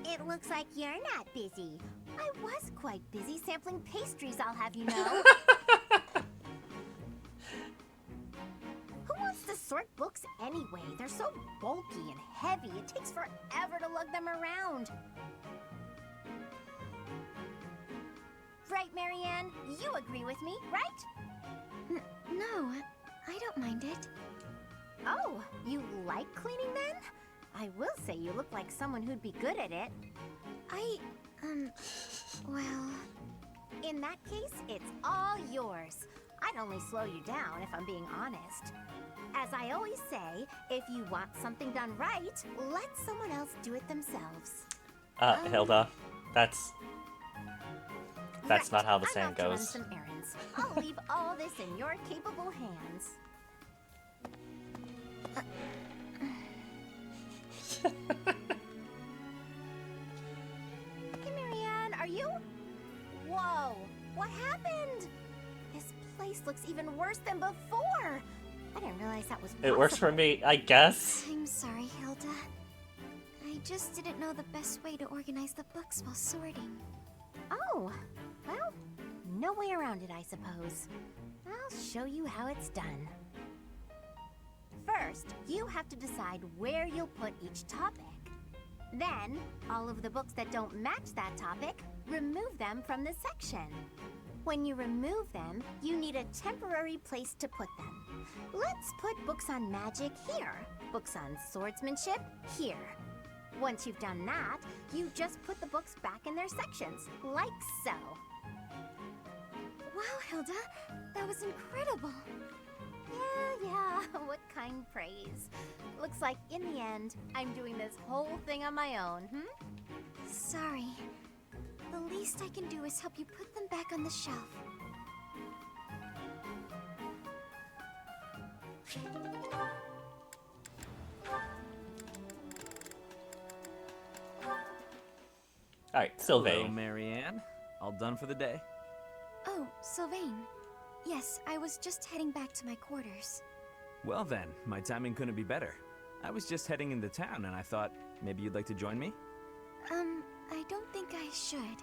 It looks like you're not busy. I was quite busy sampling pastries, I'll have you know. Who wants to sort books anyway? They're so bulky and heavy, it takes forever to lug them around. Right, Marianne? You agree with me, right? No, I don't mind it. Oh, you like cleaning then? I will say you look like someone who'd be good at it. Well... In that case, it's all yours. I'd only slow you down if I'm being honest. As I always say, if you want something done right, let someone else do it themselves. Hilda, that's Right, not how the I'm saying off to run goes. some errands. I'll leave all this in your capable hands. Hey, Marianne, are you? Whoa, what happened? This place looks even worse than before. I didn't realize that was It works for me, I guess. I'm sorry, Hilda. I just didn't know the best way to organize the books while sorting. Oh, well, no way around it, I suppose. I'll show you how it's done. First, you have to decide where you'll put each topic. Then, all of the books that don't match that topic, remove them from the section. When you remove them, you need a temporary place to put them. Let's put books on magic here, books on swordsmanship here. Once you've done that, you just put the books back in their sections, like so. Wow, Hilda, that was incredible. Yeah, what kind praise. Looks like in the end, I'm doing this whole thing on my own, Sorry. The least I can do is help you put them back on the shelf. Alright, Hello, Sylvain. Marianne. All done for the day? Oh, Sylvain. Yes, I was just heading back to my quarters. Well then, my timing couldn't be better. I was just heading into town and I thought maybe you'd like to join me? I don't think I should.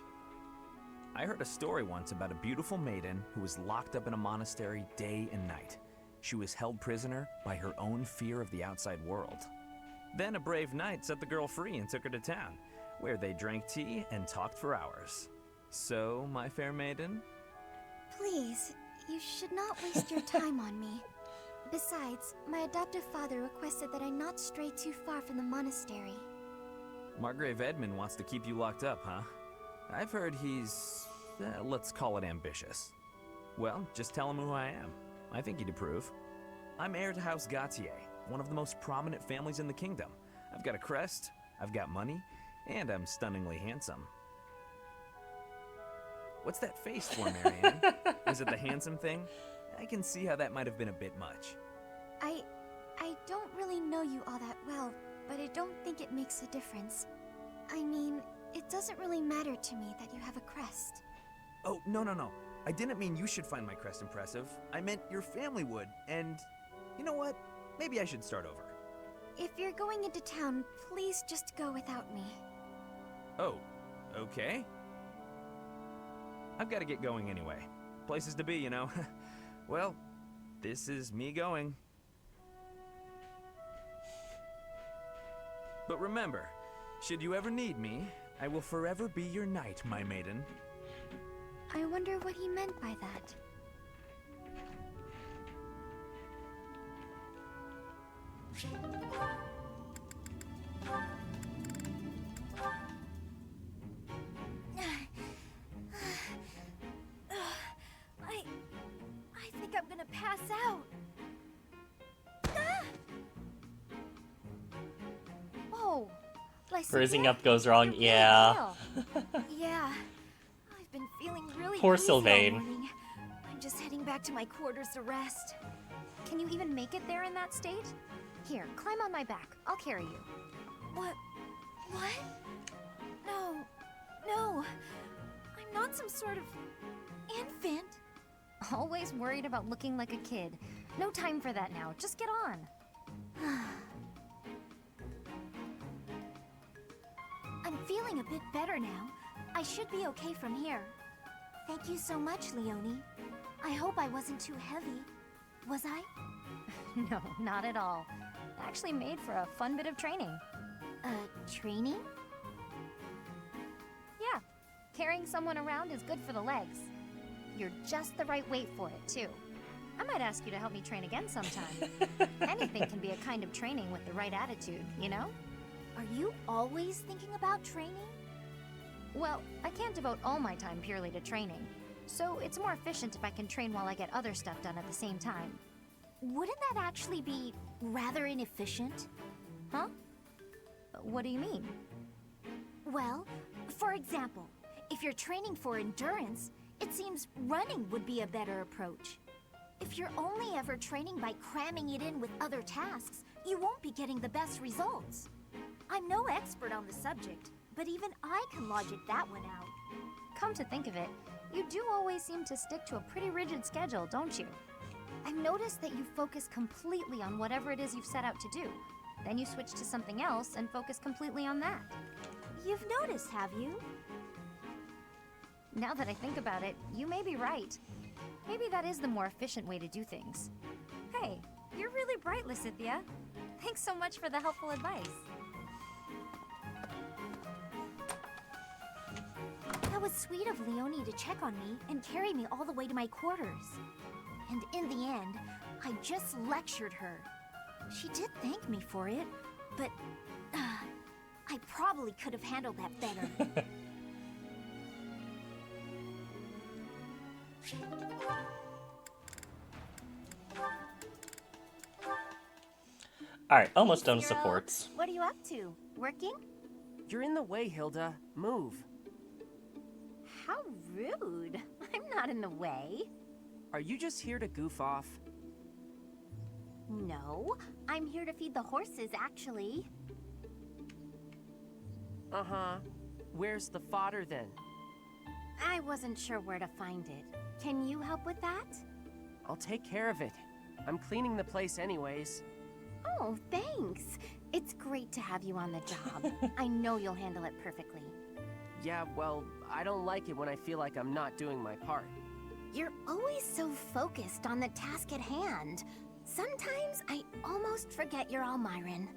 I heard a story once about a beautiful maiden who was locked up in a monastery day and night. She was held prisoner by her own fear of the outside world. Then a brave knight set the girl free and took her to town, where they drank tea and talked for hours. So, my fair maiden? Please, you should not waste your time on me. Besides, my adoptive father requested that I not stray too far from the monastery. Margrave Edmund wants to keep you locked up, huh? I've heard he's, let's call it ambitious. Well, just tell him who I am. I think he'd approve. I'm heir to House Gautier, one of the most prominent families in the kingdom. I've got a crest, I've got money, and I'm stunningly handsome. What's that face for, Marianne? Is it the handsome thing? I can see how that might have been a bit much. I don't really know you all that well, but I don't think it makes a difference. I mean, it doesn't really matter to me that you have a crest. Oh, no. I didn't mean you should find my crest impressive. I meant your family would, and you know what? Maybe I should start over. If you're going into town, please just go without me. Oh, okay. I've got to get going anyway. Places to be, you know. Well, this is me going. But remember, should you ever need me, I will forever be your knight, my maiden. I wonder what he meant by that. I think I'm gonna pass out. Whoa! Bruising up goes wrong, yeah. Yeah. I've been feeling really Poor queasy all Sylvain. morning. I'm just heading back to my quarters to rest. Can you even make it there in that state? Here, climb on my back. I'll carry you. What? No. No. I'm not some sort of infant. Always worried about looking like a kid. No time for that now. Just get on. I'm feeling a bit better now. I should be okay from here. Thank you so much, Leonie. I hope I wasn't too heavy. Was I? No, not at all. Actually made for a fun bit of training. Training? Yeah. Carrying someone around is good for the legs. You're just the right weight for it, too. I might ask you to help me train again sometime. Anything can be a kind of training with the right attitude, you know? Are you always thinking about training? Well, I can't devote all my time purely to training, so it's more efficient if I can train while I get other stuff done at the same time. Wouldn't that actually be rather inefficient? Huh? What do you mean? Well, for example, if you're training for endurance, it seems running would be a better approach. If you're only ever training by cramming it in with other tasks, you won't be getting the best results. I'm no expert on the subject, but even I can logic that one out. Come to think of it, you do always seem to stick to a pretty rigid schedule, don't you? I've noticed that you focus completely on whatever it is you've set out to do. Then you switch to something else and focus completely on that. You've noticed, have you? Now that I think about it, you may be right. Maybe that is the more efficient way to do things. Hey, you're really bright, Lysithia. Thanks so much for the helpful advice. That was sweet of Leonie to check on me and carry me all the way to my quarters. And in the end, I just lectured her. She did thank me for it, but I probably could have handled that better. Alright, almost done with Zero, supports. What are you up to? Working? You're in the way, Hilda. Move. How rude. I'm not in the way. Are you just here to goof off? No, I'm here to feed the horses, actually. Uh-huh. Where's the fodder, then? I wasn't sure where to find it. Can you help with that? I'll take care of it. I'm cleaning the place anyways. Oh, thanks. It's great to have you on the job. I know you'll handle it perfectly. Yeah, well, I don't like it when I feel like I'm not doing my part. You're always so focused on the task at hand. Sometimes I almost forget you're Almyran.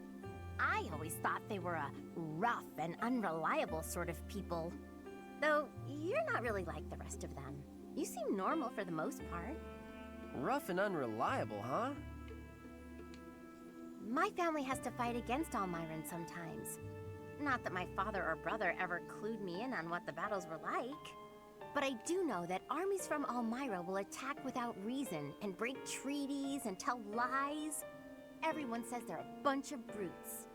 I always thought they were a rough and unreliable sort of people. Though, you're not really like the rest of them. You seem normal for the most part. Rough and unreliable, huh? My family has to fight against Almyran sometimes. Not that my father or brother ever clued me in on what the battles were like. But I do know that armies from Elmira will attack without reason and break treaties and tell lies. Everyone says they're a bunch of brutes.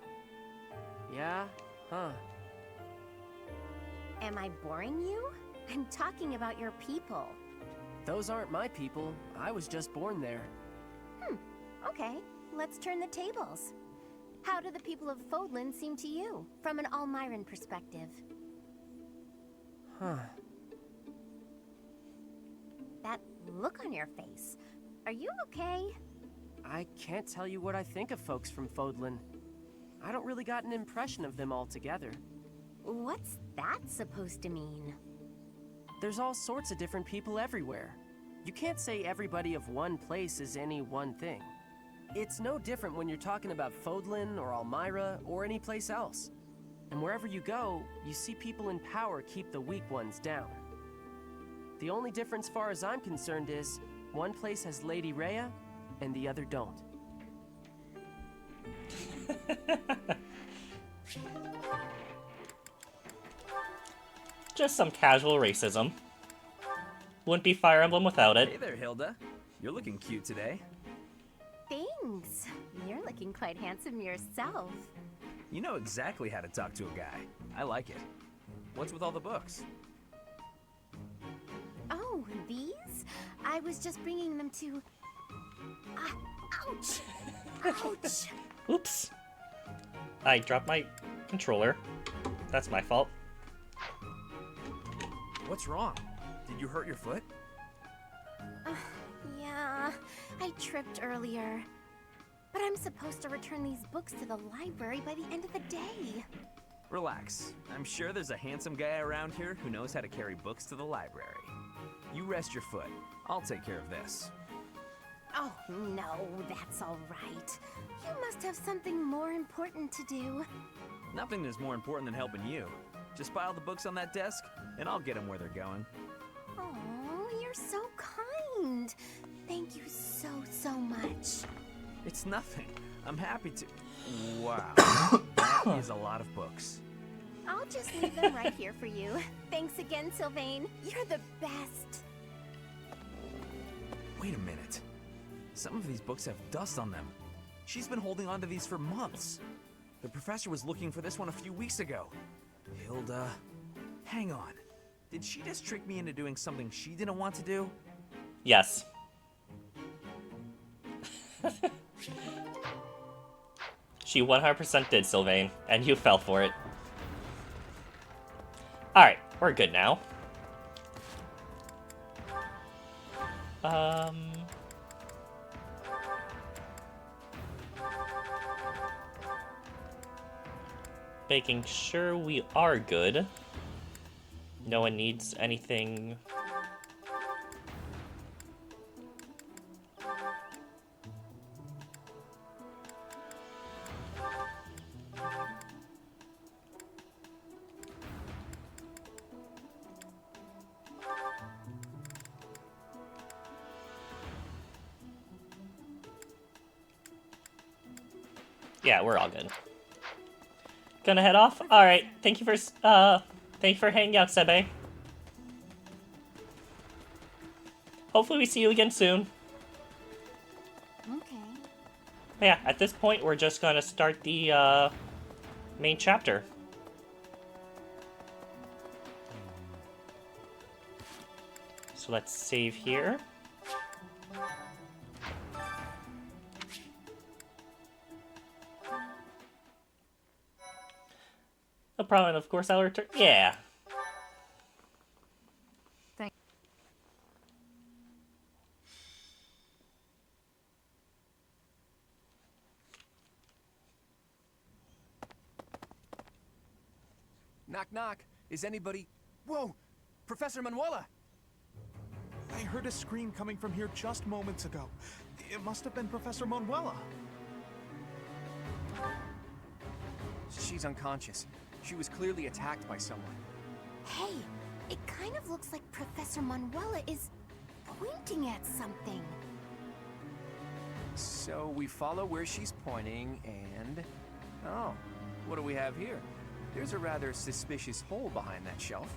Yeah? Huh. Am I boring you? I'm talking about your people. Those aren't my people. I was just born there. Okay, let's turn the tables. How do the people of Fodlan seem to you, from an Almiran perspective? Huh. That look on your face. Are you okay? I can't tell you what I think of folks from Fodlan. I don't really got an impression of them altogether. What's that supposed to mean? There's all sorts of different people everywhere. You can't say everybody of one place is any one thing. It's no different when you're talking about Fodlan or Elmira or any place else. And wherever you go, you see people in power keep the weak ones down. The only difference far as I'm concerned is, one place has Lady Rhea, and the other don't. Just some casual racism. Wouldn't be Fire Emblem without it. Hey there, Hilda. You're looking cute today. Thanks. You're looking quite handsome yourself. You know exactly how to talk to a guy. I like it. What's with all the books? Oh, these? I was just bringing them to... ouch! Ouch! Oops. I dropped my controller. That's my fault. What's wrong? Did you hurt your foot? Yeah, I tripped earlier. But I'm supposed to return these books to the library by the end of the day. Relax. I'm sure there's a handsome guy around here who knows how to carry books to the library. You rest your foot. I'll take care of this. Oh, no, that's all right. You must have something more important to do. Nothing is more important than helping you. Just pile the books on that desk, and I'll get them where they're going. Oh, you're so kind. Thank you so, so much. It's nothing. I'm happy to... Wow. That is a lot of books. I'll just leave them right here for you. Thanks again, Sylvain. You're the best. Wait a minute. Some of these books have dust on them. She's been holding on to these for months. The professor was looking for this one a few weeks ago. Hilda... Hang on. Did she just trick me into doing something she didn't want to do? Yes. She 100% did, Sylvain, and you fell for it. Alright, we're good now. Making sure we are good. No one needs anything. Yeah, we're all good. Gonna head off? Alright, thank you for hanging out, Sebe. Hopefully we see you again soon. Okay. Yeah, at this point, we're just gonna start the, main chapter. So let's save here. No problem, of course I'll return. Yeah. Thank. Knock, knock. Is anybody... Whoa! Professor Manuela! I heard a scream coming from here just moments ago. It must have been Professor Manuela. She's unconscious. She was clearly attacked by someone. Hey, it kind of looks like Professor Manuela is pointing at something. So we follow where she's pointing and... Oh, what do we have here? There's a rather suspicious hole behind that shelf.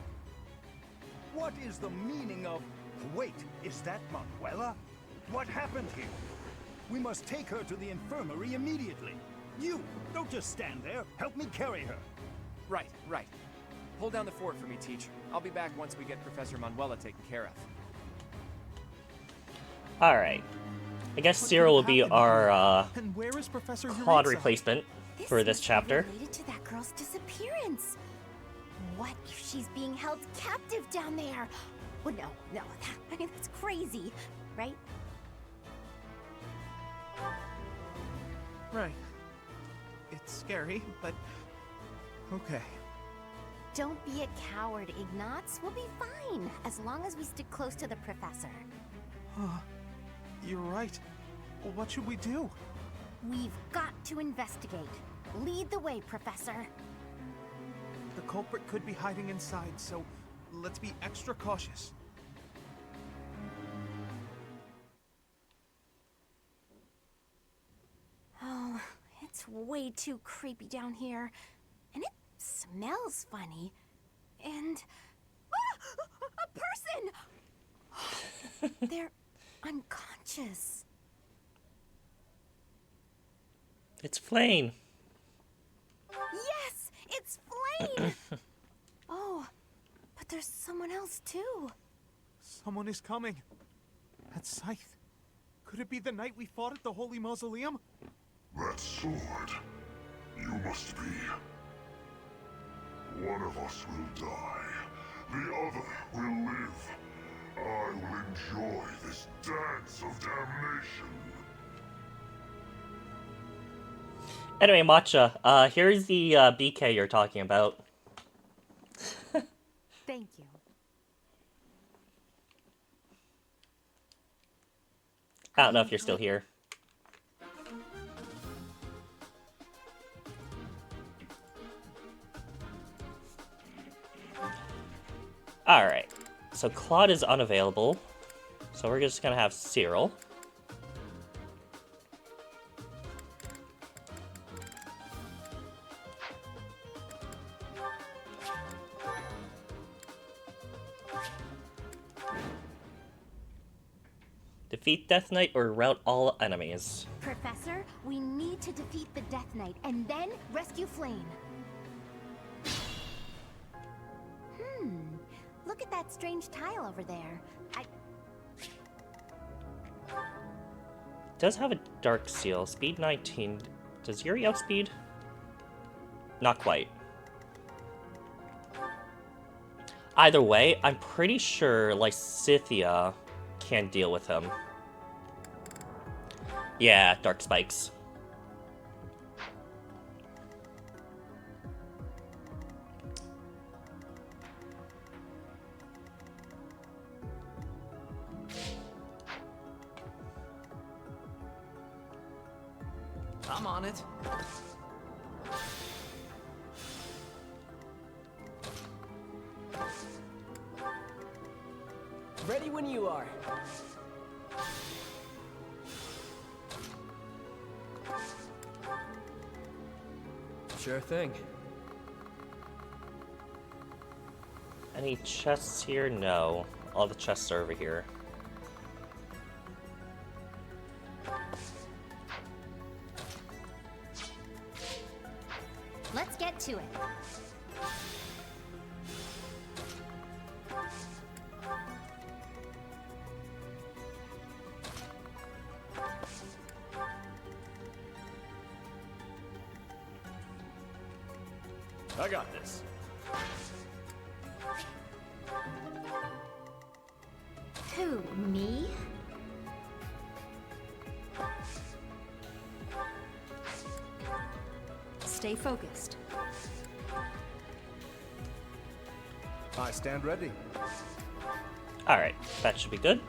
What is the meaning of... Wait, is that Manuela? What happened here? We must take her to the infirmary immediately. You, don't just stand there. Help me carry her. Right. Hold down the fort for me, Teach. I'll be back once we get Professor Manuela taken care of. Alright. I guess Cyril will be our And where is Professor Claude Eureka? replacement for this chapter. Related to that girl's disappearance. What if she's being held captive down there? Well, no, I mean, that's crazy, right? Right. It's scary, but okay. Don't be a coward, Ignatz. We'll be fine, as long as we stick close to the professor. You're right. What should we do? We've got to investigate. Lead the way, Professor. The culprit could be hiding inside, so let's be extra cautious. Oh, it's way too creepy down here. And it smells funny. And... a person! They're unconscious. It's Flane. Yes! It's Flane! Oh, but there's someone else too. Someone is coming. That scythe. Could it be the night we fought at the Holy Mausoleum? That sword. You must be. One of us will die. The other will live. I will enjoy this dance of damnation. Anyway, Matcha, here's the BK you're talking about. Thank you. I don't know if you're still here. Alright, so Claude is unavailable, so we're just gonna have Cyril. Defeat Death Knight or rout all enemies. Professor, we need to defeat the Death Knight and then rescue Flane. Look at that strange tile over there. Does have a dark seal. Speed 19. Does Yuri outspeed? Not quite. Either way, I'm pretty sure Lysithea can deal with him. Yeah, dark spikes. I'm on it. Ready when you are. Sure thing. Any chests here? No. All the chests are over here. Let's get to it. I got this. Who, me? Stay focused. I stand ready. Alright, that should be good.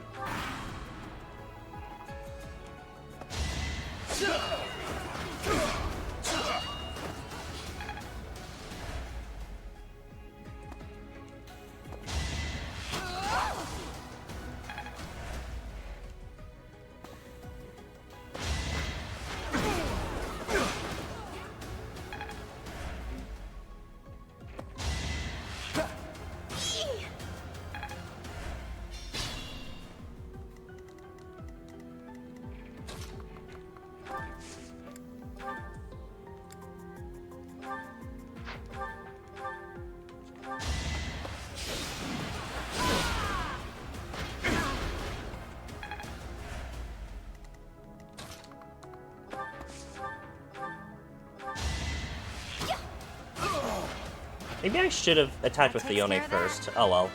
Maybe I should have attacked with takes Leone care of that. first. Oh well.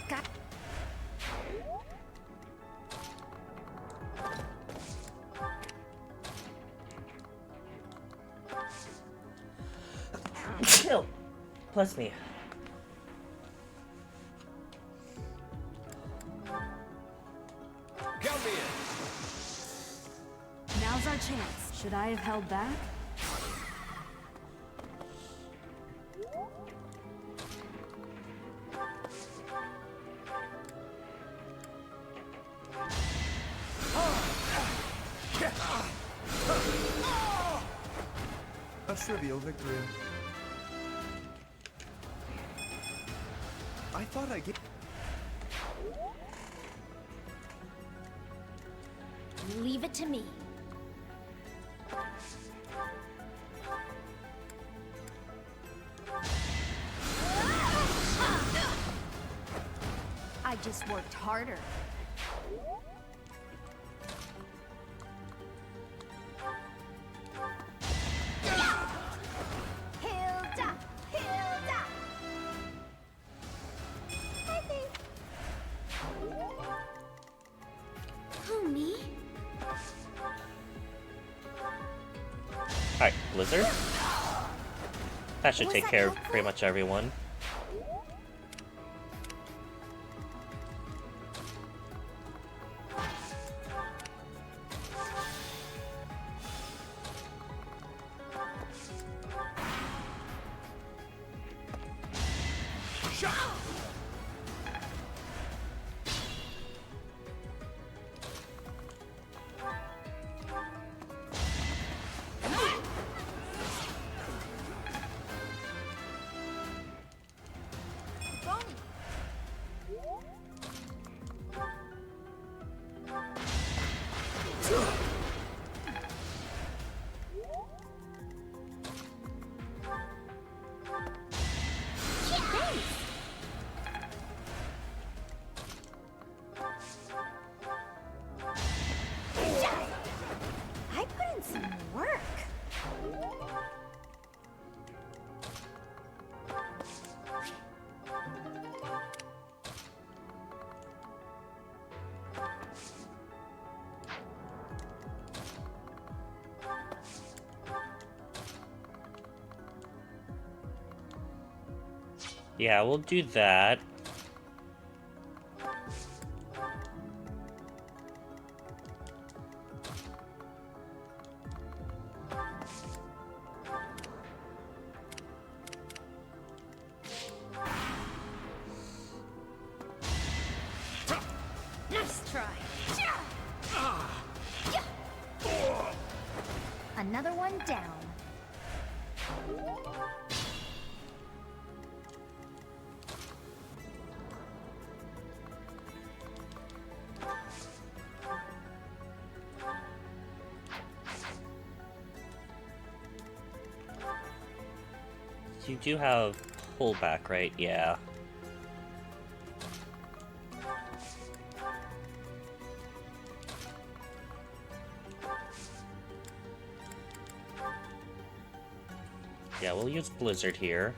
Got Chill. Plus me. Count me in. Now's our chance. Should I have held back? A trivial victory. I thought I get. Leave it to me. I just worked harder. Hilda! Hilda! I think. Who, me? Alright, Blizzard. That should take care of pretty much everyone. I put in some work. Yeah, we'll do that. Nice try. Another one down. You do have pullback, right? Yeah. Yeah, we'll use Blizzard here.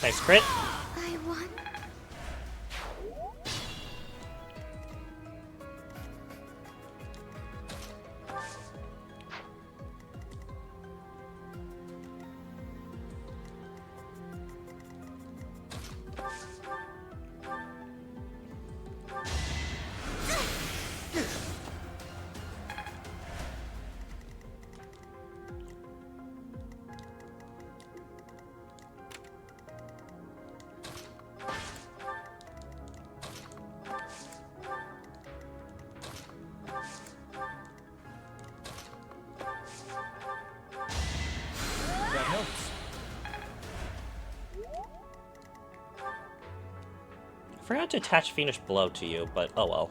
Nice crit. I won. Forgot to attach Fiendish Blow to you, but oh well.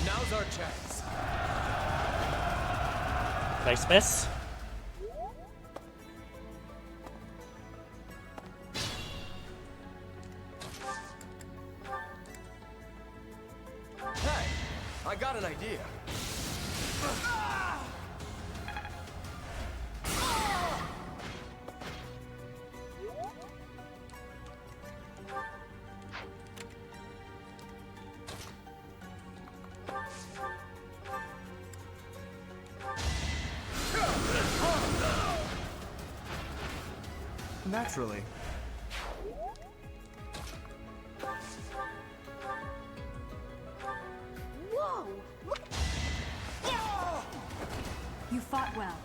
Now's our chance. Nice miss. Hey, I got an idea. Naturally. Whoa! Look. You fought well.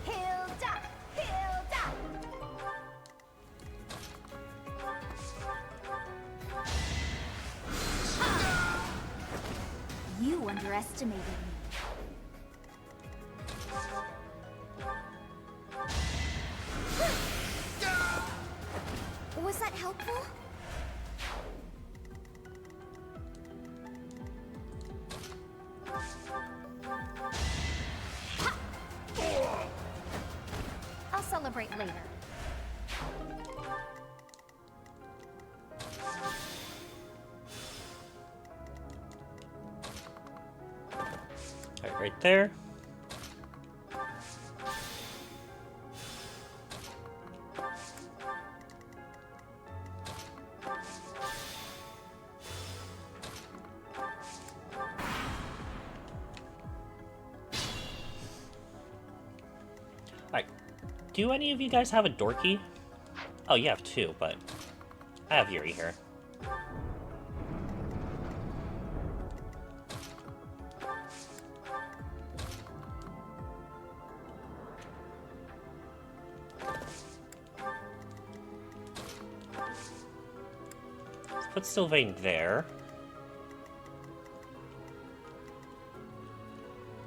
Hilda! Hilda! You underestimated me. Was that helpful? I'll celebrate later. Alright, right there. Alright, do any of you guys have a door key? Oh, you have two, but I have Yuri here. Let's put Sylvain there.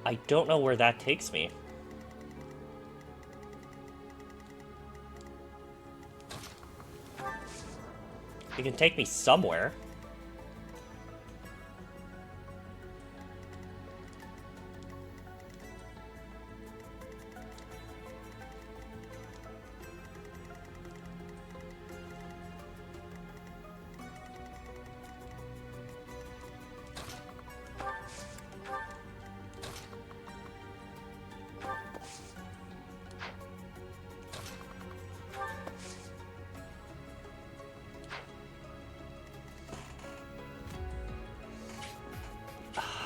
I don't know where that takes me. It can take me somewhere.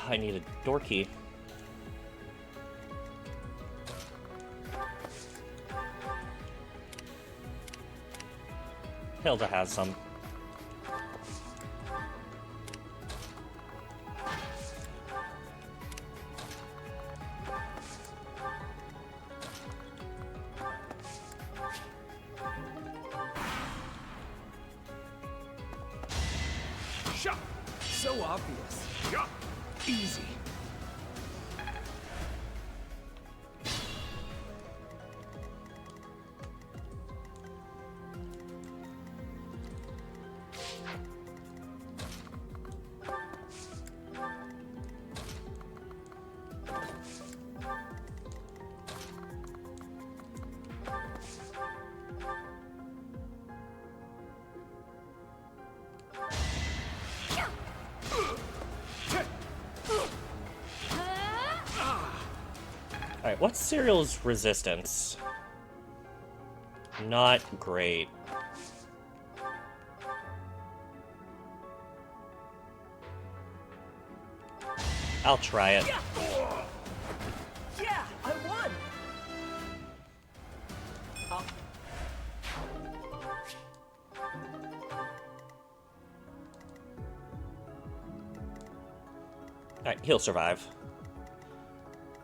I need a door key. Hilda has some. Shot. So obvious. Shot. Easy. Alright, what's Cereal's resistance? Not great. I'll try it. Yeah, I won! Alright, he'll survive.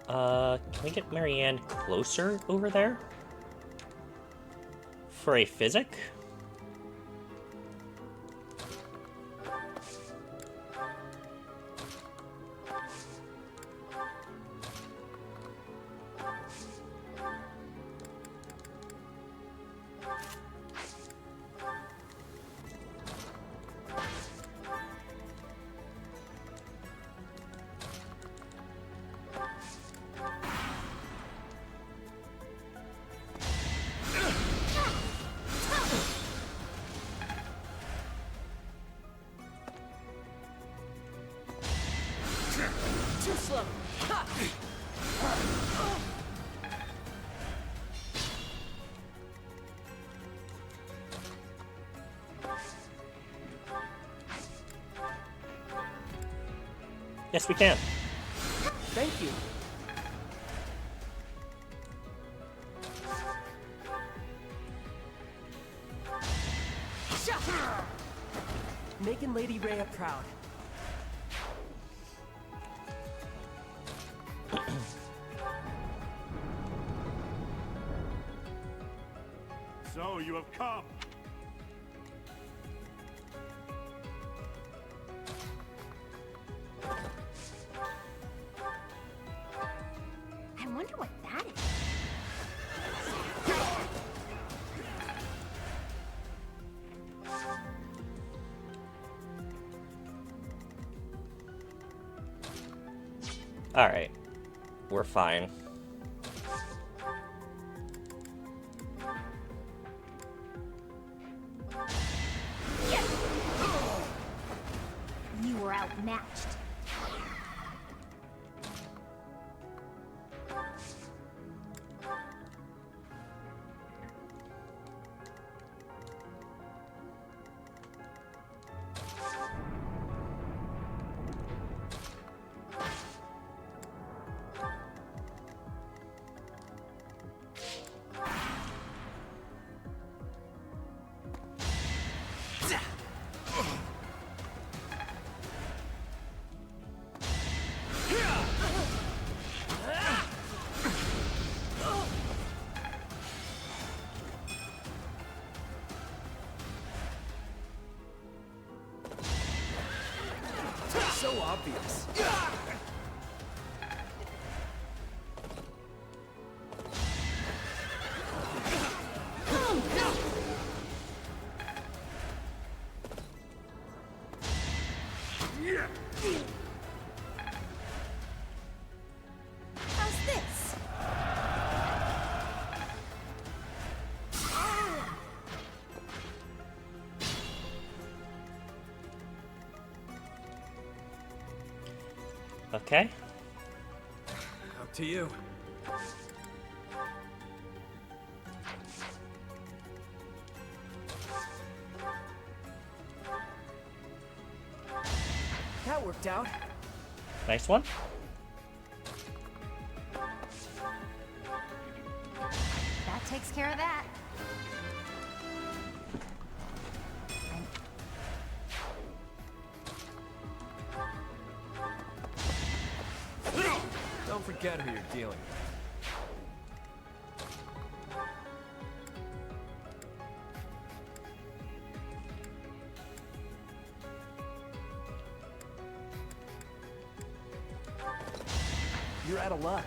Can we get Marianne closer over there? For a physic? Too slow. Ha! Yes, we can. Thank you. Making Lady Rhea proud. So you have come. I wonder what that is. Alright. We're fine. You were outmatched. So obvious. How's this? Okay. Up to you. That worked out. Nice one. That takes care of that. Don't forget who you're dealing with. You're out of luck.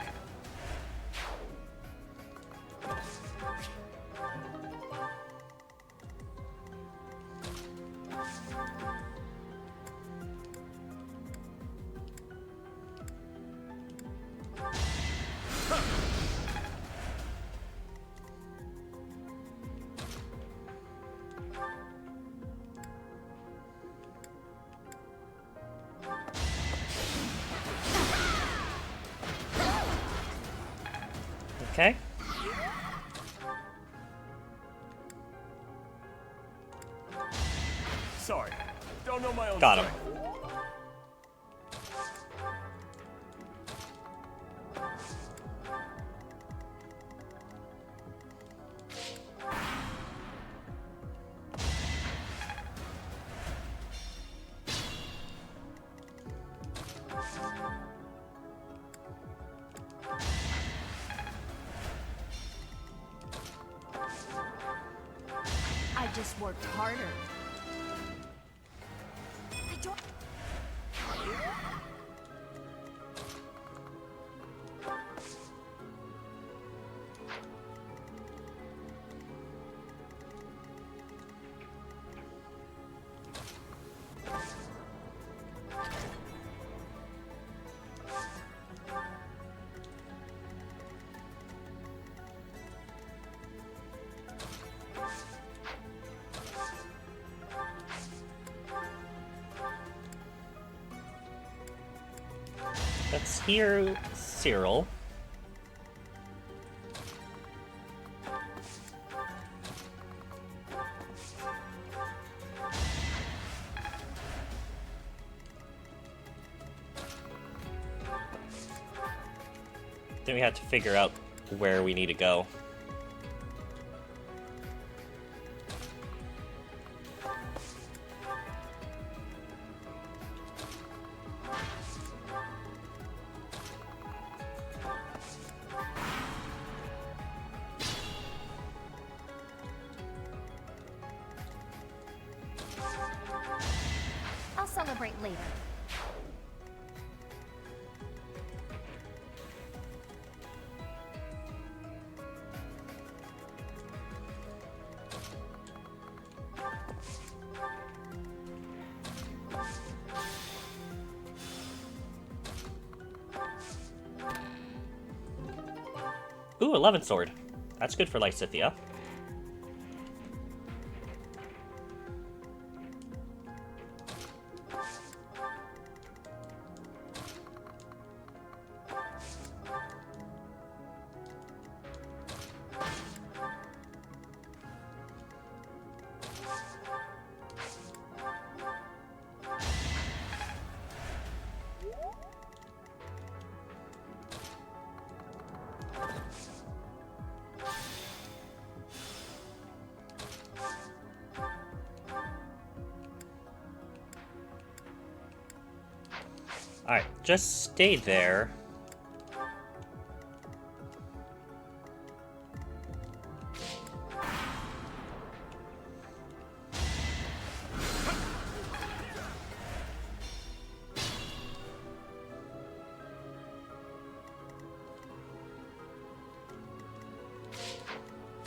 Okay. Sorry, don't know my own Got him. strength. have just worked harder. I don't... Let's hear Cyril. Then we have to figure out where we need to go. I'll celebrate later. Ooh, 11 sword. That's good for Lysithia. Alright, just stay there.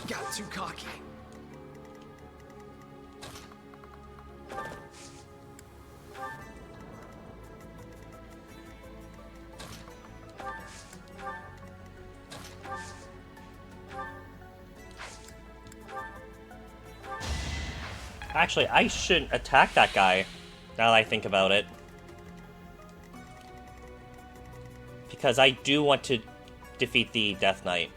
Got too cocky. Actually, I shouldn't attack that guy, now that I think about it. Because I do want to defeat the Death Knight.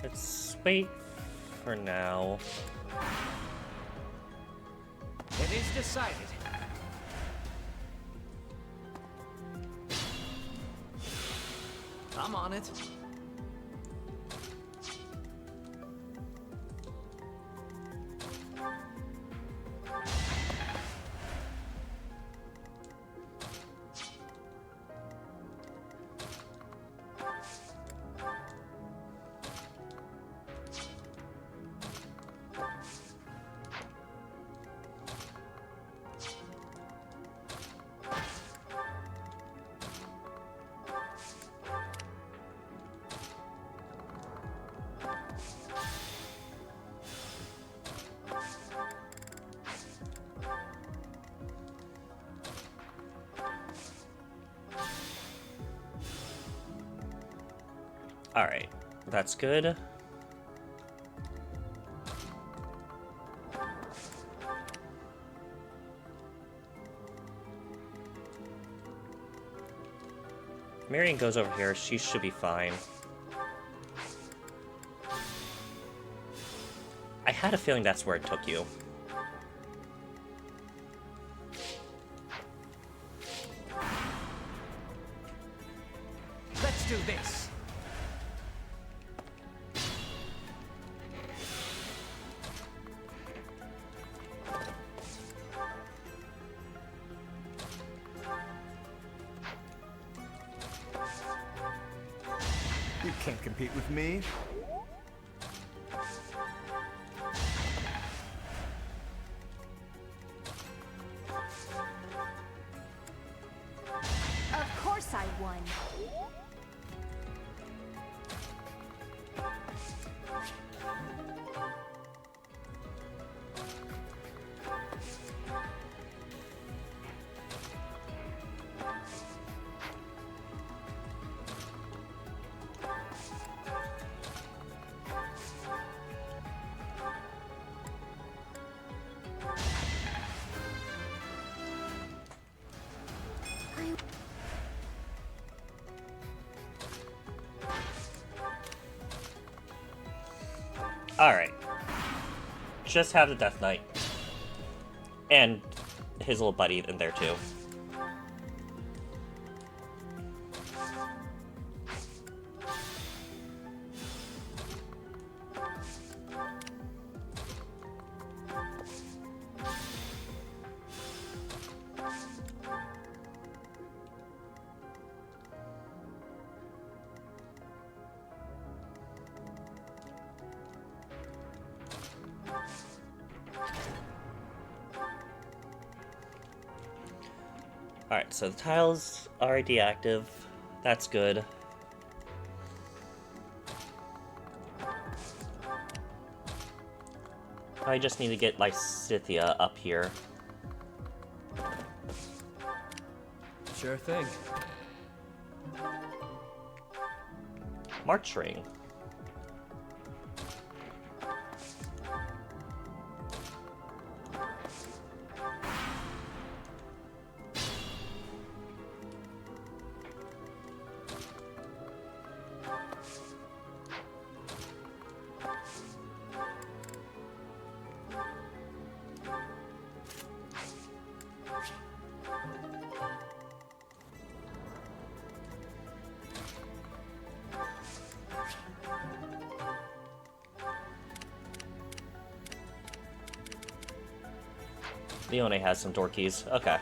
Let's wait for now. It is decided. I'm on it. Alright, that's good. Marion goes over here. She should be fine. I had a feeling that's where it took you. Let's do this. You can't compete with me. Of course I won. Alright. Just have the Death Knight. And his little buddy in there too. Alright, so the tiles are deactive. That's good. I just need to get Lysithea up here. Sure thing. March Ring. Leone has some door keys. Okay.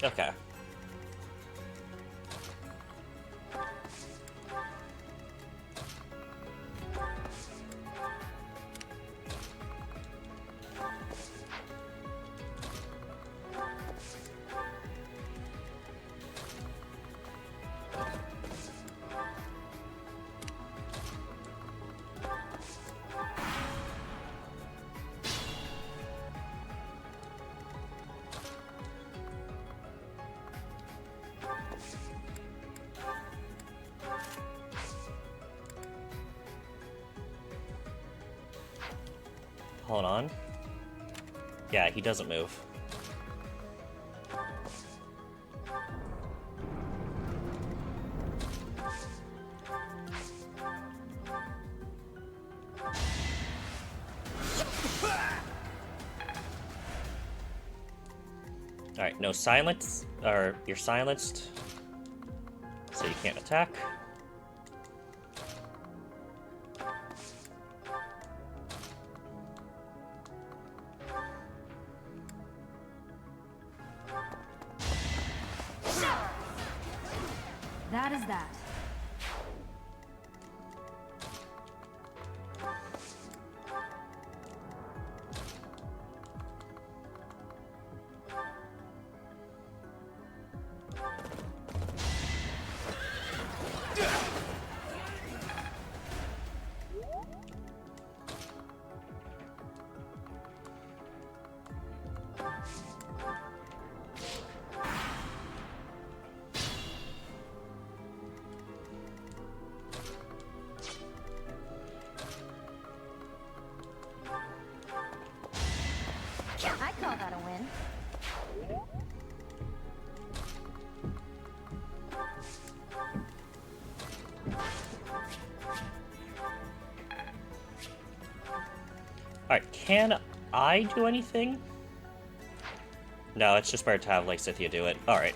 Okay. Hold on. Yeah, he doesn't move. Alright, no silence, or you're silenced, so you can't attack. That is that. Alright, can I do anything? No, it's just better to have Lysithea do it. Alright.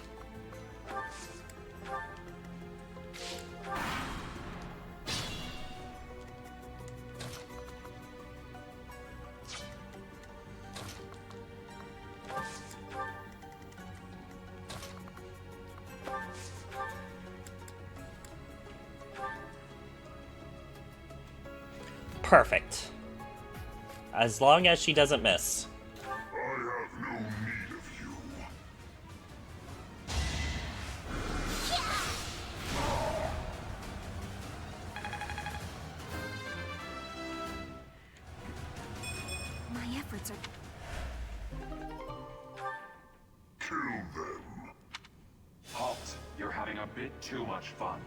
Perfect. As long as she doesn't miss. I have no need of you. My efforts are... Kill them. Halt. You're having a bit too much fun.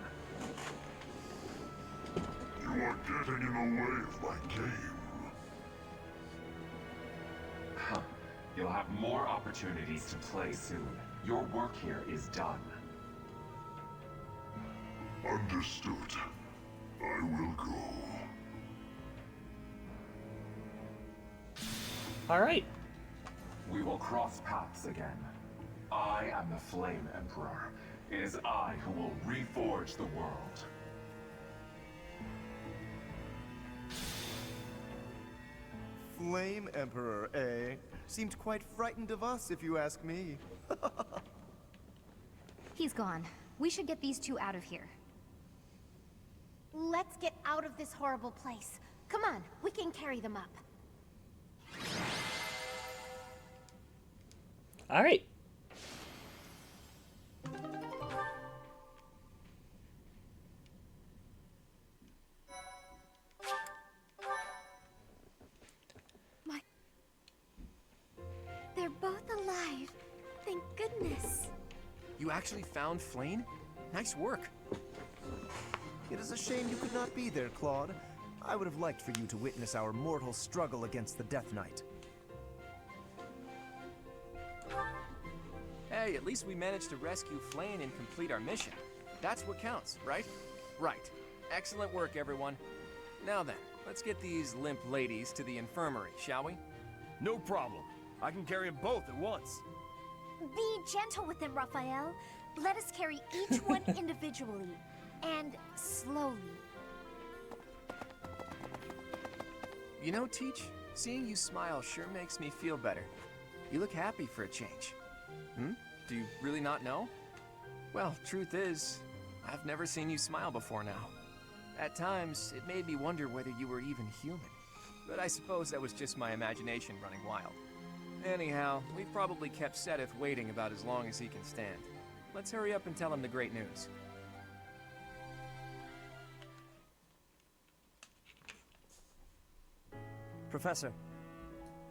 You are getting in the way of my game. Huh. You'll have more opportunities to play soon. Your work here is done. Understood. I will go. Alright. We will cross paths again. I am the Flame Emperor. It is I who will reforge the world. Flame Emperor, eh? Seemed quite frightened of us, if you ask me. He's gone. We should get these two out of here. Let's get out of this horrible place. Come on, we can carry them up. Alright. They're both alive. Thank goodness. You actually found Flame? Nice work. It is a shame you could not be there, Claude. I would have liked for you to witness our mortal struggle against the Death Knight. Hey, at least we managed to rescue Flame and complete our mission. That's what counts, right? Right. Excellent work, everyone. Now then, let's get these limp ladies to the infirmary, shall we? No problem. I can carry them both at once. Be gentle with them, Raphael. Let us carry each one individually. And slowly. You know, Teach, seeing you smile sure makes me feel better. You look happy for a change. Do you really not know? Well, truth is, I've never seen you smile before now. At times, it made me wonder whether you were even human. But I suppose that was just my imagination running wild. Anyhow, we've probably kept Sedith waiting about as long as he can stand. Let's hurry up and tell him the great news. Professor,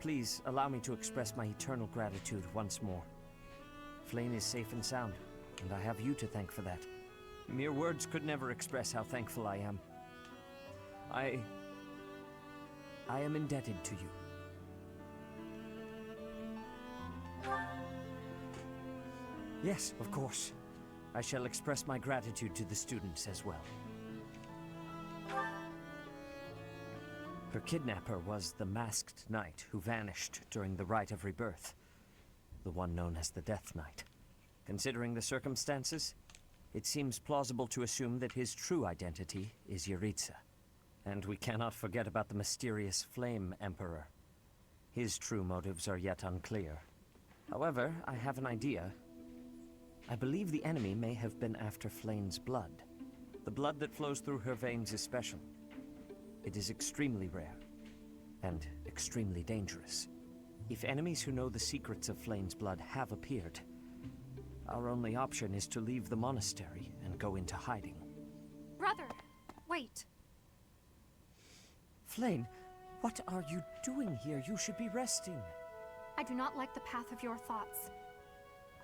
please allow me to express my eternal gratitude once more. Flame is safe and sound, and I have you to thank for that. Mere words could never express how thankful I am. I am indebted to you. Yes, of course. I shall express my gratitude to the students as well. Her kidnapper was the masked knight who vanished during the Rite of Rebirth, the one known as the Death Knight. Considering the circumstances, it seems plausible to assume that his true identity is Yaritza. And we cannot forget about the mysterious Flame Emperor. His true motives are yet unclear. However, I have an idea. I believe the enemy may have been after Flame's blood. The blood that flows through her veins is special. It is extremely rare, and extremely dangerous. If enemies who know the secrets of Flame's blood have appeared, our only option is to leave the monastery and go into hiding. Brother, wait. Flame, what are you doing here? You should be resting. I do not like the path of your thoughts.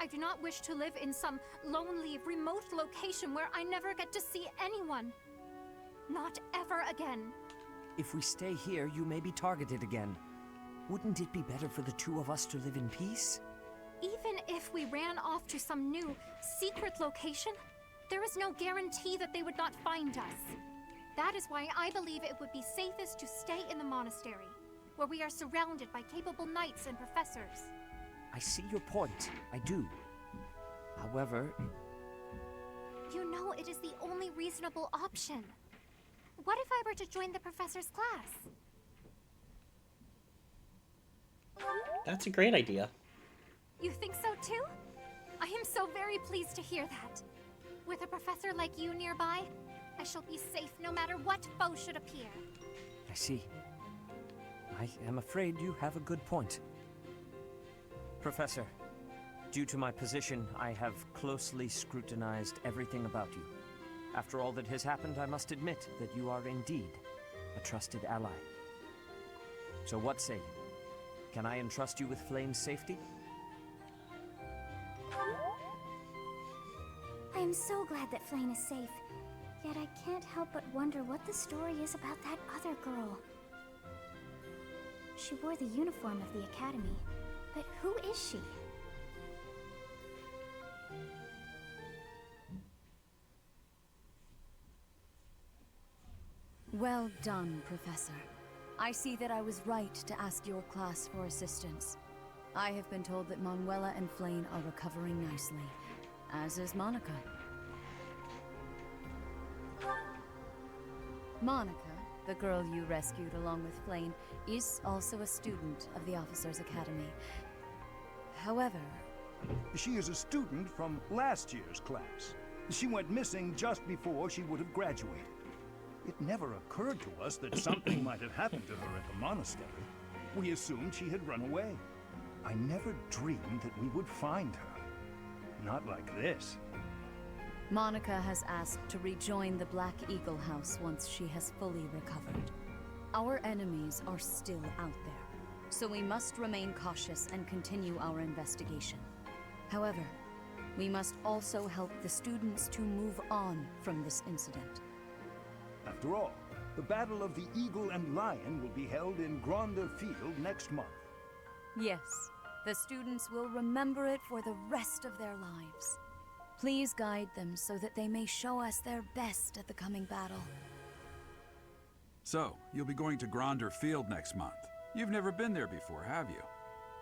I do not wish to live in some lonely, remote location where I never get to see anyone. Not ever again. If we stay here, you may be targeted again. Wouldn't it be better for the two of us to live in peace? Even if we ran off to some new, secret location, there is no guarantee that they would not find us. That is why I believe it would be safest to stay in the monastery. where we are surrounded by capable knights and professors. I see your point. I do. However, You know it is the only reasonable option. What if I were to join the professor's class? That's a great idea. You think so too? I am so very pleased to hear that. With a professor like you nearby, I shall be safe no matter what foe should appear. I see. I am afraid you have a good point. Professor, due to my position, I have closely scrutinized everything about you. After all that has happened, I must admit that you are indeed a trusted ally. So what say you? Can I entrust you with Flame's safety? I am so glad that Flame is safe. Yet I can't help but wonder what the story is about that other girl. She wore the uniform of the academy, but who is she? Well done, Professor. I see that I was right to ask your class for assistance. I have been told that Manuela and Flane are recovering nicely, as is Monica. Monica, the girl you rescued along with Flane, is also a student of the Officers' Academy. However... She is a student from last year's class. She went missing just before she would have graduated. It never occurred to us that something might have happened to her at the monastery. We assumed she had run away. I never dreamed that we would find her. Not like this. Monica has asked to rejoin the Black Eagle House once she has fully recovered. Our enemies are still out there, so we must remain cautious and continue our investigation. However, we must also help the students to move on from this incident. After all, the Battle of the Eagle and Lion will be held in Gronder Field next month. Yes, the students will remember it for the rest of their lives. Please guide them so that they may show us their best at the coming battle. So, you'll be going to Gronder Field next month. You've never been there before, have you?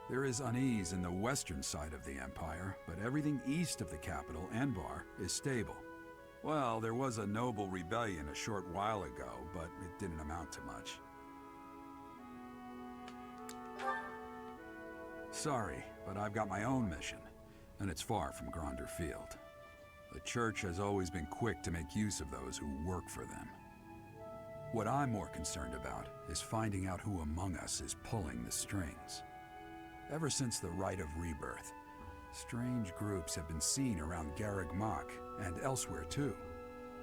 There is unease in the western side of the Empire, but everything east of the capital, Anbar, is stable. Well, there was a noble rebellion a short while ago, but it didn't amount to much. Sorry, but I've got my own mission, and it's far from Gronder Field. The Church has always been quick to make use of those who work for them. What I'm more concerned about is finding out who among us is pulling the strings. Ever since the Rite of Rebirth, strange groups have been seen around Garreg Mach, and elsewhere too.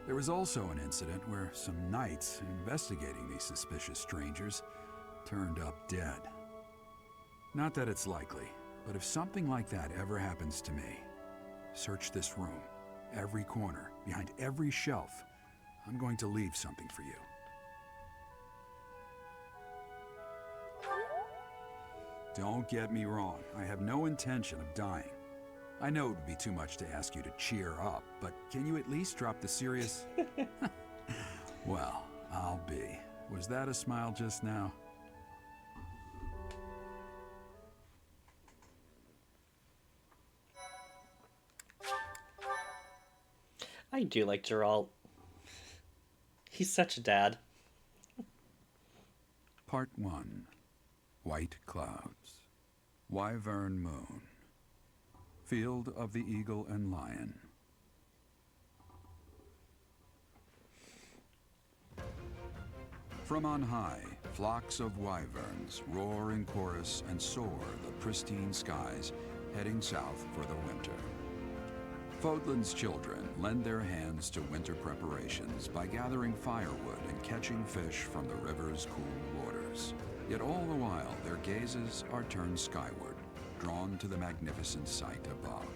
There was also an incident where some knights investigating these suspicious strangers turned up dead. Not that it's likely, but if something like that ever happens to me, search this room, every corner, behind every shelf. I'm going to leave something for you. Don't get me wrong, I have no intention of dying. I know it would be too much to ask you to cheer up, but can you at least drop the serious... Well, I'll be. Was that a smile just now? I do like Geralt. He's such a dad. Part 1. White Clouds. Wyvern Moon. Field of the Eagle and Lion. From on high, flocks of wyverns roar in chorus and soar the pristine skies, heading south for the winter. Fodlan's children lend their hands to winter preparations by gathering firewood and catching fish from the river's cool waters. Yet all the while, their gazes are turned skyward, drawn to the magnificent sight above.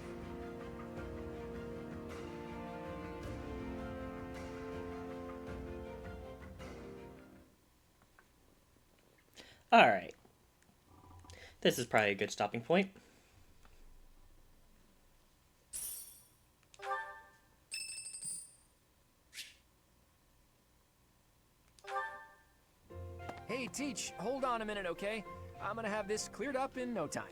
Alright. This is probably a good stopping point. Hey, Teach, hold on a minute, okay? I'm gonna have this cleared up in no time.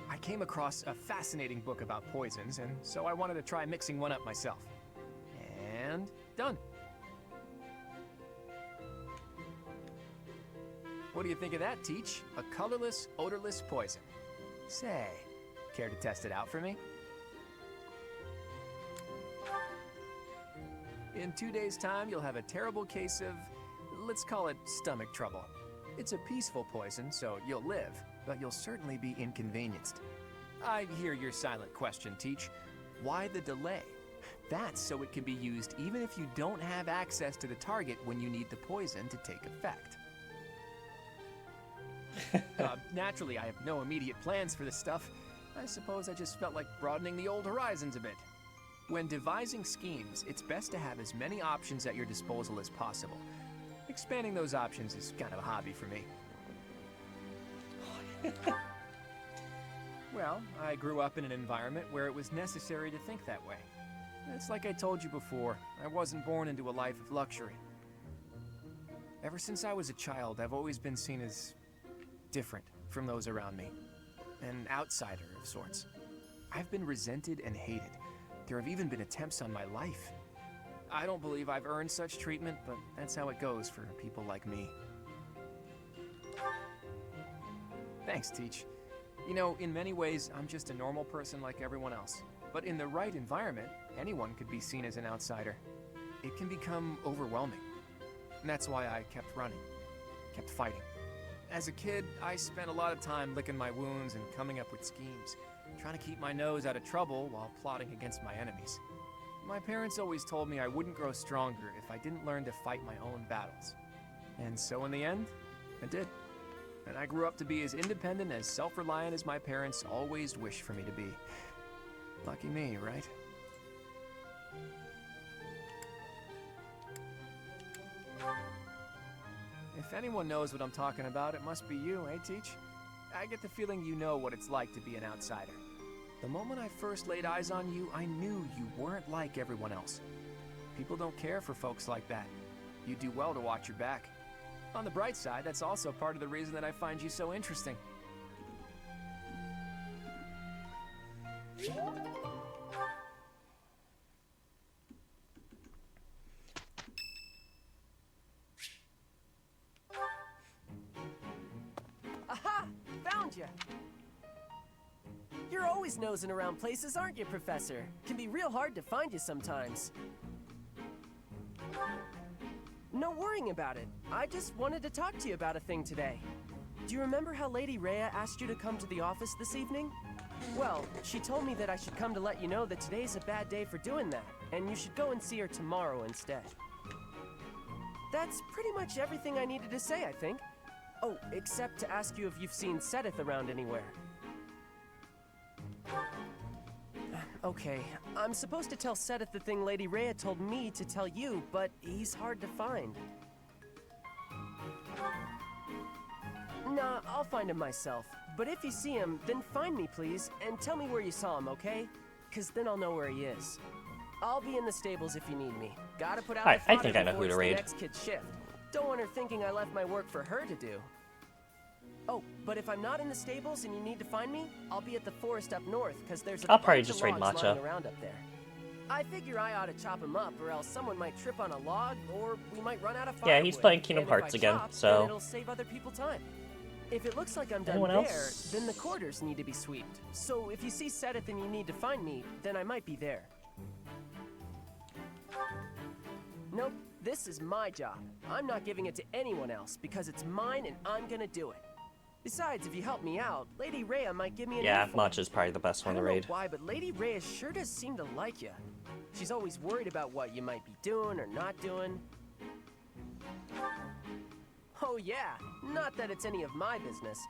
I came across a fascinating book about poisons, and so I wanted to try mixing one up myself. And done. What do you think of that, Teach? A colorless, odorless poison. Say, care to test it out for me? In 2 days' time, you'll have a terrible case of, let's call it stomach trouble. It's a peaceful poison, so you'll live, but you'll certainly be inconvenienced. I hear your silent question, Teach. Why the delay? That's so it can be used even if you don't have access to the target when you need the poison to take effect. Naturally, I have no immediate plans for this stuff. I suppose I just felt like broadening the old horizons a bit. When devising schemes, it's best to have as many options at your disposal as possible. Expanding those options is kind of a hobby for me. Well, I grew up in an environment where it was necessary to think that way. It's like I told you before, I wasn't born into a life of luxury. Ever since I was a child, I've always been seen as different from those around me. An outsider of sorts. I've been resented and hated. There have even been attempts on my life. I don't believe I've earned such treatment, but that's how it goes for people like me. Thanks, Teach. You know, in many ways, I'm just a normal person like everyone else. But in the right environment, anyone could be seen as an outsider. It can become overwhelming. And that's why I kept running, kept fighting. As a kid, I spent a lot of time licking my wounds and coming up with schemes, trying to keep my nose out of trouble while plotting against my enemies. My parents always told me I wouldn't grow stronger if I didn't learn to fight my own battles. And so in the end, I did. And I grew up to be as independent, as self-reliant as my parents always wished for me to be. Lucky me, right? If anyone knows what I'm talking about, it must be you, eh, Teach? I get the feeling you know what it's like to be an outsider. The moment I first laid eyes on you, I knew you weren't like everyone else. People don't care for folks like that. You do well to watch your back. On the bright side, that's also part of the reason that I find you so interesting. Aha! Found you! You're always nosing around places, aren't you, Professor? Can be real hard to find you sometimes. No worrying about it. I just wanted to talk to you about a thing today. Do you remember how Lady Rhea asked you to come to the office this evening? Well, she told me that I should come to let you know that today's a bad day for doing that, and you should go and see her tomorrow instead. That's pretty much everything I needed to say, I think. Oh, except to ask you if you've seen Sedith around anywhere. Okay, I'm supposed to tell Sedith the thing Lady Rhea told me to tell you, but he's hard to find. Nah, I'll find him myself. But if you see him, then find me, please, and tell me where you saw him, okay? 'Cause then I'll know where he is. I'll be in the stables if you need me. Gotta put out the I think I know who to the raid. next kid's shift. Don't want her thinking I left my work for her to do. Oh, but if I'm not in the stables and you need to find me, I'll be at the forest up north, because there's a I'll probably bunch just of raid logs Matcha. lying around up there. I figure I ought to chop him up, or else someone might trip on a log, or we might run out of firewood. Yeah, he's playing Kingdom And if Hearts I again, chop, so- then it'll save other people time. If it looks like I'm done Anyone there, else? then the quarters need to be swept. So if you see Sedith and you need to find me, then I might be there. Nope, this is my job. I'm not giving it to anyone else, because it's mine and I'm gonna do it. Besides, if you help me out, Lady Rhea might give me an Yeah, info. Matcha's probably the best one to I don't raid. know why, but Lady Rhea sure does seem to like you. She's always worried about what you might be doing or not doing. Oh yeah, not that it's any of my business.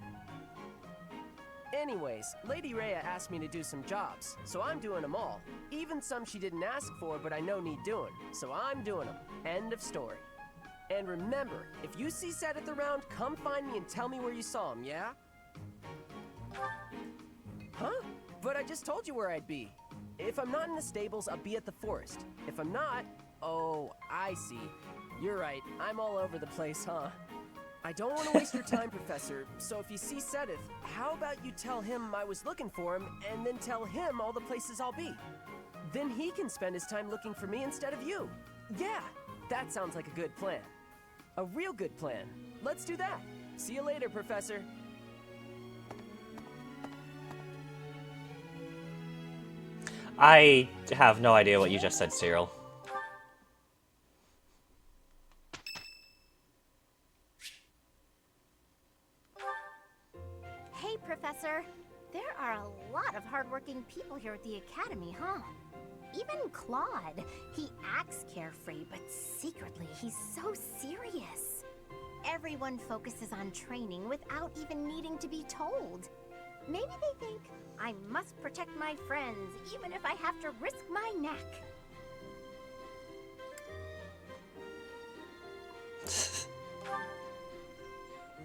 Anyways, Lady Rhea asked me to do some jobs, so I'm doing them all. Even some she didn't ask for, but I know need doing, so I'm doing them. End of story. And remember, if you see Sedith around, come find me and tell me where you saw him, yeah? Huh? But I just told you where I'd be. If I'm not in the stables, I'll be at the forest. If I'm not, oh, I see. You're right. I'm all over the place, huh? I don't want to waste your time, Professor, so if you see Sedith, how about you tell him I was looking for him, and then tell him all the places I'll be? Then he can spend his time looking for me instead of you. Yeah, that sounds like a good plan. A real good plan. Let's do that. See you later, Professor. I have no idea what you just said, Cyril. Hey, Professor. There are a lot of hardworking people here at the Academy, huh? Even Claude. He acts carefree, but secretly he's so serious. Everyone focuses on training without even needing to be told. Maybe they think, I must protect my friends, even if I have to risk my neck.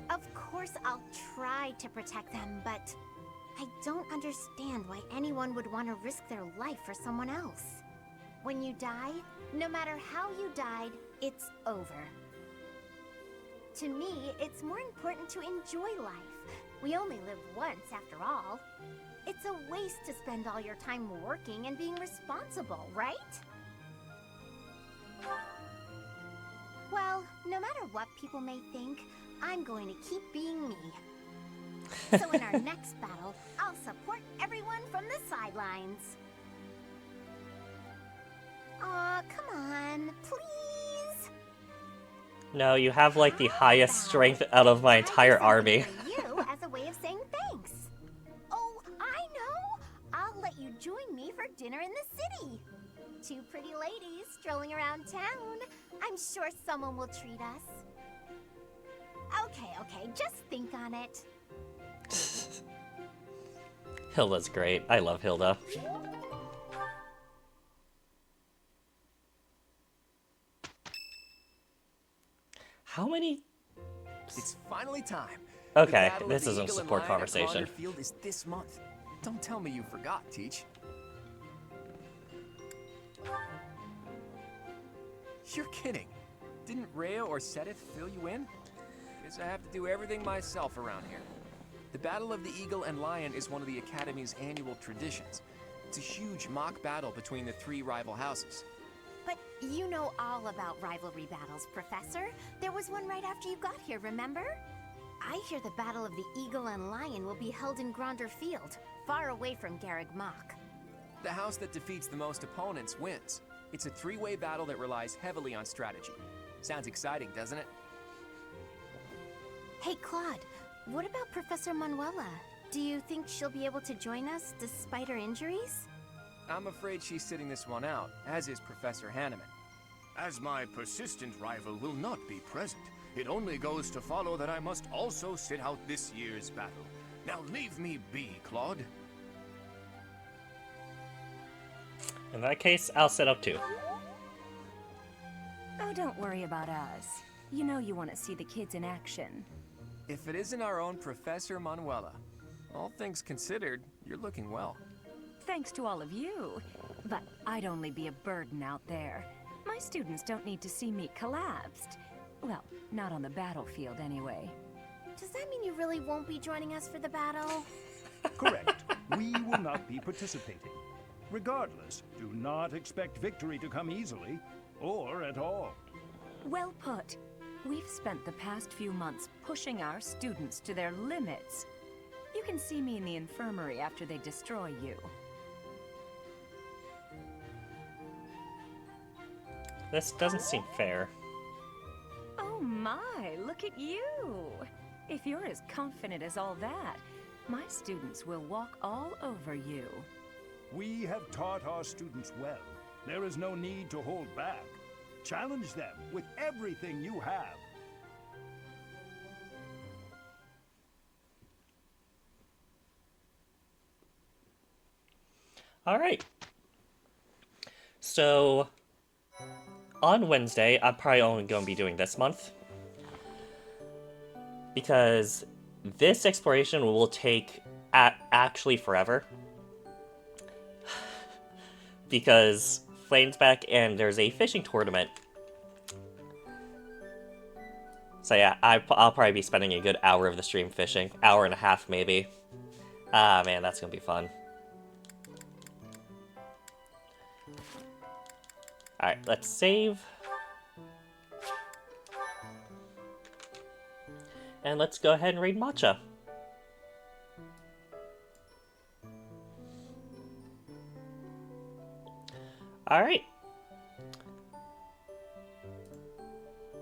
Of course I'll try to protect them, but I don't understand why anyone would want to risk their life for someone else. When you die, no matter how you died, it's over. To me, it's more important to enjoy life. We only live once, after all. It's a waste to spend all your time working and being responsible, right? Well, no matter what people may think, I'm going to keep being me. So in our next battle, I'll support everyone from the sidelines. Aw, come on, please. No, you have like the highest strength out of my entire army. You as a way of saying thanks. Oh, I know. I'll let you join me for dinner in the city. Two pretty ladies strolling around town. I'm sure someone will treat us. Okay, just think on it. Hilda's great. I love Hilda. How many? It's finally time. Okay, this isn't a Eagle and support Lion at conversation. Gronder Field is this month. Don't tell me you forgot, Teach. You're kidding. Didn't Rhea or Sedith fill you in? Guess I have to do everything myself around here. The Battle of the Eagle and Lion is one of the Academy's annual traditions. It's a huge mock battle between the three rival houses. But you know all about rivalry battles, Professor. There was one right after you got here, remember? I hear the Battle of the Eagle and Lion will be held in Gronder Field, far away from Garreg Mach. The house that defeats the most opponents wins. It's a three-way battle that relies heavily on strategy. Sounds exciting, doesn't it? Hey, Claude, what about Professor Manuela? Do you think she'll be able to join us despite her injuries? I'm afraid she's sitting this one out, as is Professor Hanneman. As my persistent rival will not be present, it only goes to follow that I must also sit out this year's battle. Now leave me be, Claude. In that case, I'll set up too. Oh, don't worry about us. You know you want to see the kids in action. If it isn't our own Professor Manuela, all things considered, you're looking well. Thanks to all of you. But I'd only be a burden out there. My students don't need to see me collapsed. Well, not on the battlefield anyway. Does that mean you really won't be joining us for the battle? Correct. We will not be participating. Regardless, do not expect victory to come easily, or at all. Well put. We've spent the past few months pushing our students to their limits. You can see me in the infirmary after they destroy you. This doesn't seem fair. Oh my, look at you! If you're as confident as all that, my students will walk all over you. We have taught our students well. There is no need to hold back. Challenge them with everything you have. All right. So, on Wednesday, I'm probably only going to be doing this month. Because this exploration will take actually forever. Because Flame's back and there's a fishing tournament. So yeah, I'll probably be spending a good hour of the stream fishing. Hour and a half, maybe. Ah, man, that's gonna be fun. Alright, let's save. And let's go ahead and raid Matcha. Alright.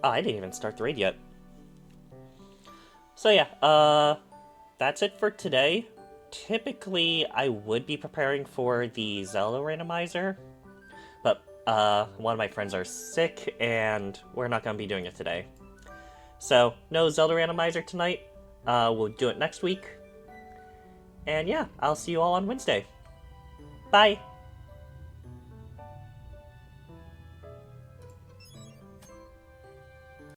Oh, I didn't even start the raid yet. So yeah, that's it for today. Typically, I would be preparing for the Zelda randomizer, but one of my friends are sick, and we're not going to be doing it today. So, no Zelda randomizer tonight. We'll do it next week. And yeah, I'll see you all on Wednesday. Bye!